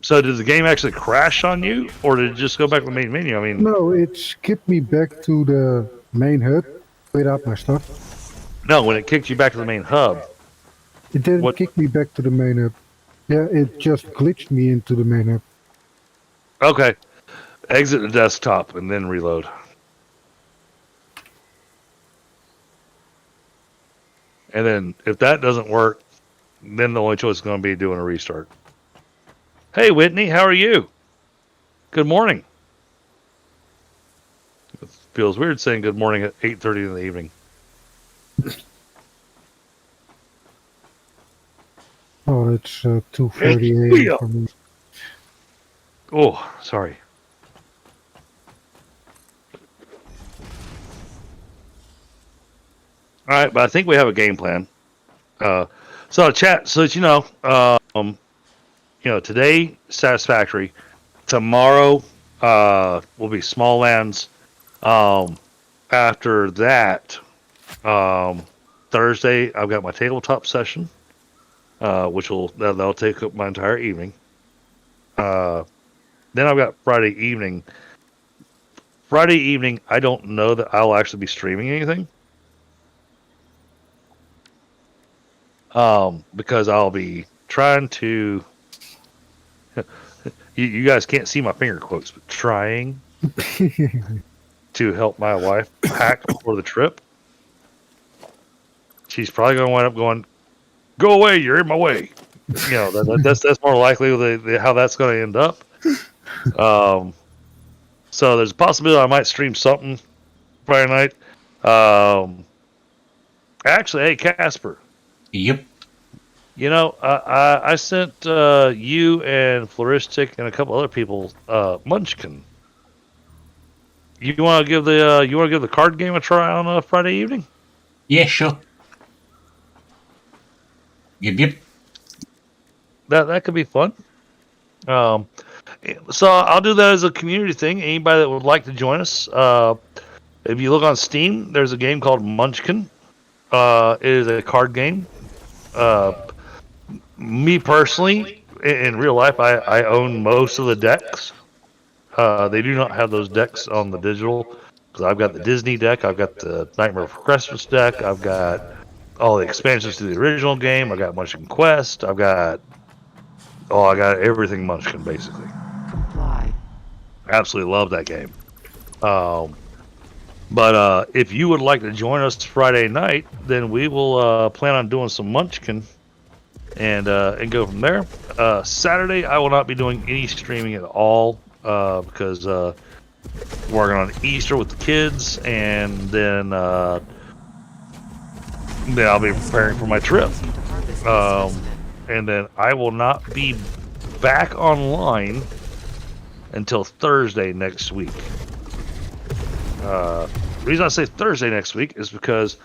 So did the game actually crash on you, or did it just go back to the main menu? I mean, No, it skipped me back to the main hub without my stuff. no, when it kicked you back to the main hub. It didn't What- kick me back to the main hub. Yeah, it just glitched me into the main hub. Okay. Exit the desktop and then reload. And then if that doesn't work, then the only choice is going to be doing a restart. Hey, Whitney, how are you? Good morning. It feels weird saying good morning at 8:30 in the evening. Oh, it's 2:30 a.m. for me. Oh, sorry. All right, but I think we have a game plan. So chat, so that today Satisfactory, tomorrow will be Small Lands. After that, Thursday I've got my tabletop session, which that'll take up my entire evening. Then I've got Friday evening. Friday evening, I don't know that I'll actually be streaming anything. Because I'll be trying to. You guys can't see my finger quotes, but trying to help my wife pack for the trip. She's probably going to wind up going, "Go away! You're in my way." That's more likely how that's going to end up. So there's a possibility I might stream something Friday night. Actually, hey Casper. Yep. I sent you and Floristic and a couple other people Munchkin. You want to give the card game a try on a Friday evening? Yeah, sure. Yep. That could be fun. So I'll do that as a community thing. Anybody that would like to join us, if you look on Steam, there's a game called Munchkin. It is a card game. Me personally, in real life, I own most of the decks. They do not have those decks on the digital, because I've got the Disney deck, I've got the Nightmare Before Christmas deck, I've got all the expansions to the original game, I've got Munchkin Quest, I got everything Munchkin, basically. Comply. Absolutely love that game. But if you would like to join us Friday night, then we will plan on doing some Munchkin and go from there. Saturday, I will not be doing any streaming at all because working on Easter with the kids, and then I'll be preparing for my trip. And then I will not be back online until Thursday next week. The reason I say Thursday next week is because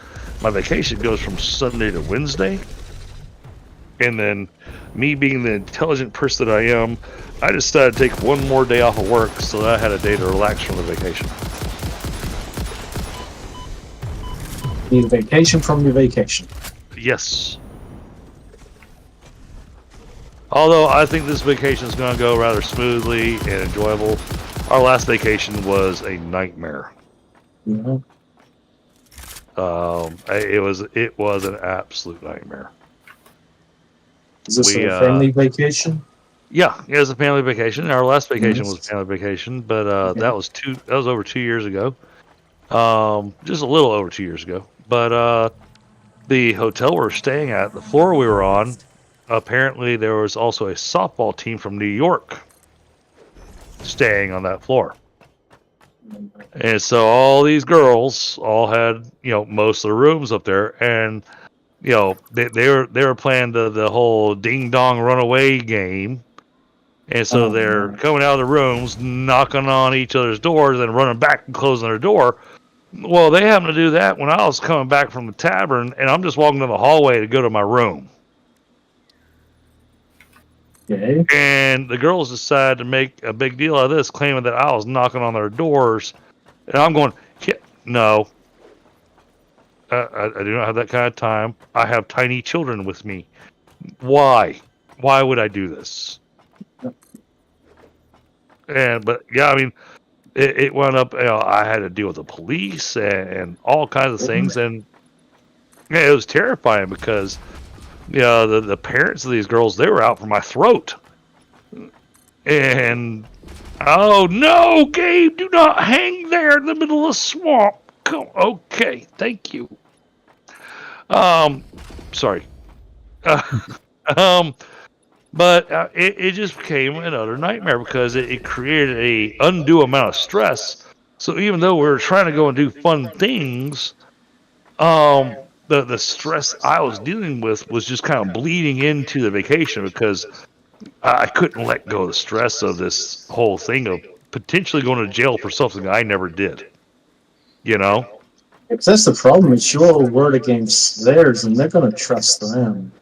my vacation goes from Sunday to Wednesday. And then me being the intelligent person that I am, I decided to take one more day off of work so that I had a day to relax from the vacation. Need a vacation from your vacation. Yes. Although I think this vacation is going to go rather smoothly and enjoyable. Our last vacation was a nightmare. Yeah. It was an absolute nightmare. Is this a family vacation? Yeah, it was a family vacation. Our last vacation was a family vacation, but that was over 2 years ago. Just a little over 2 years ago. But the hotel we're staying at, the floor we were on, apparently there was also a softball team from New York staying on that floor. And so all these girls all had, most of the rooms up there, and they were playing the whole ding dong runaway game. And so they're coming out of the rooms, knocking on each other's doors and running back and closing their door. Well, they happened to do that when I was coming back from the tavern, and I'm just walking down the hallway to go to my room. Okay. And the girls decided to make a big deal out of this, claiming that I was knocking on their doors. And I'm going, no. I do not have that kind of time. I have tiny children with me. Why? Why would I do this? But yeah, I mean, it wound up, I had to deal with the police and all kinds of things. And yeah, it was terrifying because, the parents of these girls, they were out for my throat. And, oh no, Gabe, do not hang there in the middle of the swamp. Come, okay, thank you. Sorry. But it just became another nightmare because it created a undue amount of stress. So even though we were trying to go and do fun things, the stress I was dealing with was just kind of bleeding into the vacation because I couldn't let go of the stress of this whole thing of potentially going to jail for something I never did. If that's the problem, it's your word against theirs, and they're going to trust them.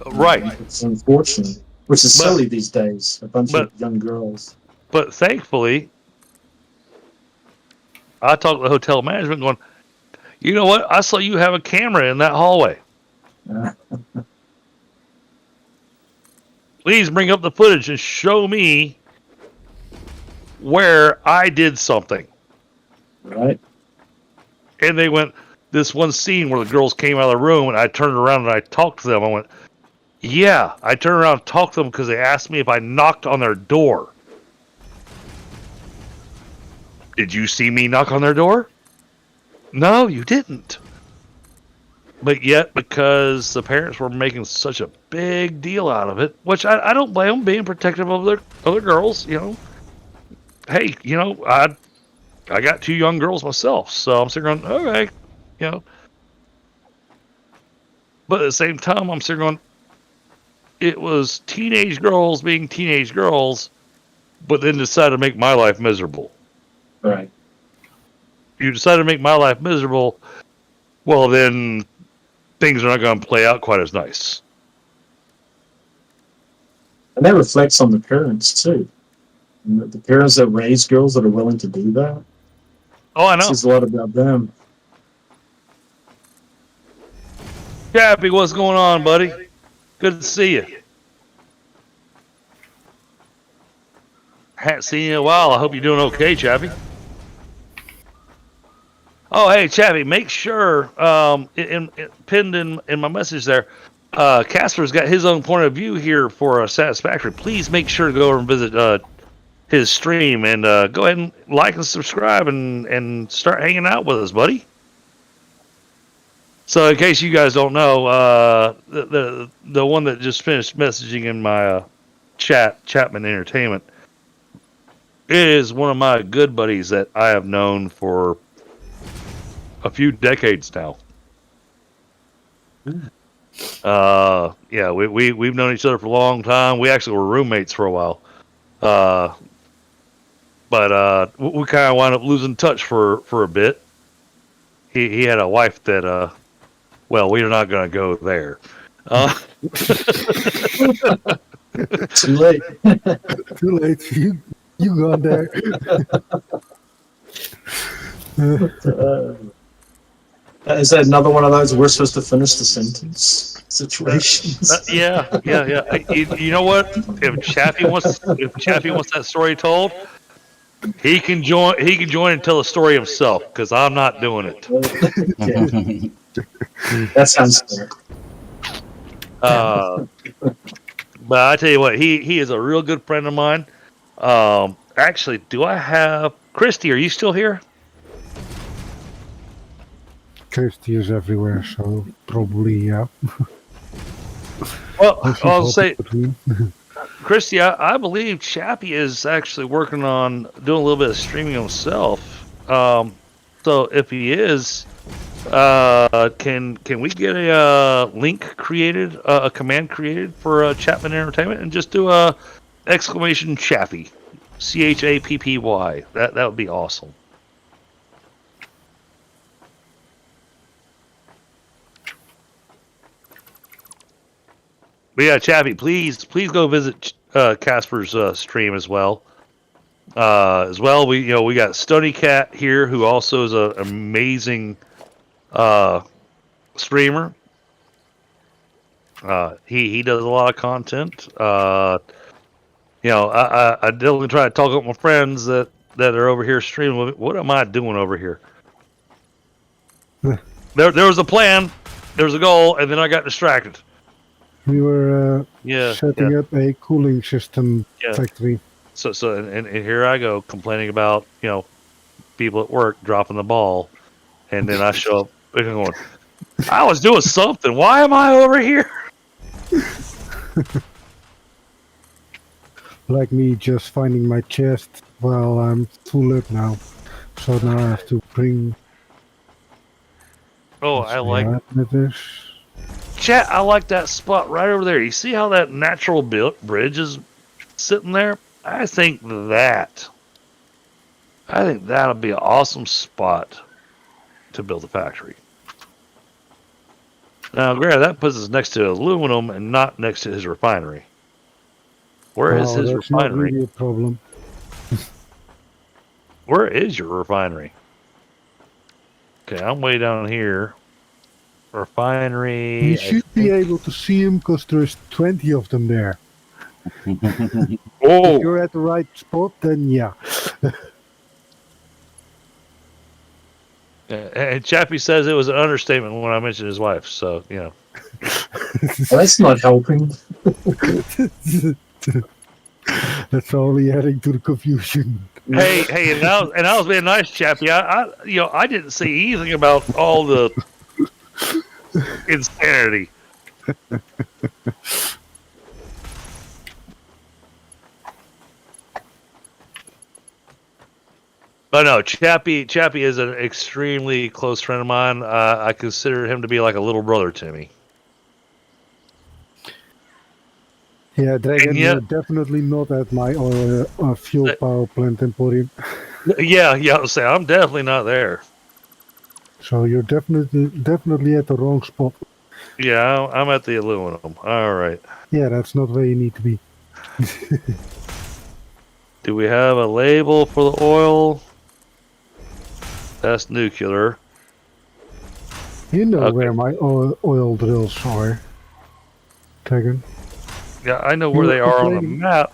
Right. It's unfortunate, which is silly these days. A bunch of young girls. But thankfully, I talked to the hotel management going, you know what? I saw you have a camera in that hallway. Please bring up the footage and show me where I did something. Right. And they went, this one scene where the girls came out of the room and I turned around and I talked to them. I went, yeah, I turned around and talked to them because they asked me if I knocked on their door. Did you see me knock on their door? No, you didn't. But yet, because the parents were making such a big deal out of it, which I don't blame them, being protective of their other girls, Hey, I got 2 young girls myself, so I'm sitting going, okay, But at the same time, I'm sitting going, it was teenage girls being teenage girls, but then decided to make my life miserable. Right. You decide to make my life miserable, well, then things are not going to play out quite as nice. And that reflects on the parents, too. And the parents that raise girls that are willing to do that. Oh, I It know. says a lot about them. Chappie, what's going on, buddy? Good to see you. Haven't seen you in a while. I hope you're doing okay, Chappie. Oh, hey, Chappie, make sure, pinned in my message there, Casper's got his own point of view here for Satisfactory. Please make sure to go over and visit his stream and go ahead and like and subscribe and start hanging out with us, buddy. So, in case you guys don't know, the one that just finished messaging in my chat, Chapman Entertainment, is one of my good buddies that I have known for a few decades now. Yeah, we've known each other for a long time. We actually were roommates for a while. But we kind of wound up losing touch for a bit. He had a wife that, well, we're not going to go there. Too late. Too late. You got there. Is that another one of those we're supposed to finish the sentence situations? Yeah. You know what? If Chappie wants that story told, he can join and tell the story himself, because I'm not doing it. Yeah. That sounds fair. But I tell you what, he is a real good friend of mine. Actually, do I have Christy? Are you still here? Kirsty is everywhere, so probably, yeah. Well, I'll say, between. Christy, I believe Chappie is actually working on doing a little bit of streaming himself. So if he is, can we get a link created, a command created for Chapman Entertainment, and just do a exclamation Chappie, CHAPPY? That would be awesome. But yeah, Chappie, please go visit Casper's stream as well. We got Stony Cat here, who also is an amazing streamer. He does a lot of content. I definitely try to talk with my friends that are over here streaming. What am I doing over here? There was a plan, there was a goal, and then I got distracted. We were setting Yeah. up a cooling system factory. So and here I go complaining about people at work dropping the ball, and then I show up and going, I was doing something. Why am I over here? Like me just finding my chest while I'm full up now. So now I have to bring. Oh, I like this. Chat. I like that spot right over there. You see how that natural bridge is sitting there? I think that'll be an awesome spot to build a factory. Now, granted, that puts us next to aluminum and not next to his refinery. Where is his that's refinery? not really a problem. Where is your refinery? Okay, I'm way down here. Refinery. You should be able to see them because there's 20 of them there. Oh, If you're at the right spot, then yeah. and Chappie says it was an understatement when I mentioned his wife. So Well, that's not helping. That's only adding to the confusion. Hey, and I was being nice, Chappie. I didn't see anything about all the insanity. But no, Chappie is an extremely close friend of mine. I consider him to be like a little brother to me. Yeah, Dragon, And yet- you're definitely not at my fuel power plant emporium. Yeah. Say I'm definitely not there. So you're definitely at the wrong spot. Yeah, I'm at the aluminum. All right. Yeah, that's not where you need to be. Do we have a label for the oil? That's nuclear. You know Okay. where my oil drills are, Dragon. Yeah, I know where You they were are on the complaining- map.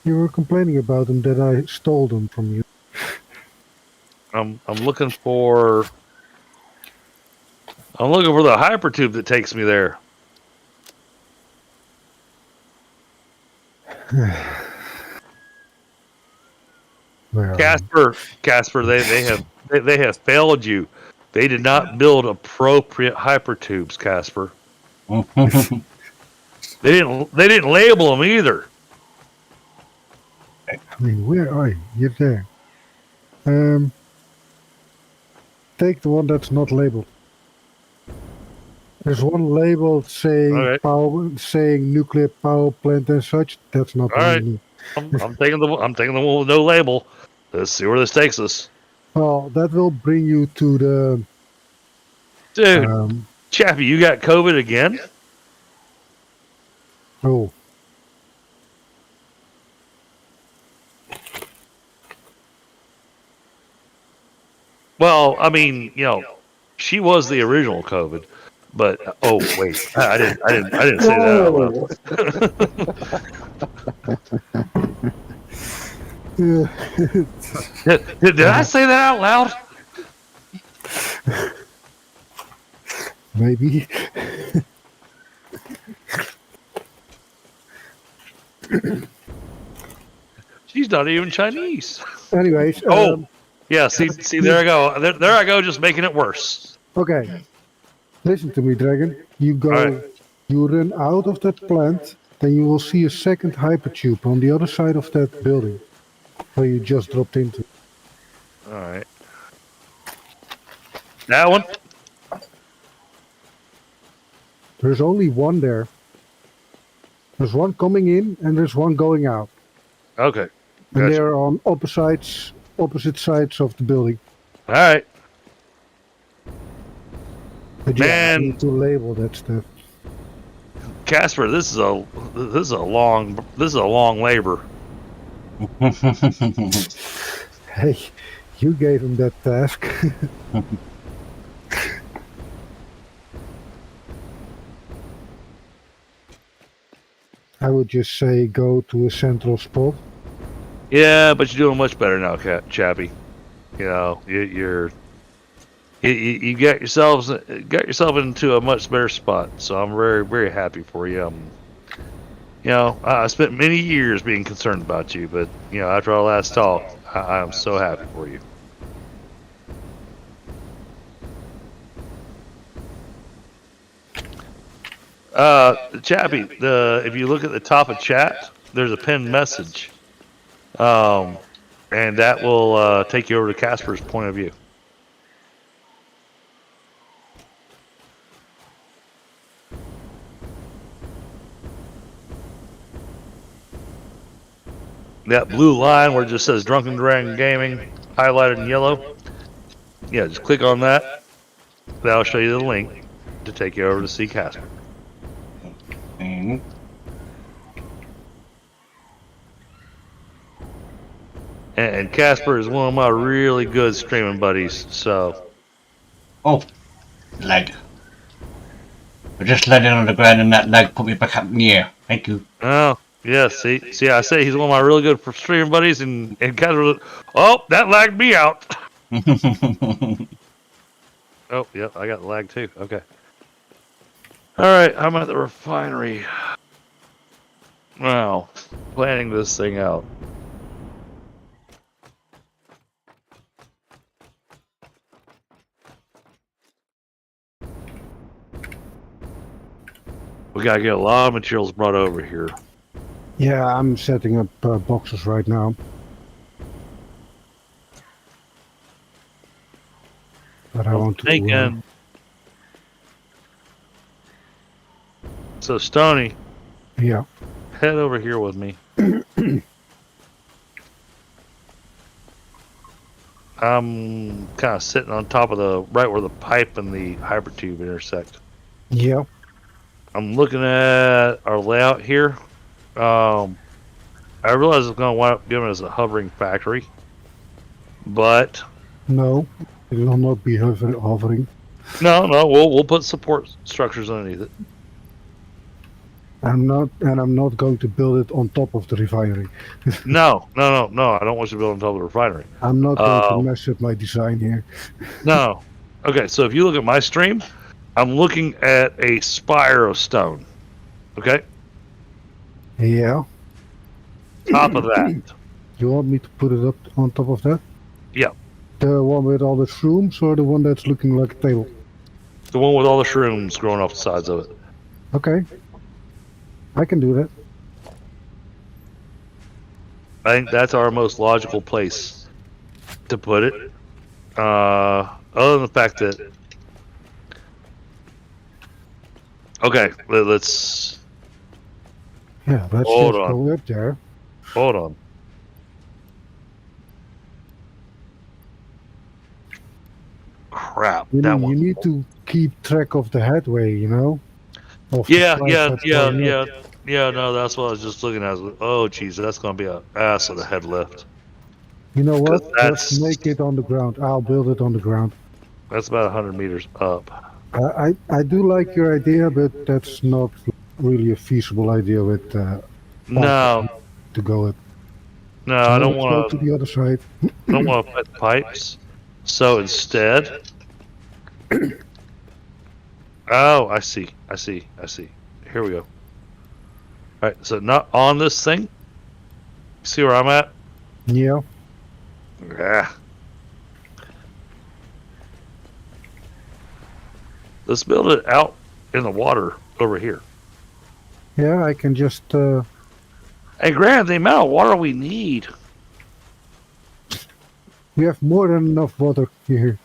You were complaining about them that I stole them from you. I'm looking for the hypertube that takes me there. Where are you? Casper, they have failed you. They did not build appropriate hypertubes, Casper. They didn't label them either. I mean, where are you? You're there. Take the one that's not labeled. There's one labeled saying Alright. saying nuclear power plant and such. That's not the Alright. one you need. I'm taking the one with no label. Let's see where this takes us, Well, that will bring you to the dude. Chappie, you got COVID again? oh. Well, I mean, she was the original COVID, but oh wait, I didn't say that out loud. Did I say that out loud? Maybe. She's not even Chinese. Anyways. Yeah. See, there I go. There I go, just making it worse. Okay. Listen to me, Dragon. You go. Alright. You run out of that plant, then you will see a second hypertube on the other side of that building, where you just dropped into. All right. That one. There's only one there. There's one coming in and there's one going out. Okay. And Gotcha. they're on opposite sides of the building. All right. But yeah, Man. you need to label that stuff. Casper, this is a long labor. Hey, you gave him that task. I would just say go to a central spot. Yeah, but you're doing much better now, Chappie. You got yourself into a much better spot. So I'm very, very happy for you. I spent many years being concerned about you, but after our last talk, I am so happy for you. Chappie, if you look at the top of chat, there's a pinned message, and that will take you over to Casper's point of view. That blue line where it just says Drunken Dragon Gaming, highlighted in yellow. Yeah, just click on that. That'll show you the link to take you over to see Casper. And Casper is one of my really good streaming buddies, so. Oh, lag. I just landed on the ground and that lag put me back up in the air. Thank you. Oh, yeah, see, I say he's one of my really good streaming buddies, and Casper, that lagged me out. Oh, yep, I got lag too. Okay. Alright, I'm at the refinery. Wow, planning this thing out. We gotta get a lot of materials brought over here. Yeah, I'm setting up boxes right now. But I want to. Thinking. So Stony, Yeah. head over here with me. I'm kind of sitting on top of the right where the pipe and the hybrid tube intersect. Yeah. I'm looking at our layout here. I realize it's going to wind up giving us a hovering factory, but No, it will not be hovering. no, we'll put support structures underneath it. I'm not going to build it on top of the refinery. No. I don't want you to build on top of the refinery. I'm not going to mess up my design here. No. Okay, so if you look at my stream, I'm looking at a spire of stone. Okay? Yeah. Top of that. You want me to put it up on top of that? Yeah. The one with all the shrooms or the one that's looking like a table? The one with all the shrooms growing off the sides of it. Okay. I can do that. I think that's our most logical place to put it. Other than the fact that... Okay, let's... Yeah, let's Hold just on. go up there. Hold on. Crap. You That know, one. you need to keep track of the headway, you know? Of the Yeah, flight that's going up. no, that's what I was just looking at. Oh, geez, that's going to be an ass of a head lift. You know what? 'Cause Just that's- make it on the ground. I'll build it on the ground. That's about 100 meters up. I do like your idea, but that's not really a feasible idea with No, to go up. no, I don't Let's want go to. to the other side. I don't want to put pipes. So instead, oh, I see. Here we go. All right, so not on this thing. See where I'm at? Yeah. Yeah. Let's build it out in the water over here. Yeah, I can just And granted, the amount of water we need. we have more than enough water here.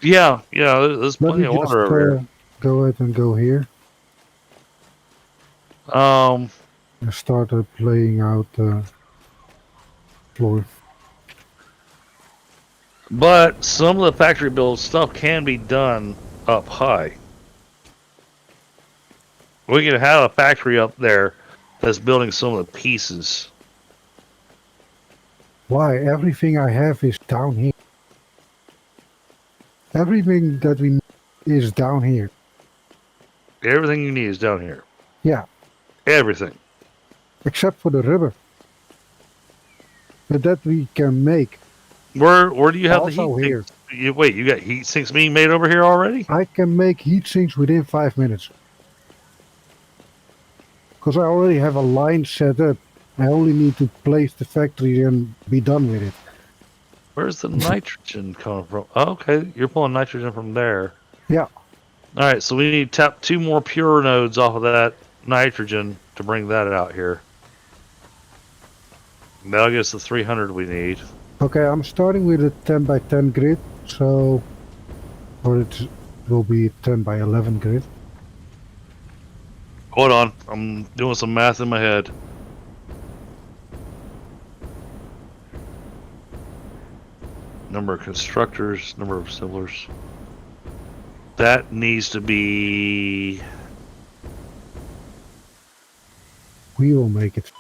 Yeah, there's Let plenty me of just water over here. go ahead and go here and start laying out the floor. But some of the factory build stuff can be done up high. We can have a factory up there that's building some of the pieces. Why? Everything I have is down here. Everything that we need is down here. Everything you need is down here. Yeah, Everything. except for the rubber. But that we can make. Where do you have Also the heat here. sinks? Wait, you got heat sinks being made over here already? I can make heat sinks within 5 minutes. Because I already have a line set up. I only need to place the factory and be done with it. Where's the nitrogen coming from? Oh, okay, you're pulling nitrogen from there. Yeah. All right, so we need to tap 2 more pure nodes off of that nitrogen to bring that out here. That'll get us the 300 we need. Okay, I'm starting with a 10 by 10 grid, so, or it will be 10 by 11 grid. Hold on, I'm doing some math in my head. Number of constructors, number of assemblers. That needs to be... We will make it.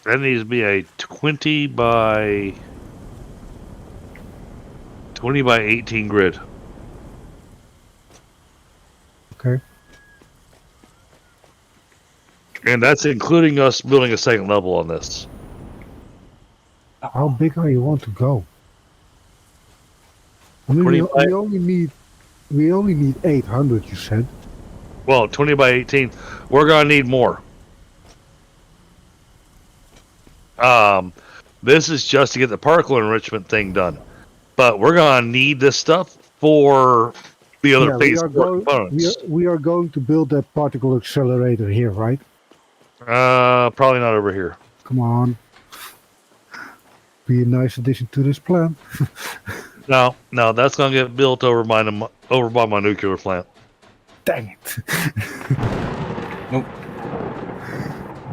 That needs to be a 20 by 18 grid. Okay. And that's including us building a second level on this. How big are you want to go? I mean, we 25. only need 800. You said. Well, 20 by 18. We're gonna need more. This is just to get the particle enrichment thing done, but we're gonna need this stuff for the other phase 4 components. We are going to build that particle accelerator here, right? Probably not over here. Come on. Be a nice addition to this plan. No, that's gonna get built over by my nuclear plant. Dang it. Nope.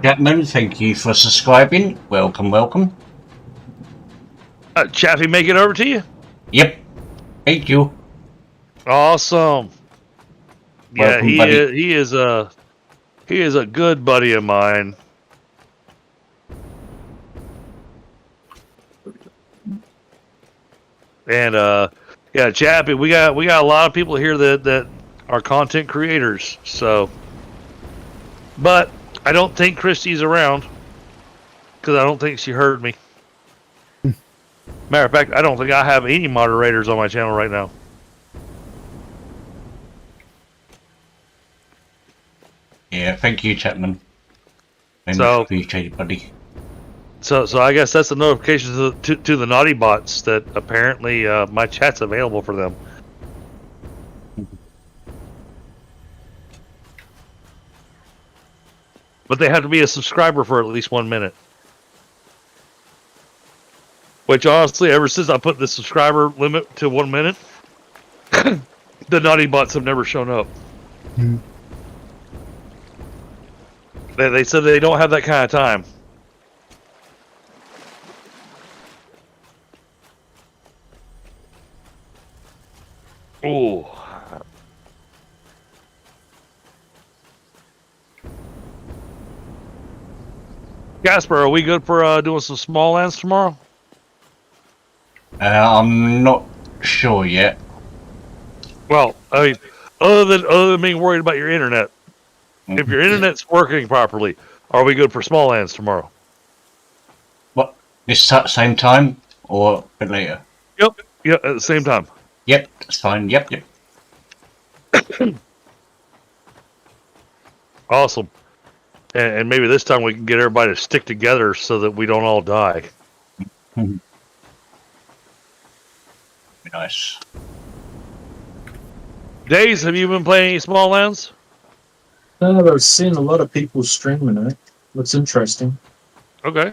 Chapman, thank you for subscribing. Welcome, welcome. Chaffee, make it over to you. Yep. Thank you. Awesome. Yeah, Welcome, he buddy. is a good buddy of mine. And yeah, Chappie, we got a lot of people here that are content creators. So, but I don't think Christy's around because I don't think she heard me. Matter of fact, I don't think I have any moderators on my channel right now. Yeah, thank you, Chapman. Very So- much appreciated, buddy. So I guess that's a notification to the naughty bots that apparently my chat's available for them. But they have to be a subscriber for at least 1 minute. Which honestly, ever since I put the subscriber limit to 1 minute, the naughty bots have never shown up. Hmm. They said they don't have that kind of time. Ooh. Casper, are we good for doing some small lands tomorrow? I'm not sure yet. Well, I mean, other than being worried about your internet, if your internet's working properly, are we good for small lands tomorrow? What? This same time or a bit later? Yep. Yeah, at the same time. Yep, that's fine. Yep. Awesome. And maybe this time we can get everybody to stick together so that we don't all die. Be nice. Days, have you been playing any small lands? I've seen a lot of people streaming it. Looks interesting. Okay.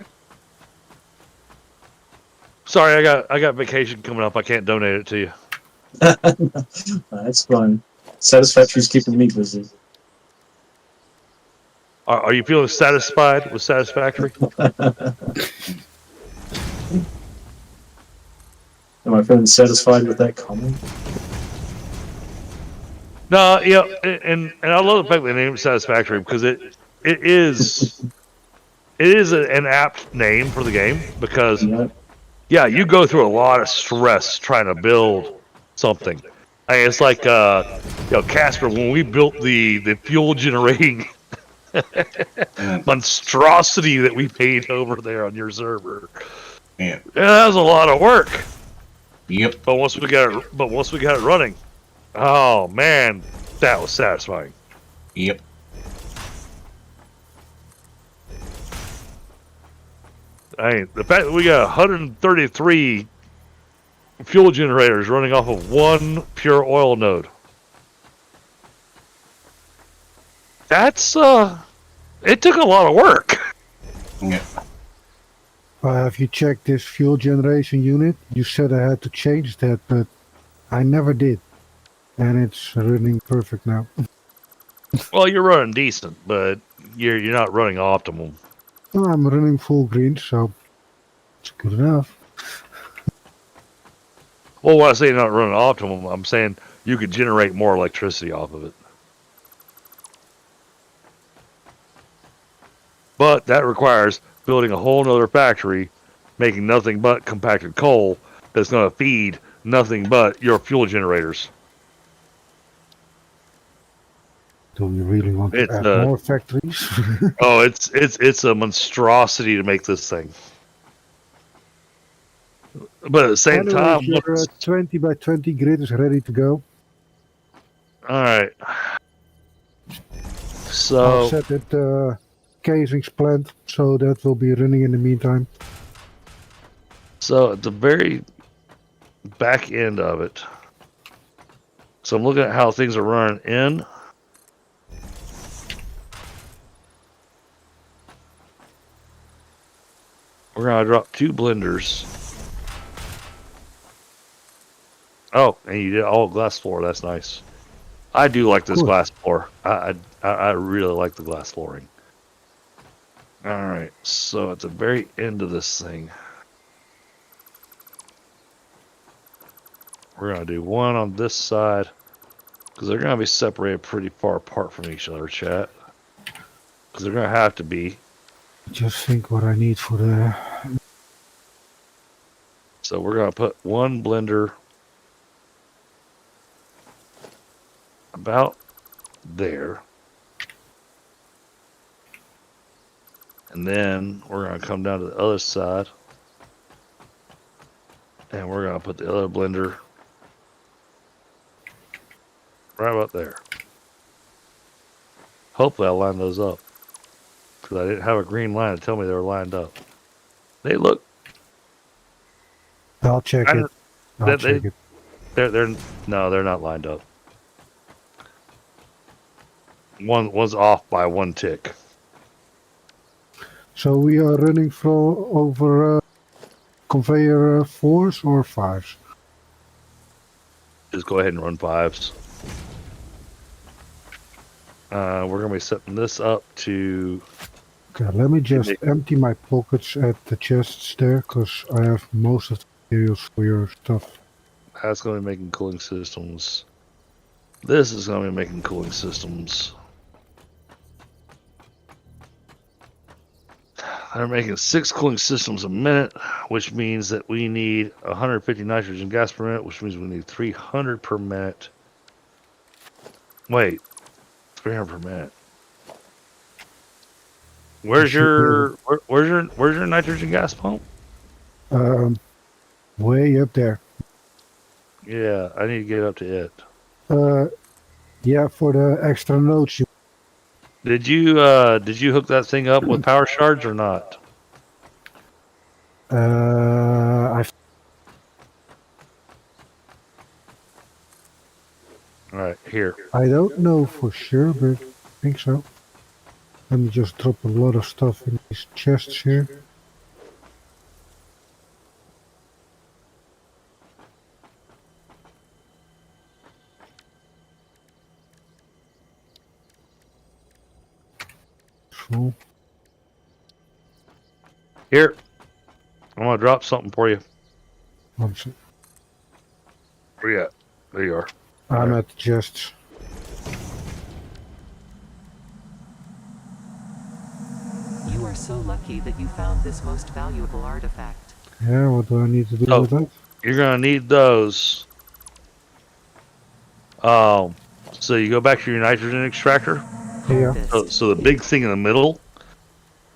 Sorry, I got vacation coming up. I can't donate it to you. That's fine. Satisfactory's keeping me busy. Are you feeling satisfied with Satisfactory? Am I feeling satisfied with that comment? No, yeah, and I love the fact they named it Satisfactory because it is an apt name for the game because Yeah. you go through a lot of stress trying to build something. I mean, it's like Casper, when we built the fuel generating monstrosity that we made over there on your server. Yeah. That was a lot of work. Yep. But once we got it running, oh man, that was satisfying. Yep. I mean, the fact that we got 133 fuel generators running off of one pure oil node. That's it took a lot of work. Yep. Have you checked this fuel generation unit? You said I had to change that, but I never did. And it's running perfect now. Well, you're running decent, but you're not running optimal. Well, I'm running full green, so it's good enough. Well, when I say not running optimal, I'm saying you could generate more electricity off of it. But that requires building a whole nother factory, making nothing but compacted coal that's going to feed nothing but your fuel generators. Do you really want to It's, add more factories? Oh, it's a monstrosity to make this thing. But at the same Anyway, time, your 20 by 20 grid is ready to go. all right. I'll So set it casings plant, so that will be running in the meantime. at the very back end of it. So I'm looking at how things are running in. We're gonna drop 2 blenders. Oh, and you did all glass floor. That's nice. I do like this Cool. glass floor. I really like the glass flooring. Alright, so at the very end of this thing, we're going to do one on this side, because they're going to be separated pretty far apart from each other, chat. Because they're going to have to be. Just think what I need for the... So we're going to put one blender about there. And then we're going to come down to the other side. And we're going to put the other blender right about there. Hopefully I'll line those up. Because I didn't have a green line to tell me they were lined up. They look... I'll check it. I'll check it. They're not lined up. One's off by one tick. So we are running over conveyor 4s or 5s? Just go ahead and run 5s. We're going to be setting this up to... Okay, let me just empty my pockets at the chests there, because I have most of the materials for your stuff. That's going to be making cooling systems. This is going to be making cooling systems. They're making 6 cooling systems a minute, which means that we need 150 nitrogen gas per minute, which means we need 300 per minute. Wait, 300 per minute. Where's your nitrogen gas pump? Way up there. Yeah, I need to get up to it. Yeah, for the extra nodes. Did you hook that thing up with power shards or not? All right, here. I don't know for sure, but I think so. Let me just drop a lot of stuff in these chests here. Full. Here. I'm gonna drop something for you. One sec. Where you at? There you are. I'm at the chests. You are so lucky that you found this most valuable artifact. Yeah, what do I need to do with that? You're gonna need those. So you go back to your nitrogen extractor. Yeah. So the big thing in the middle,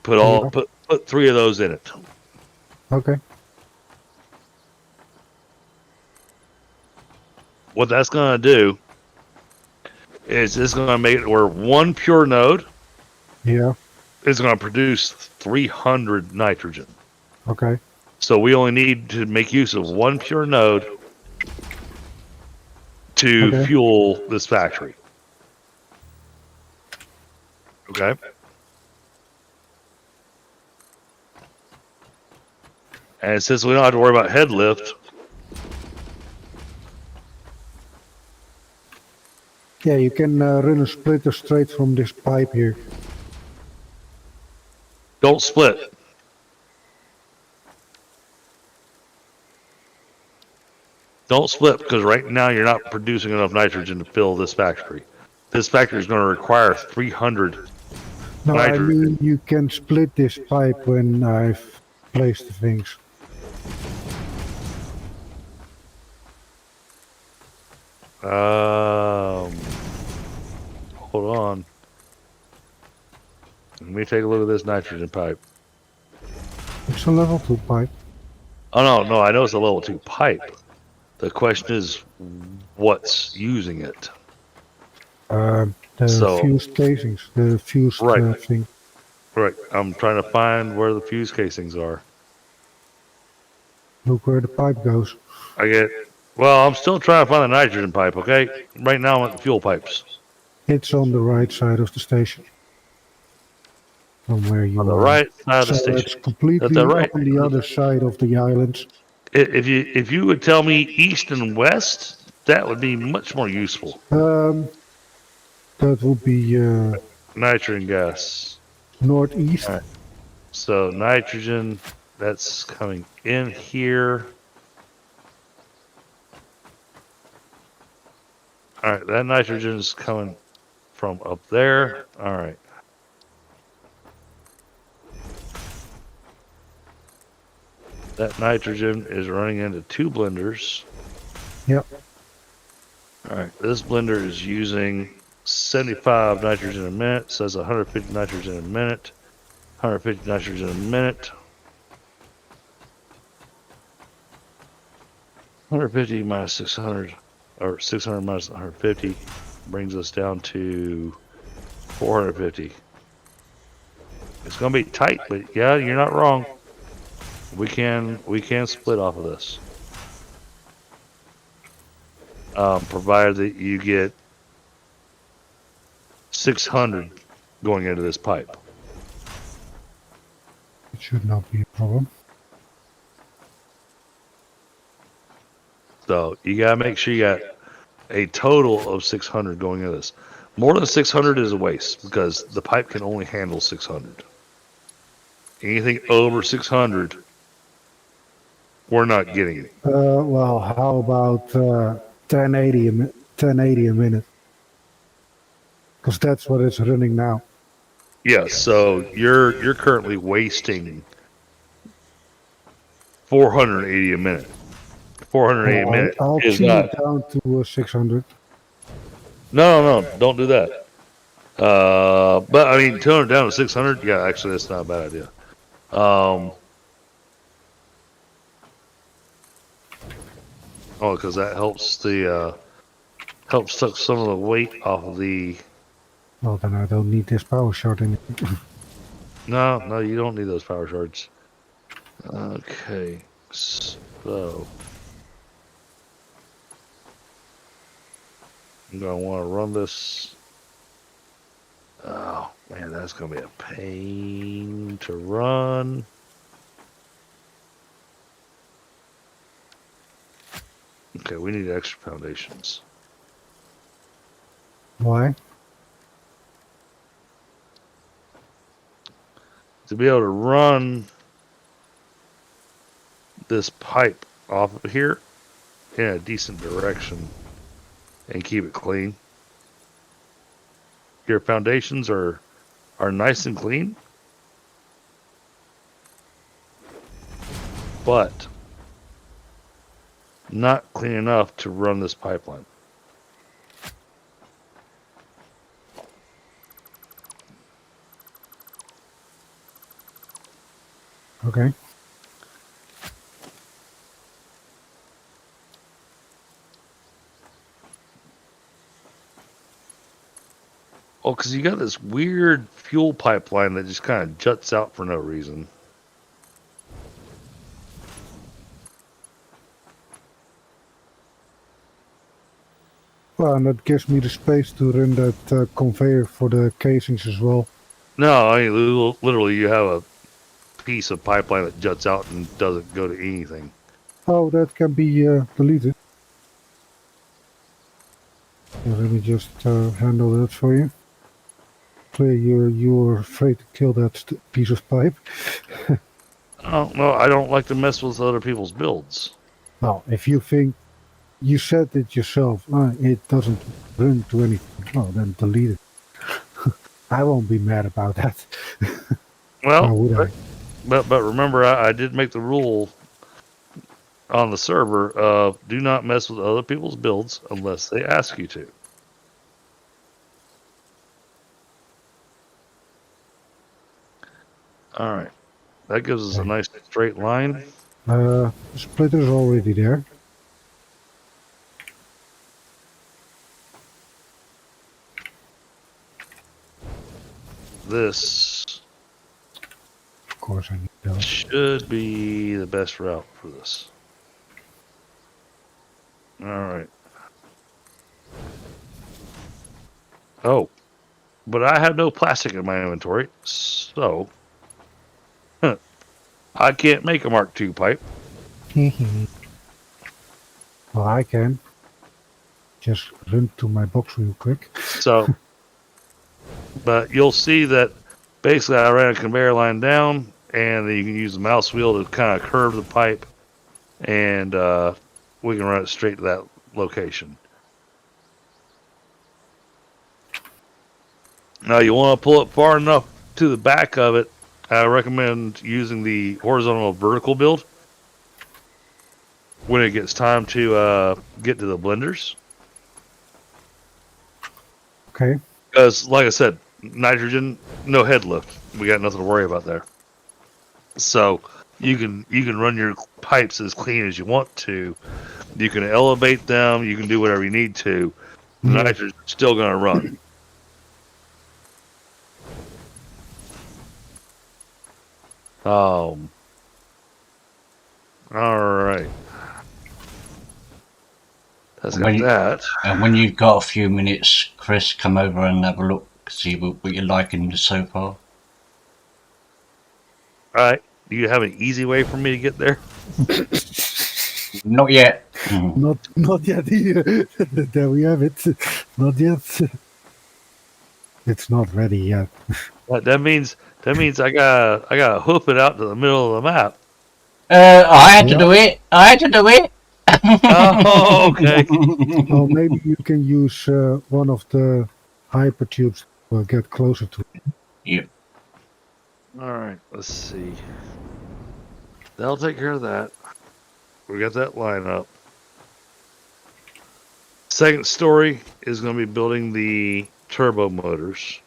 put 3 of those in it. Okay. What that's gonna do is it's gonna make it where one pure node is gonna produce 300 nitrogen. Okay. So we only need to make use of one pure node to fuel this factory. Okay. And since we don't have to worry about head lift, yeah, you can run a splitter straight from this pipe here. don't split. Don't split, because right now you're not producing enough nitrogen to fill this factory. This factory is going to require 300 No, nitrogen. I mean you can split this pipe when I've placed the things. Hold on. Let me take a look at this nitrogen pipe. It's a level 2 pipe. Oh no, I know it's a level 2 pipe. The question is, what's using it? The fused casings, the fused thing. Right, I'm trying to find where the fuse casings are. Look where the pipe goes. Well, I'm still trying to find the nitrogen pipe, okay? Right now I'm at the fuel pipes. It's on the right side of the station. From where you On the are. right side of the So station. it's completely At the right. on the other side of the island. If you would tell me east and west, that would be much more useful. That would be Nitrogen gas. northeast. All right. So nitrogen, that's coming in here. All right, that nitrogen is coming from up there. All right. That nitrogen is running into 2 blenders. Yep. All right, this blender is using 75 nitrogen a minute. Says 150 nitrogen a minute. 150 nitrogen a minute. 150 minus 600, or 600 minus 150, brings us down to 450. It's going to be tight, but yeah, you're not wrong. We can split off of this, provided that you get 600 going into this pipe. It should not be a problem. So you gotta make sure you got a total of 600 going into this. More than 600 is a waste because the pipe can only handle 600. Anything over 600, we're not getting it. Well, how about 1080 a minute? Because that's what it's running now. Yes, so you're currently wasting 480 a minute. 480 a minute I'll is tune not. it down to 600. No, don't do that. But I mean, tone it down to 600. Yeah, actually, that's not a bad idea. Oh, because that helps helps suck some of the weight off of the. Well, then I don't need this power shard in it. No, you don't need those power shards. Okay, so I'm gonna want to run this. Oh man, that's gonna be a pain to run. Okay, we need extra foundations. Why? To be able to run this pipe off of here in a decent direction and keep it clean. Your foundations are nice and clean, but not clean enough to run this pipeline. Okay. Oh, because you got this weird fuel pipeline that just kind of juts out for no reason. Well, and that gives me the space to run that conveyor for the casings as well. No, I mean, literally, you have a piece of pipeline that juts out and doesn't go to anything. Oh, that can be deleted. Yeah, let me just handle that for you. Clear, you're afraid to kill that piece of pipe. Oh, no, I don't like to mess with other people's builds. Well, if you think you said it yourself, it doesn't run to anything, well, then delete it. I won't be mad about that. Well, How would I? but remember, I did make the rule on the server of do not mess with other people's builds unless they ask you to. All right, that gives us a nice straight line. The splitter's already there. This Of course, I need those. should be the best route for this. All right. Oh, but I have no plastic in my inventory, so I can't make a Mark II pipe. Well, I can. Just run to my box real quick. So, but you'll see that basically I ran a conveyor line down and then you can use the mouse wheel to kind of curve the pipe, and we can run it straight to that location. Now, you want to pull it far enough to the back of it, I recommend using the horizontal vertical build when it gets time to get to the blenders. Okay. Because, like I said, nitrogen, no head lift. We got nothing to worry about there. So you can run your pipes as clean as you want to. You can elevate them. You can do whatever you need to. Nitrogen's still going to run. All right. That's got that. And when you've got a few minutes, Chris, come over and have a look, see what you're liking so far. All right. Do you have an easy way for me to get there? Not yet. Not yet. There we have it. Not yet. It's not ready yet. That means I gotta hoof it out to the middle of the map. I had to do it. Oh, okay. Well, maybe you can use one of the hypertubes. We'll get closer to it. Yep. All right. Let's see. That'll take care of that. We got that line up. Second story is going to be building the turbo motors.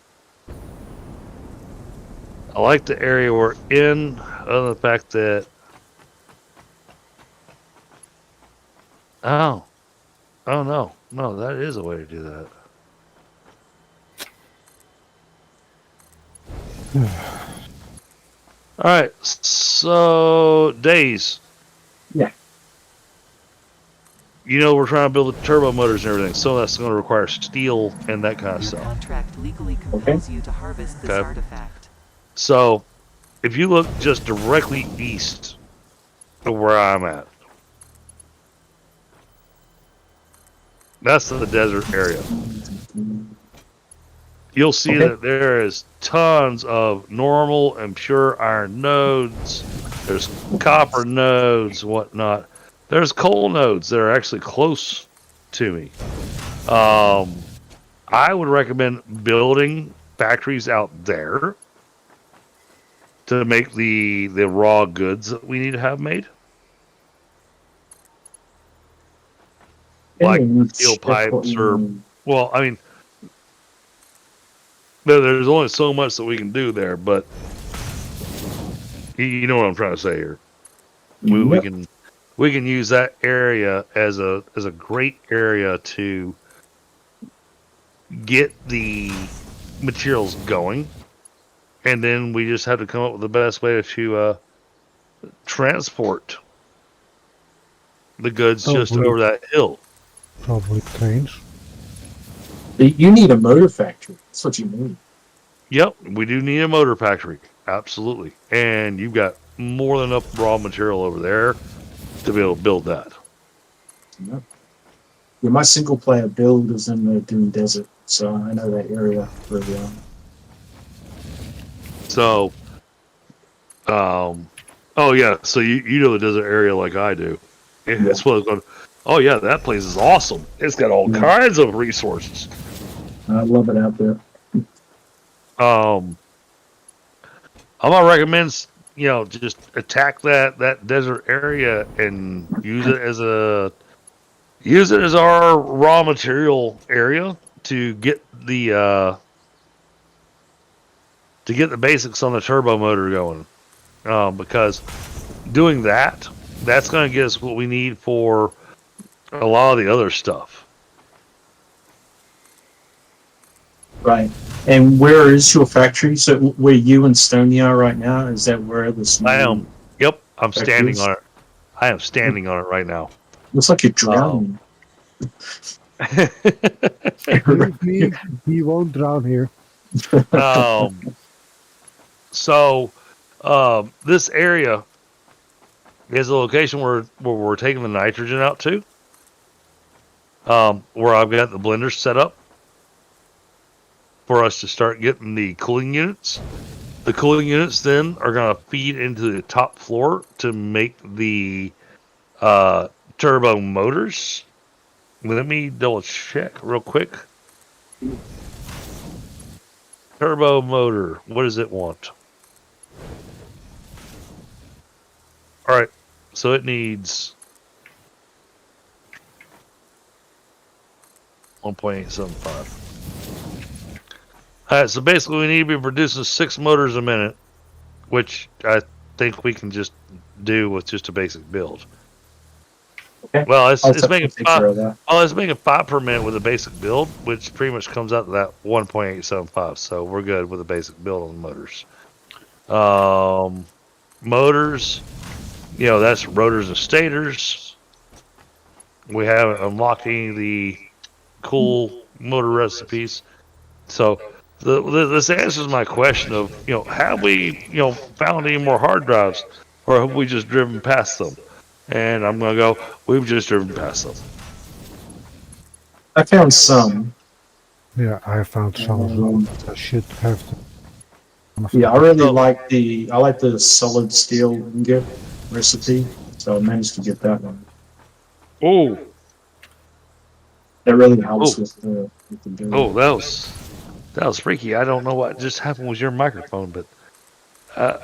I like the area we're in, other than the fact that oh no, that is a way to do that. All right, so Days. Yeah. You know we're trying to build the turbo motors and everything, so that's going to require steel and that kind of Your stuff. contract legally compels you to harvest this artifact. So, if you look just directly east of where I'm at, that's the desert area. You'll see that there is tons of normal and pure iron nodes. There's copper nodes and whatnot. There's coal nodes that are actually close to me. I would recommend building factories out there to make the raw goods that we need to have made. Like steel pipes or, well, I mean, there's only so much that we can do there, but you know what I'm trying to say here. We can use that area as a great area to get the materials going, and then we just have to come up with the best way to transport the goods just over that hill. Probably trains. You need a motor factory. That's what you need. Yep, we do need a motor factory. Absolutely. And you've got more than enough raw material over there to be able to build that. Yep. Yeah, my single player build is in the Dune Desert, so I know that area really well. So, oh yeah, so you know the desert area like I do. It's what it's going. Oh yeah, that place is awesome. It's got all kinds of resources. I love it out there. I'm gonna recommend just attack that desert area and use it as our raw material area to get the basics on the turbo motor going, because doing that's going to get us what we need for a lot of the other stuff. Right. And where is your factory? So where you and Stony are right now, is that where the small I am. Yep, I'm standing factories? on it. I am standing on it right now. Looks like you're drowning. Believe me, he won't drown here. So this area is a location where we're taking the nitrogen out to, where I've got the blenders set up for us to start getting the cooling units. The cooling units then are going to feed into the top floor to make the turbo motors. Let me double check real quick. Turbo motor. What does it want? All right. So it needs 1.875. All right. So basically, we need to be producing 6 motors a minute, which I think we can just do with just a basic build. Okay. Well, it's making take care of 5. that. Oh, it's making 5 per minute with a basic build, which pretty much comes out to that 1.875. So we're good with a basic build on the motors. Motors, that's rotors and stators. We haven't unlocked any of the cool motor recipes. So this answers my question of, have we, found any more hard drives, or have we just driven past them? And I'm going to go, we've just driven past them. I found some. Yeah, I found some as well. But I should have to. Yeah, I really like the solid steel ingot recipe, so I managed to get that one. Oh, That really helps with the build. oh, that was freaky. I don't know what just happened with your microphone, but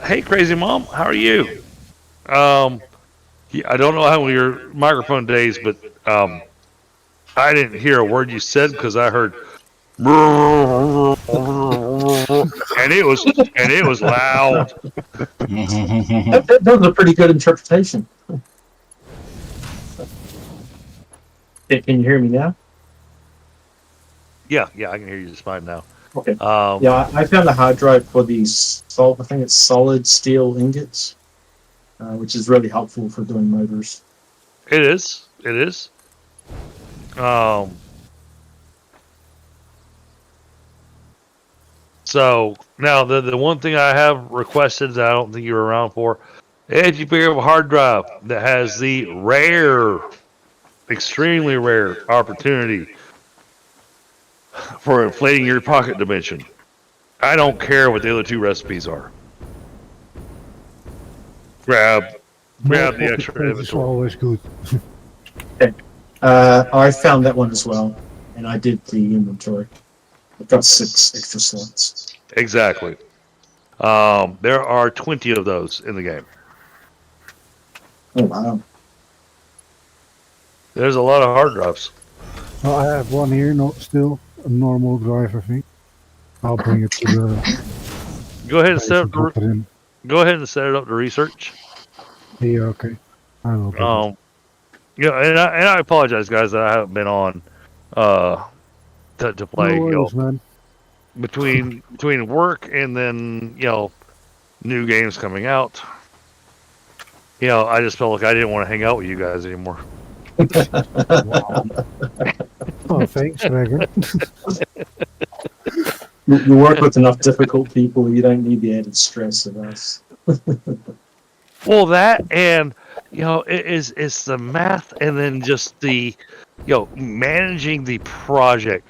hey, Crazy Mom, how are you? Yeah, I don't know how your microphone days, but I didn't hear a word you said because I heard, and it was loud. That was a pretty good interpretation. Can you hear me now? Yeah, I can hear you just fine now. Okay. Yeah, I found a hard drive for these. I think it's solid steel ingots, which is really helpful for doing motors. It is. So now the one thing I have requested that I don't think you're around for, if you pick up a hard drive that has the extremely rare opportunity for inflating your pocket dimension, I don't care what the other 2 recipes are. Grab the extra It's inventory. always good. I found that one as well, and I did the inventory. I've got 6 extra slots. Exactly. There are 20 of those in the game. Oh wow! There's a lot of hard drives. Well, I have one here, still a normal drive, I think. I'll bring it to the. Go ahead and set drop it in. it up to research. Yeah, okay. I will. And I apologize, guys, that I haven't been on to play. No worries, man. Between work and then new games coming out. I just felt like I didn't want to hang out with you guys anymore. Wow. Oh, thanks, Dragon. You work with enough difficult people. You don't need the added stress of us. Well, that and it's the math, and then just the managing the project.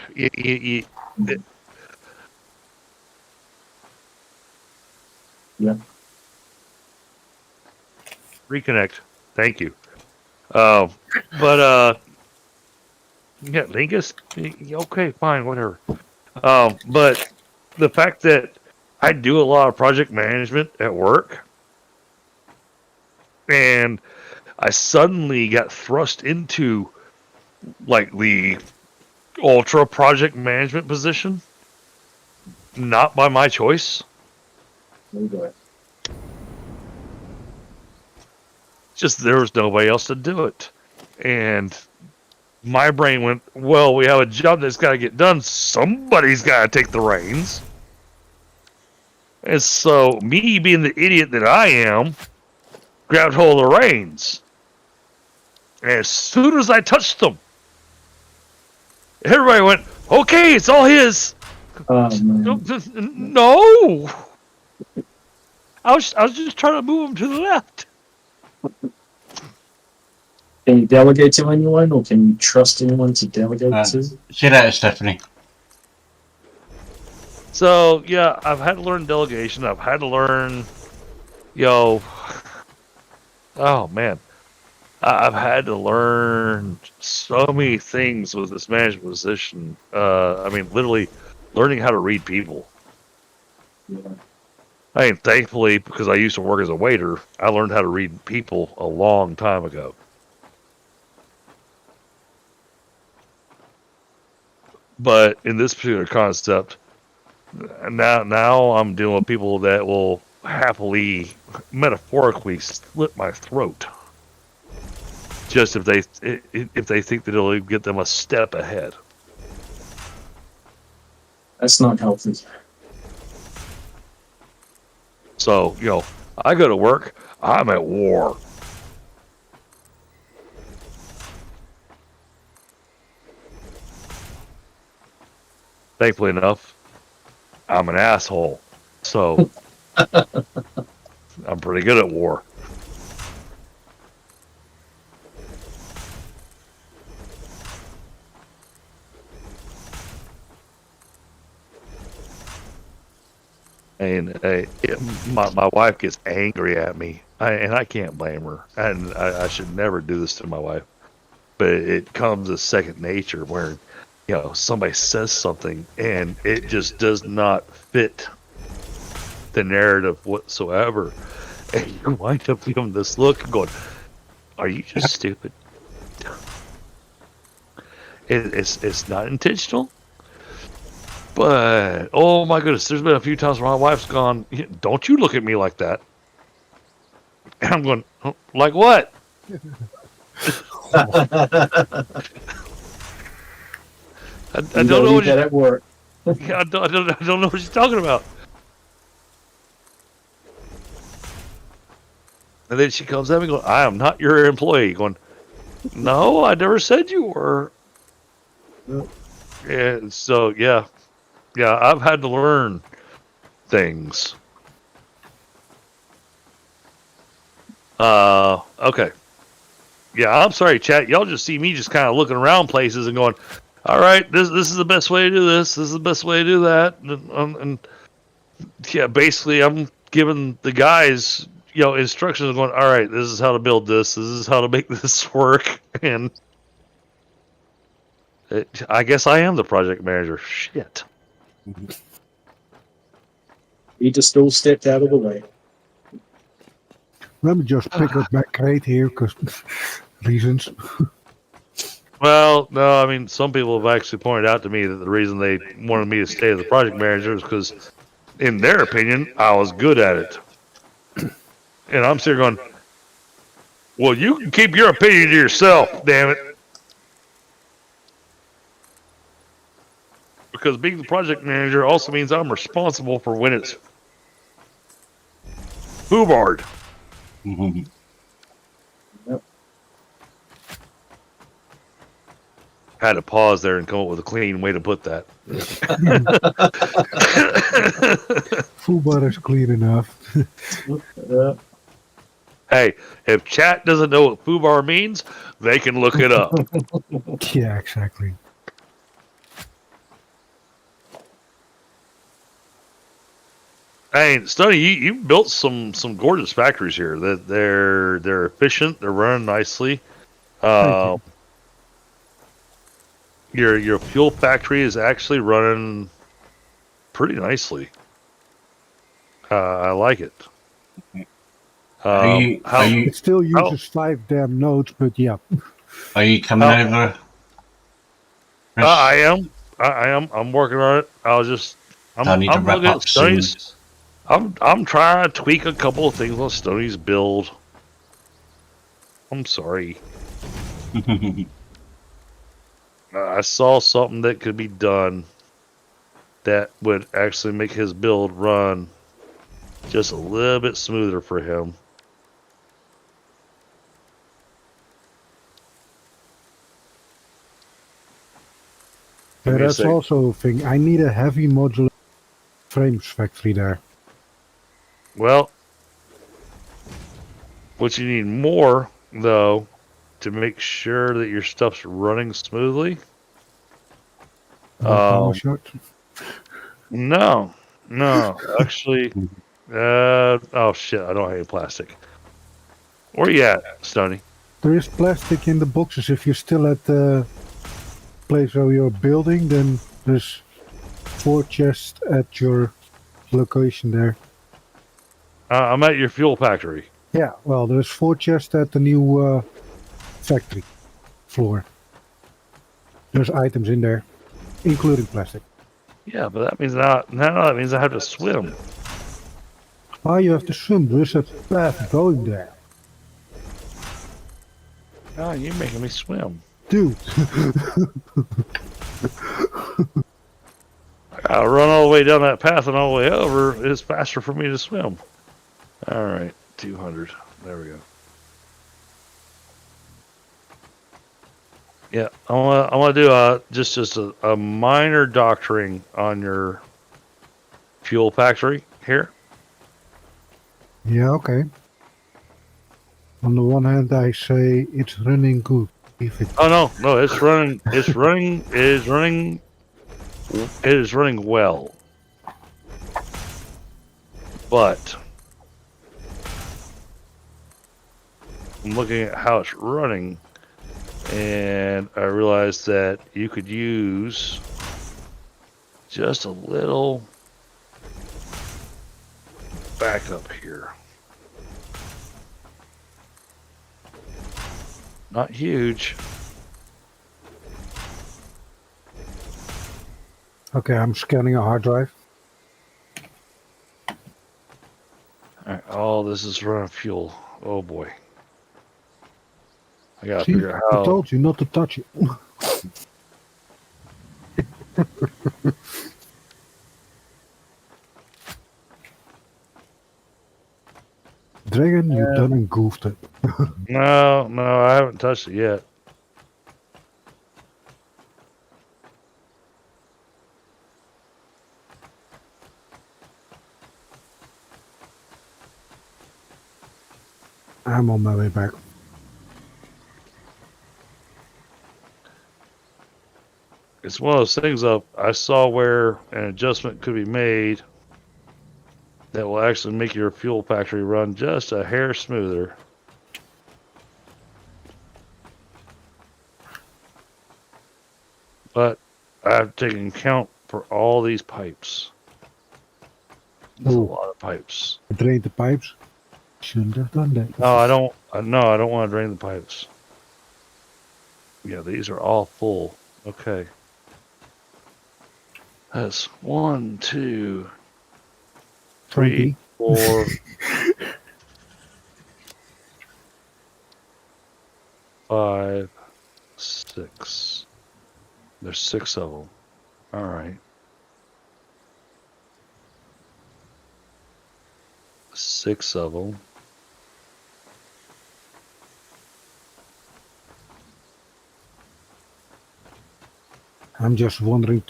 Yeah. Reconnect. Thank you. Yeah, Lingus. Okay, fine, whatever. But the fact that I do a lot of project management at work, and I suddenly got thrust into like the ultra project management position, not by my choice. There you go. Just there was nobody else to do it, and my brain went, well, we have a job that's got to get done. Somebody's got to take the reins. And so me being the idiot that I am, grabbed hold of the reins. And as soon as I touched them, everybody went, okay, it's all his. No. I was just trying to move him to the left. Can you delegate to anyone, or can you trust anyone to delegate to? See you later, Stephanie. So yeah, I've had to learn delegation. I've had to learn, oh man, I've had to learn so many things with this management position. I mean, literally learning how to read people. Yeah. I mean, thankfully, because I used to work as a waiter, I learned how to read people a long time ago. But in this particular concept, now I'm dealing with people that will happily, metaphorically, slit my throat, just if they think that it'll get them a step ahead. That's not healthy. So I go to work. I'm at war. Thankfully enough, I'm an asshole. So I'm pretty good at war. And my wife gets angry at me, and I can't blame her. And I should never do this to my wife. But it comes as second nature where, somebody says something and it just does not fit the narrative whatsoever. And you wind up giving this look and going, are you just stupid? It's not intentional. But, oh my goodness, there's been a few times where my wife's gone, don't you look at me like that. And I'm going, oh, like what? I don't know what that at work. I don't know what she's talking about. And then she comes at me going, I am not your employee. Going, no, I never said you were. Yep. And so, yeah, I've had to learn things. Okay. Yeah, I'm sorry, chat. Y'all just see me just kind of looking around places and going, all right, this is the best way to do this. This is the best way to do that. And yeah, basically I'm giving the guys, instructions going, all right, this is how to build this. This is how to make this work. And I guess I am the project manager. Shit. He just all stepped out of the way. Let me just pick up my crate here, because reasons. Well, no, I mean, some people have actually pointed out to me that the reason they wanted me to stay as the project manager is because, in their opinion, I was good at it. And I'm sitting going, well, you can keep your opinion to yourself, damn it. Because being the project manager also means I'm responsible for when it's foobarred. Mhm. Yep. Had to pause there and come up with a clean way to put that. Fullbar is clear enough. Hey, if chat doesn't know what foobar means, they can look it up. Yeah, exactly. Hey, Stoney, you built some gorgeous factories here. That they're efficient. They're running nicely. Thank Your fuel factory is actually running pretty nicely. I like it. It still uses 5 damn nodes, but yeah. Are you coming over? Chris? I am. I'm working on it. I need to I'm wrap looking at up soon. Stoney's. I'm trying to tweak a couple of things on Stoney's build. I'm sorry. I saw something that could be done that would actually make his build run just a little bit smoother for him. Yeah, that's also a thing. I need a heavy modular frames factory there. Well, what you need more, though, to make sure that your stuff's running smoothly. Power shot. No, actually, oh shit, I don't have any plastic. Where you at, Stoney? There is plastic in the boxes. If you're still at the place where you're building, then there's 4 chests at your location there. I'm at your fuel factory. Yeah, well, there's 4 chests at the new factory floor. There's items in there, including plastic. Yeah, but that means now that means I have to swim. Ah, you have to swim. There's a path going there. Oh, you're making me swim. Dude. I gotta run all the way down that path and all the way over. It's faster for me to swim. All right, 200. There we go. Yeah, I want to do just a minor doctoring on your fuel factory here. Yeah, okay. On the one hand, I say it's running good. If it... Oh no, it's running. It is running well. But I'm looking at how it's running, and I realized that you could use just a little backup here. Not huge. Okay, I'm scanning a hard drive. Alright, oh, this is running fuel. Oh boy. I gotta See, figure out how. I told you not to touch it. Dragon, you done and goofed it. No, I haven't touched it yet. I'm on my way back. It's one of those things I saw where an adjustment could be made that will actually make your fuel factory run just a hair smoother. But I've taken count for all these pipes. That's a Ooh. lot of pipes. I drained the pipes. Shouldn't have done that. No, I don't. No, I don't want to drain the pipes. Yeah, these are all full. Okay. That's 1, 2, 3, 4. 5, 6. There's 6 of them. All right. 6 of them. I'm just wondering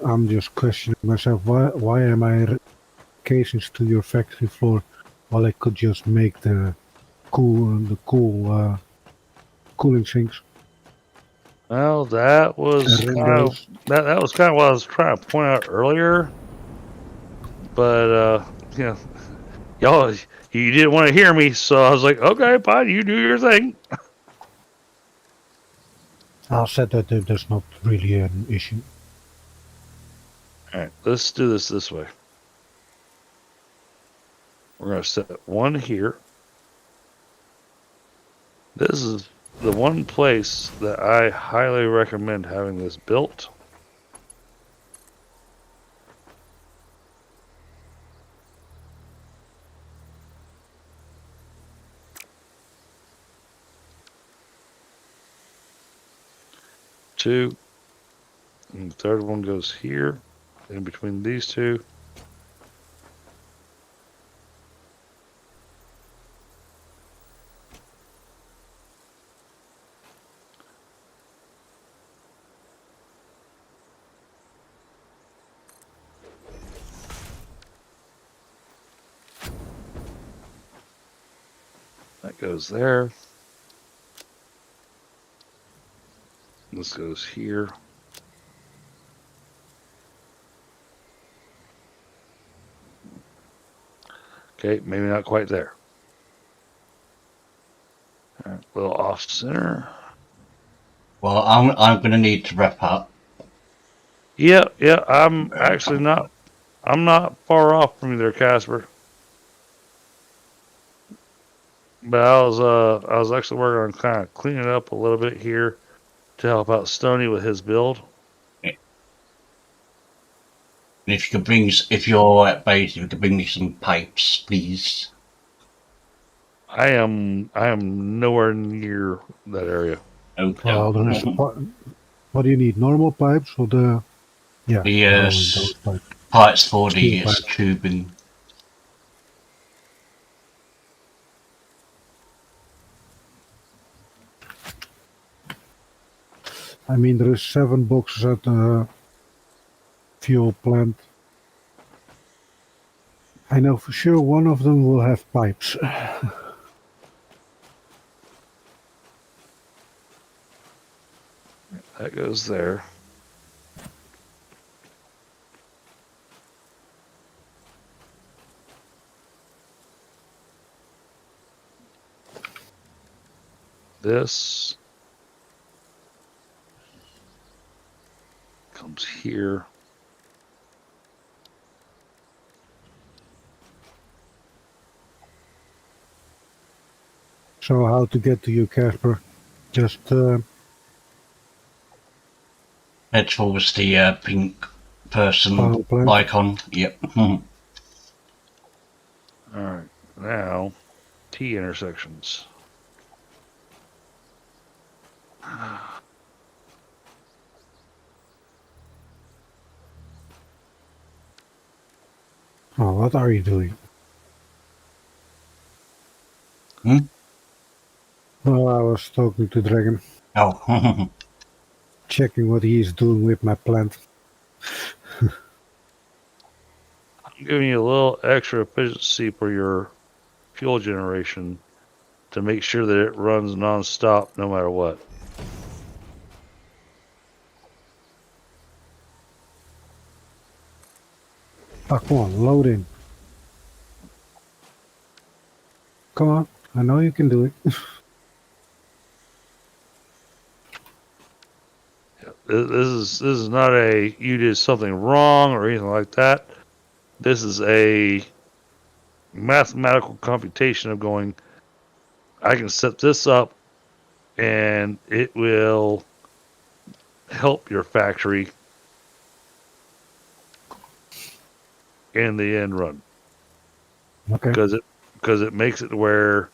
I'm just questioning myself, why am I casings to your factory floor while I could just make the cooling sinks? Well, that was And kind of that was kind of what I was trying to point out earlier. But y'all, you didn't want to hear me, so I was like, okay, fine, you do your thing. I'll set that there's not really an issue. All right, let's do this way. We're going to set 1 here. This is the one place that I highly recommend having this built. Two, and the third one goes here, in between these two. That goes there. This goes here. Okay, maybe not quite there. All right, a little off center. Well, I'm going to need to wrap up. Yeah, I'm actually not. I'm not far off from you there, Casper. But I was actually working on kind of cleaning it up a little bit here to help out Stoney with his build. And if you're at base, if you could bring me some pipes, please. I am nowhere near that area. Okay. Well, there's what do you need? Normal pipes or the Yes. those pipes. Parts for the Steel pipes. tubing. I mean, there is 7 boxes at the fuel plant. I know for sure one of them will have pipes. That goes there. This comes here. So how to get to you, Casper? Just Head towards the pink person Power plant. icon. Yep. All right, now T intersections. oh, what are you doing? Hmm? Well, I was talking to Dragon, Oh. checking what he's doing with my plant. I'm giving you a little extra efficiency for your fuel generation to make sure that it runs non-stop no matter what. Oh, come on, load in. Come on, I know you can do it. This is not a you did something wrong or anything like that. This is a mathematical computation of going, I can set this up and it will help your factory in the end run. Okay. Because it makes it where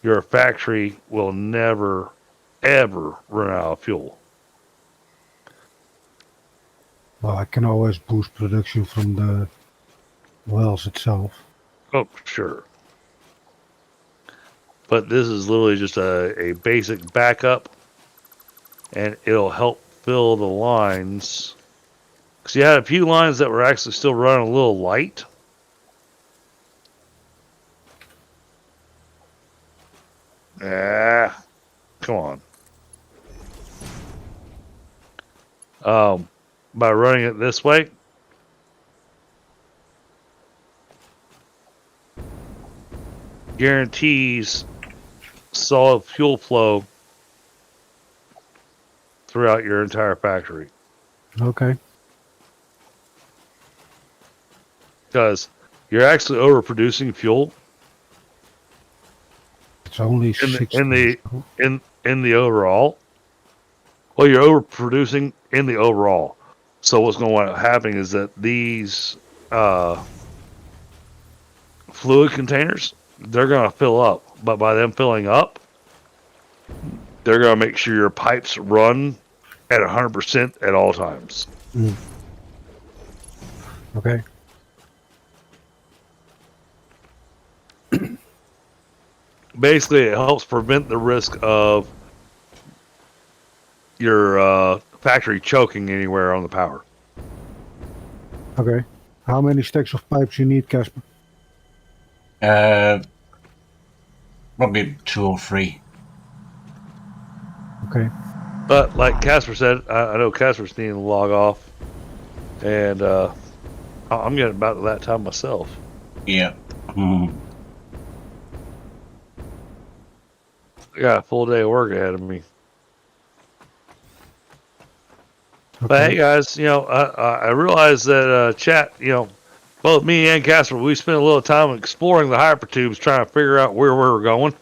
your factory will never ever run out of fuel. Well, I can always boost production from the wells itself. Oh, sure. But this is literally just a basic backup, and it'll help fill the lines. Because you had a few lines that were actually still running a little light. Come on. By running it this way, guarantees solid fuel flow throughout your entire factory. Okay. Because you're actually overproducing fuel It's only in the overall. Well, you're overproducing in the overall. So what's going to wind up happening is that these fluid containers, they're going to fill up. But by them filling up, they're going to make sure your pipes run at 100% at all times. Mm. Okay. Basically, it helps prevent the risk of your factory choking anywhere on the power. Okay. How many stacks of pipes you need, Casper? Probably 2 or 3. Okay. But like Casper said, I know Casper's needing to log off, and I'm getting about to that time myself. Yeah. I got a full day of work ahead of me. But hey, guys, I realize that chat, both me and Casper, we spent a little time exploring the hypertubes, trying to figure out where we were going.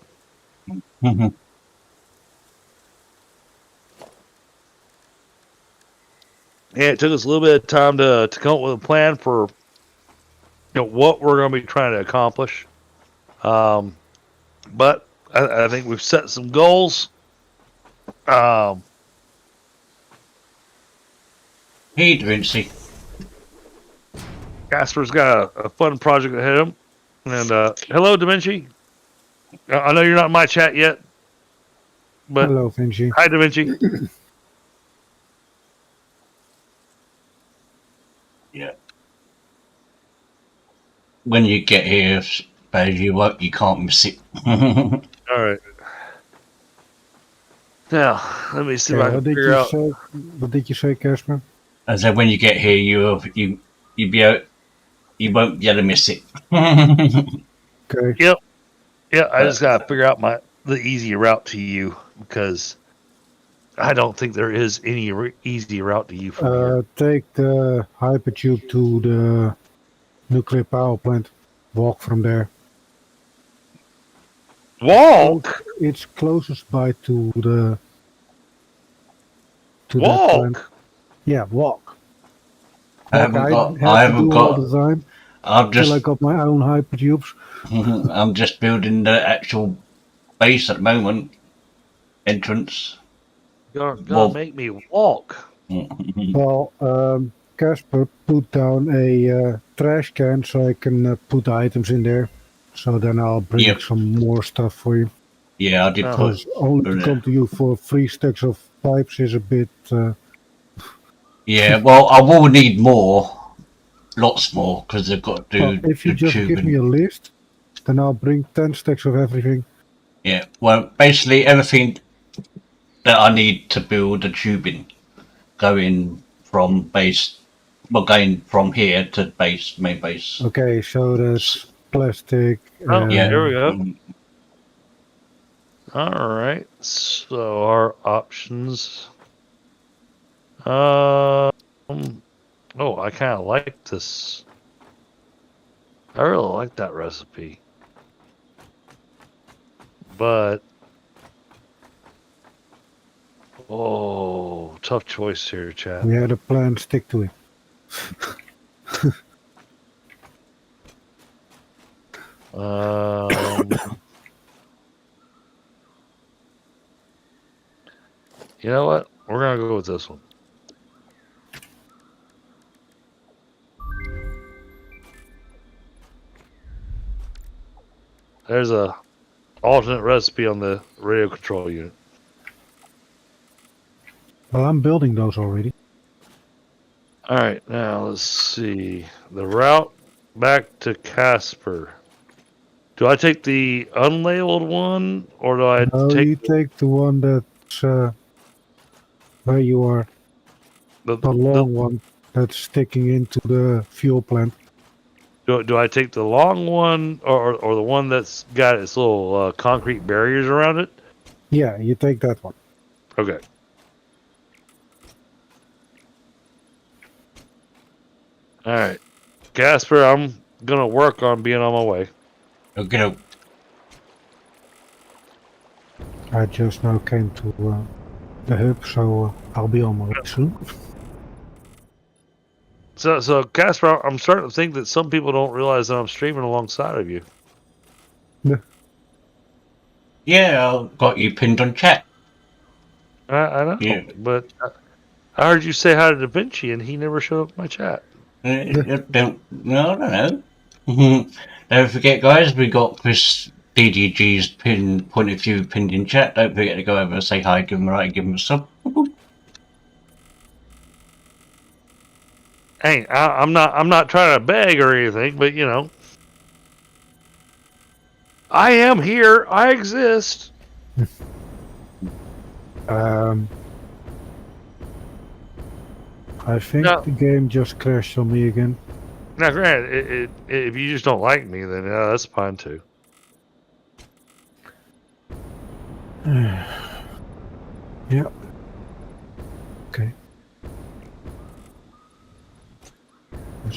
And it took us a little bit of time to come up with a plan for what we're going to be trying to accomplish. But I think we've set some goals. Hey, Da Vinci. Casper's got a fun project ahead of him. And hello, Da Vinci. I know you're not in my chat yet, but Hello, Vinci. hi, Da Vinci. Yeah. When you get here, suppose you can't miss it. All right. Now, let me see if I can figure out. What did you say, Casper? I said when you get here, you won't be able to miss it. Okay. Yep. Yeah, I just gotta figure out the easy route to you because I don't think there is any easy route to you from here. Take the hypertube to the nuclear power plant. Walk from there. Walk. It's closest by to the. To that Walk. plant. Yeah, walk. I haven't got. Until I got my own hypertubes. I'm just building the actual base at the moment. Entrance. You're gonna make me walk. Well, Casper put down a trash can so I can put the items in there. So then I'll bring some more stuff for you. Yeah, I did Because only to come to you for 3 stacks of pipes is a bit... Yeah, well, I will need more. Lots more, because they've got to do well, if you just give me a list, then I'll bring 10 stacks of everything. Yeah, well, basically everything that I need to build a tubing going from base, well, going from here to base, main base. Okay, so that's plastic. Oh, Yeah, there we go. All right, so our options. Oh, I kind of like this. I really like that recipe. But oh, tough choice here, chat. We had a plan, stick to it. You know what? We're gonna go with this one. There's a alternate recipe on the radio control unit. Well, I'm building those already. All right, now let's see the route back to Casper. Do I take the unlabeled one, or do I take? You take the one that's where you are. The long one that's sticking into the fuel plant. Do I take the long one, or the one that's got its little concrete barriers around it? Yeah, you take that one. Okay. All right, Casper, I'm gonna work on being on my way. Okay. I just now came to the hub, so I'll be on my way soon. So Casper, I'm starting to think that some people don't realize that I'm streaming alongside of you. Yeah, I've got you pinned on chat. I know, but I heard you say hi to Da Vinci, and he never showed up in my chat. Don't know. Don't forget, guys, we got Chris DDG's point of view pinned in chat. Don't forget to go over and say hi, give him a right, give him a sub. Hey, I'm not trying to beg or anything, but I am here. I exist. I think the game just crashed on me again. Now, granted, if you just don't like me, then that's fine too. Yeah. Okay.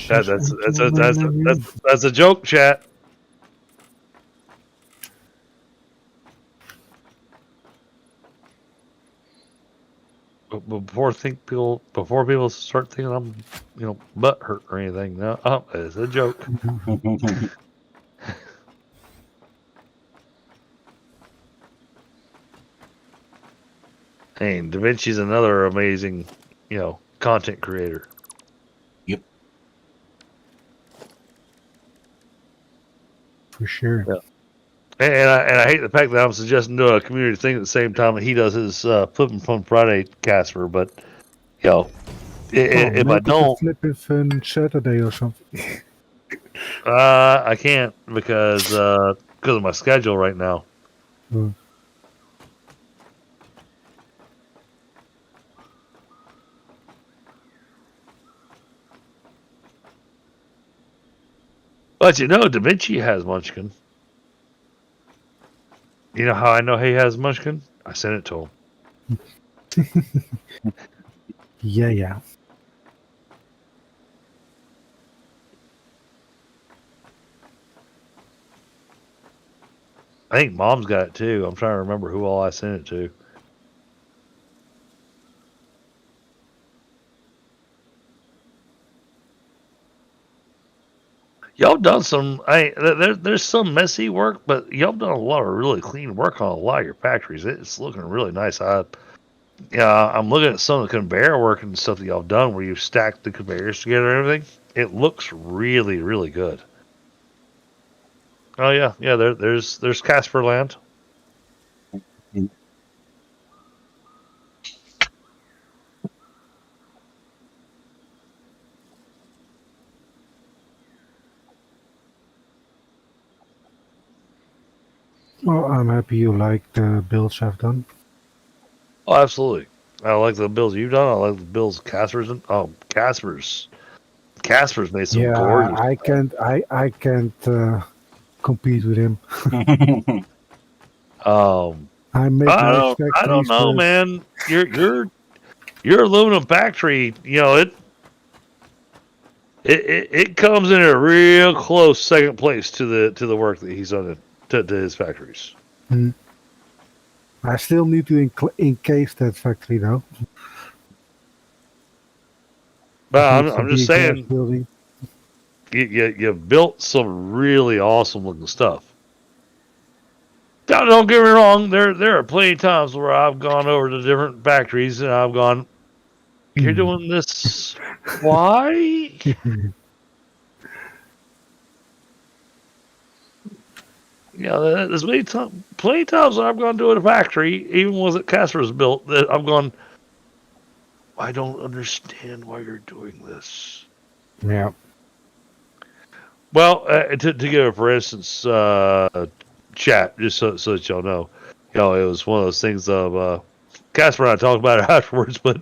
That's a joke, chat. Before people start thinking I'm, butt hurt or anything. No, it's a joke. Hey, Da Vinci's another amazing, content creator. Yep. For sure. Yeah. And I hate the fact that I'm suggesting do a community thing at the same time that he does his Flippin' Fun Friday Casper, but if I don't, Flippin' Fun Saturday or something. I can't because of my schedule right now. Mm. But Da Vinci has Munchkin. You know how I know he has Munchkin? I sent it to him. Yeah. I think Mom's got it too. I'm trying to remember who all I sent it to. Y'all done some. There's some messy work, but y'all done a lot of really clean work on a lot of your factories. It's looking really nice. I'm looking at some of the conveyor work and stuff that y'all done, where you've stacked the conveyors together and everything. It looks really, really good. Oh yeah. There's Casper Land. Well, I'm happy you like the builds I've done. Oh, absolutely. I like the builds you've done. I like the builds Casper's done. Oh, Casper's made some gorgeous. I can't compete with him. I make I don't know, man. Your aluminum factory, it comes in a real close second place to the work that he's done to his factories. I still need to encase that factory though. But I'm just saying, you built some really awesome looking stuff. Now, don't get me wrong. There are plenty of times where I've gone over to different factories and I've gone, "You're doing this? Why?" There's plenty of times I've gone to a factory, even was it Casper's built, that I'm going, "I don't understand why you're doing this." Yeah. Well, to give it, for instance, chat, just so that y'all know, it was one of those things of Casper and I talked about it afterwards, but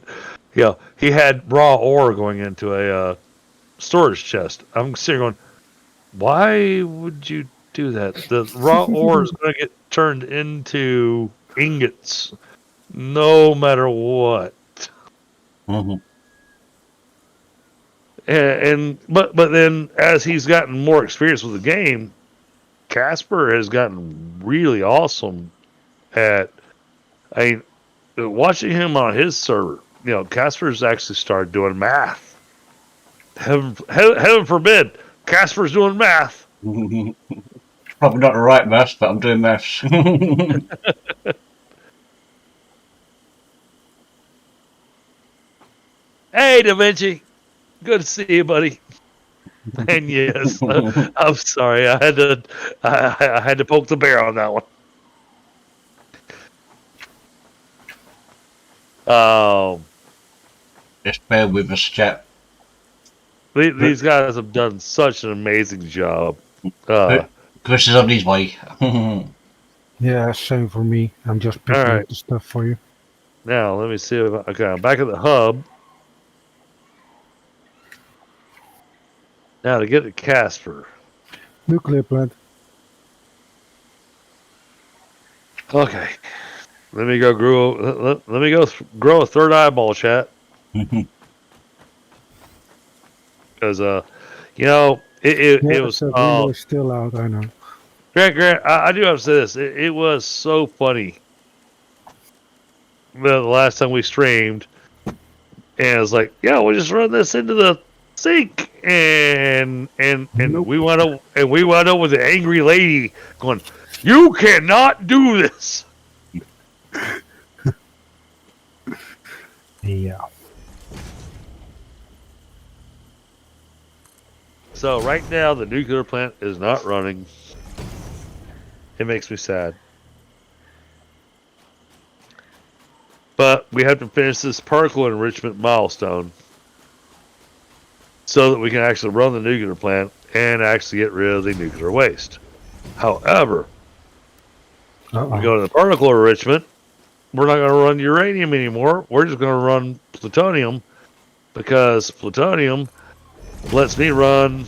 he had raw ore going into a storage chest. I'm sitting going, why would you do that? The raw ore is going to get turned into ingots, no matter what. Mm-hmm. But then as he's gotten more experience with the game, Casper has gotten really awesome at. Watching him on his server, Casper's actually started doing math. Heaven forbid, Casper's doing math. Probably not the right maths, but I'm doing maths. Hey, Da Vinci. Good to see you, buddy. And yes, I'm sorry. I had to poke the bear on that one. Just bear with us, chat. These guys have done such an amazing job. Chris is on his way. Yeah, same for me. I'm just picking up the stuff for you. Now, let me see if I'm back at the hub. Now, to get to Casper. Nuclear plant. Okay. Let me go grow. Let me go grow a third eyeball, chat. Because you know, it was. The window is still out. I know. Grant, I do have to say this. It was so funny. The last time we streamed, and it's like, yeah, we'll just run this into the sink, and Nope. we wound up with the angry lady going, "You cannot do this." Yeah. So right now, the nuclear plant is not running. It makes me sad. But we have to finish this particle enrichment milestone so that we can actually run the nuclear plant and actually get rid of the nuclear waste. However, we go to the particle enrichment, we're not going to run uranium anymore. We're just going to run plutonium, because plutonium lets me run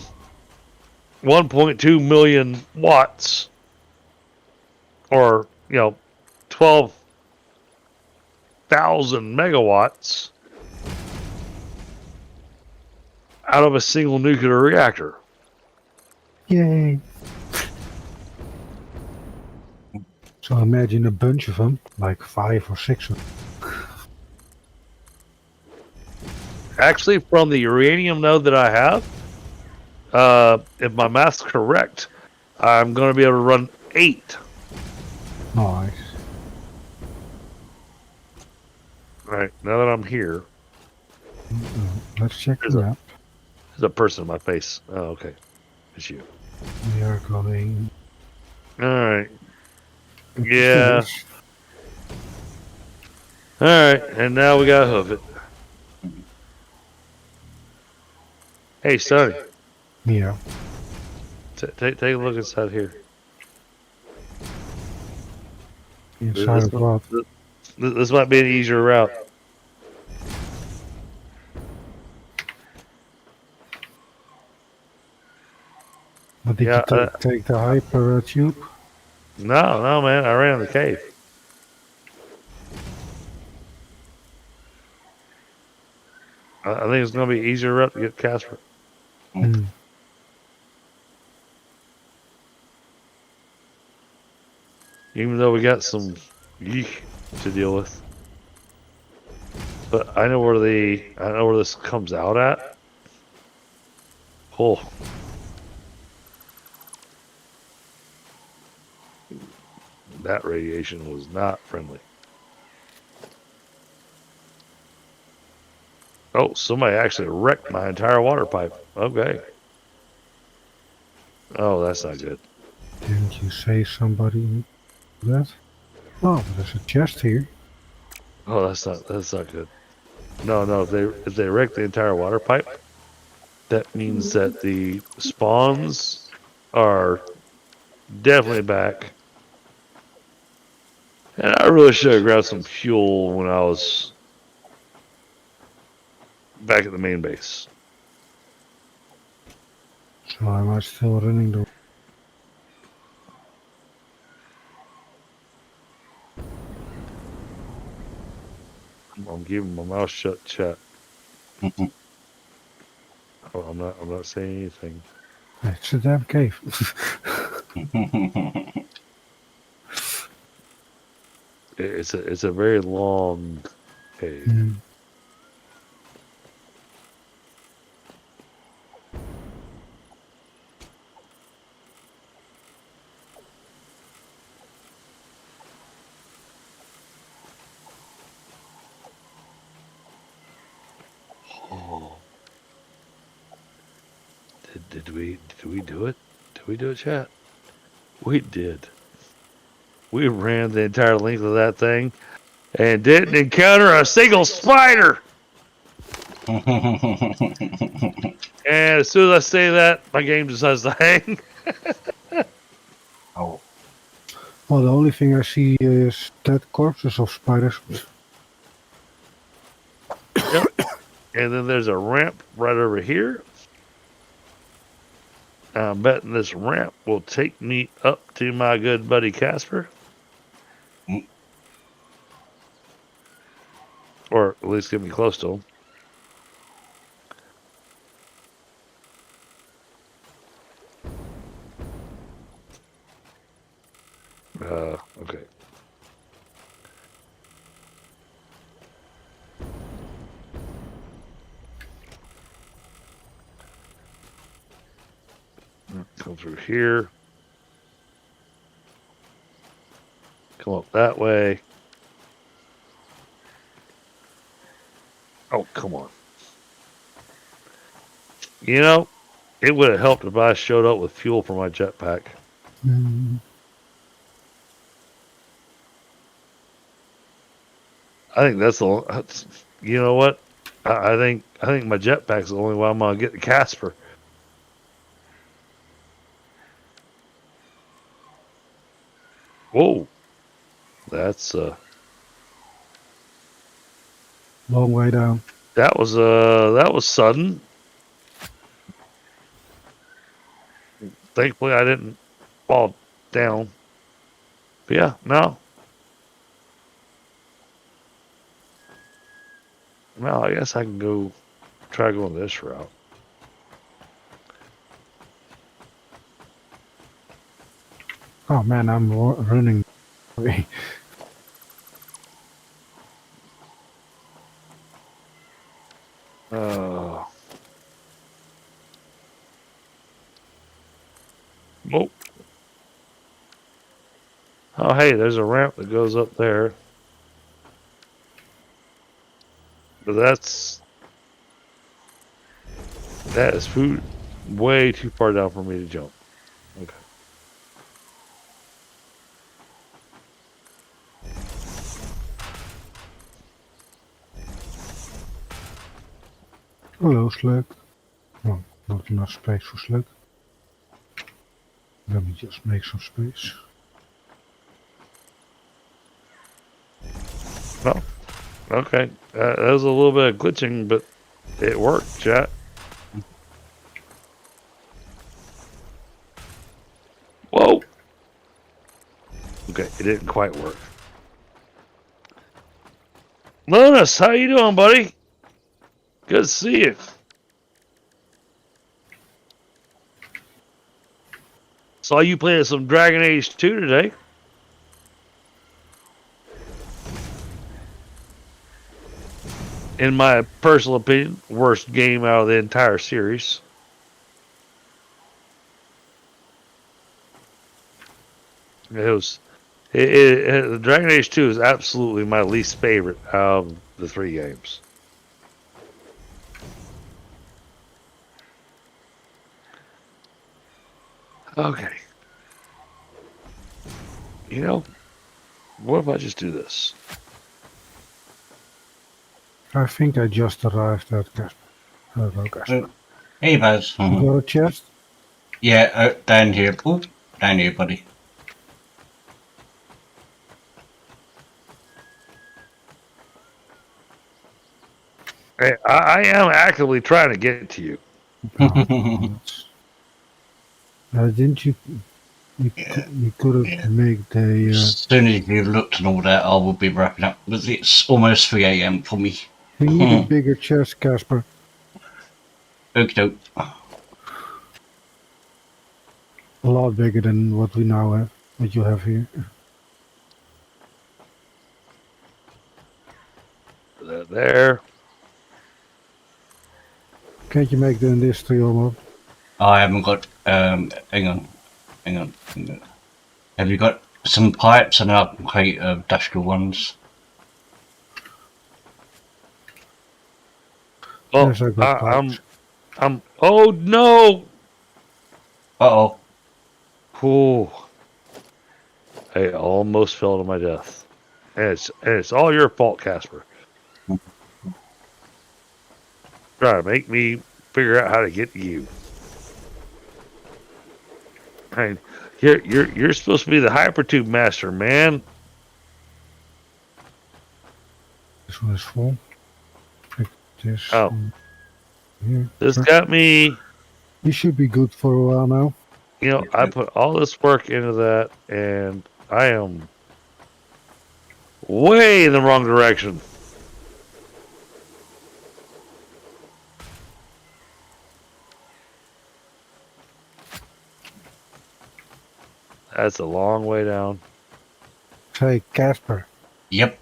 1.2 million watts, or 12,000 megawatts out of a single nuclear reactor. Yay. So imagine a bunch of them, like 5 or 6 of them. Actually, from the uranium node that I have, if my math's correct, I'm going to be able to run 8. Nice. All right, now that I'm here, Let's check There's it a- out. there's a person in my face. Oh, okay. It's you. We are going. All right. Yeah. All right, and now we got to hoof it. Hey, Sonny, Yeah. take a look inside here. Inside of what? This might be an easier route. But did Yeah, you take the hyper tube? No, man. I ran in the cave. I think it's going to be an easier route to get Casper. Hmm. Even though we got some yeek to deal with. But I know where this comes out at. Oh. That radiation was not friendly. Oh, somebody actually wrecked my entire water pipe. Okay. Oh, that's not good. Didn't you say somebody that? Oh, there's a chest here. Oh, that's not good. No. If they wreck the entire water pipe, that means that the spawns are definitely back. And I really should have grabbed some fuel when I was back at the main base. So am I still running the... I'm keeping my mouth shut, chat. Oh, I'm not saying anything. It's a damn cave. It's a very long cave. Hmm. Oh. Did we do it? Did we do it, chat? We did. We ran the entire length of that thing and didn't encounter a single spider. And as soon as I say that, my game decides to hang. Oh. Well, the only thing I see is dead corpses of spiders. Yep. And then there's a ramp right over here. I'm betting this ramp will take me up to my good buddy Casper. Mm. at least get me close to them. Okay. Come through here. Come up that way. Oh, come on. You know, it would have helped if I showed up with fuel for my jetpack. Mm, I think that's you know what? I think my jetpack's the only way I'm gonna get the Casper. Whoa, that's long way down. that was sudden. Thankfully, I didn't fall down. But yeah, no. Well, I guess I can go try going this route. Oh man, I'm running away. Oh. Oh, hey, there's a ramp that goes up there. But that is food way too far down for me to jump. Okay. Hello, slug. Oh, not enough space for slug. Let me just make some space. Well, okay. That was a little bit of glitching, but it worked, chat. Whoa! Okay, it didn't quite work. Linus, how you doing, buddy? Good to see you. Saw you playing some Dragon Age 2 today. In my personal opinion, worst game out of the entire series. Dragon Age 2 is absolutely my least favorite out of the 3 games. Okay. You know, what if I just do this? I think I just arrived at Casper. Hello, Casper. Hey, Buzz. You got a chest? Yeah, down here. Ooh, down here, buddy. Hey, I am actively trying to get to you. Didn't you? You could have made a. As soon as you've looked and all that, I will be wrapping up. Because it's almost 3 a.m. for me. You need a bigger chest, Casper. Okie doke. A lot bigger than what we now have. What you have here. Put that there. Can't you make the industrial mode? I haven't got. Hang on. Have you got some pipes and I can create industrial ones? Oh, Yes, I got pipes. Oh no! Uh-oh. Oh, I almost fell to my death, and it's all your fault, Casper. Try to make me figure out how to get to you. Hey, you're supposed to be the hypertube master, man. This one is full. Pick this. Oh. Here. This got me. You should be good for a while now. You know, I put all this work into that, and I am way in the wrong direction. That's a long way down. Say, Casper, Yep.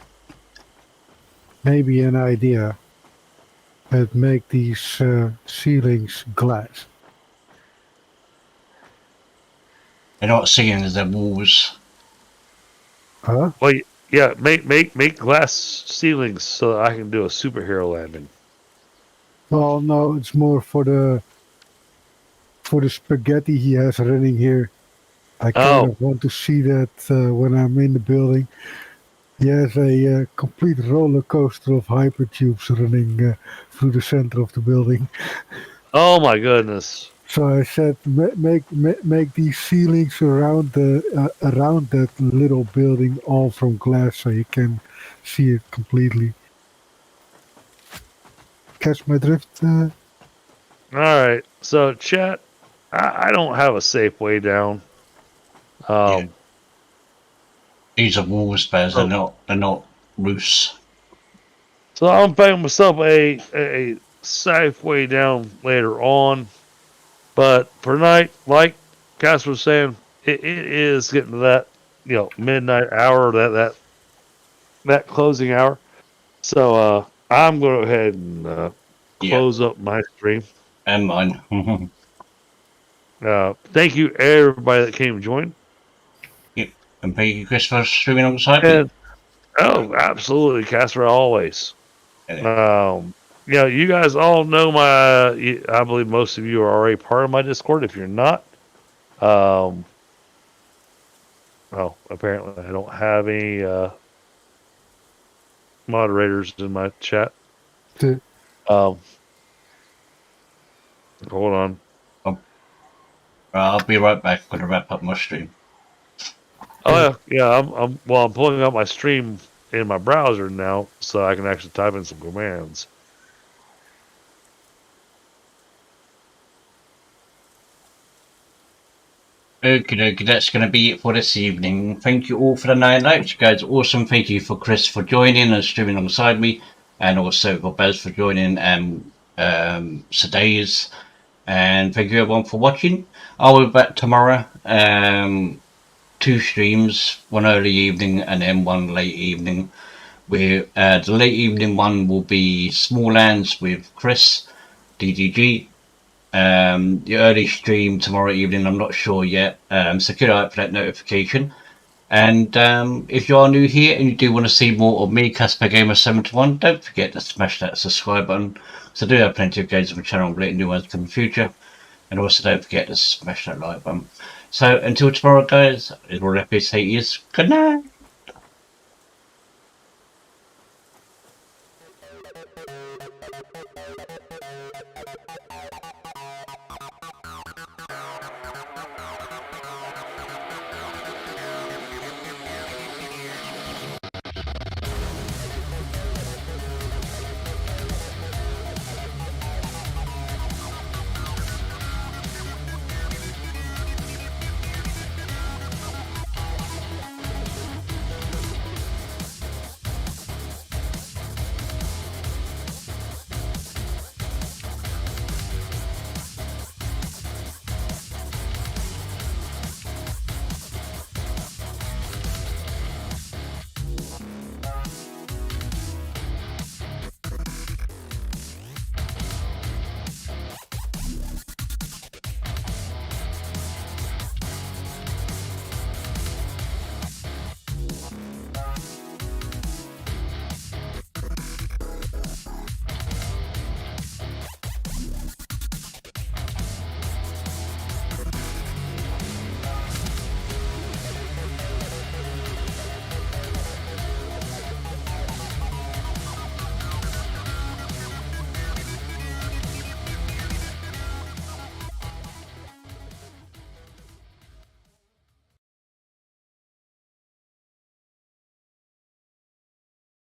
maybe an idea. But make these ceilings glass. They're not ceilings, they're walls. Huh? Well, yeah, make glass ceilings so that I can do a superhero landing. Well, no, it's more for the spaghetti he has running here. I kind of want to see that when I'm in the building. He has a complete roller coaster of hypertubes running through the center of the building. Oh my goodness. So I said, make these ceilings around that little building all from glass, so you can see it completely. Catch my drift? All right. So, chat, I don't have a safe way down. Yeah. These are walls, Bez. They're not roofs. So I'm finding myself a safe way down later on. But for tonight, like Cass was saying, it is getting to that midnight hour, that closing hour. So I'm going to go ahead and close up my stream. And mine. Thank you everybody that came and joined. Yep. And thank you, Chris, for streaming alongside me. Oh, absolutely, Casper, always. Yeah. You guys all know I believe most of you are already part of my Discord. If you're not, well, apparently I don't have any moderators in my chat. Hold on. I'll be right back. I'm going to wrap up my stream. Oh yeah. I'm pulling up my stream in my browser now, so I can actually type in some commands. Okay, that's going to be it for this evening. Thank you all for the 9 likes. You guys are awesome. Thank you for Chris for joining and streaming alongside me, and also for Bez for joining, and Sadays. And thank you everyone for watching. I'll be back tomorrow. 2 streams, one early evening and then one late evening. The late evening one will be Small Lands with Chris, DDG. The early stream tomorrow evening, I'm not sure yet. So keep an eye out for that notification. And if you are new here and you do want to see more of me, Casper Gamer 71, don't forget to smash that subscribe button. So I do have plenty of games on the channel, related new ones in the future. And also don't forget to smash that like button. So until tomorrow, guys, is what I say is good night.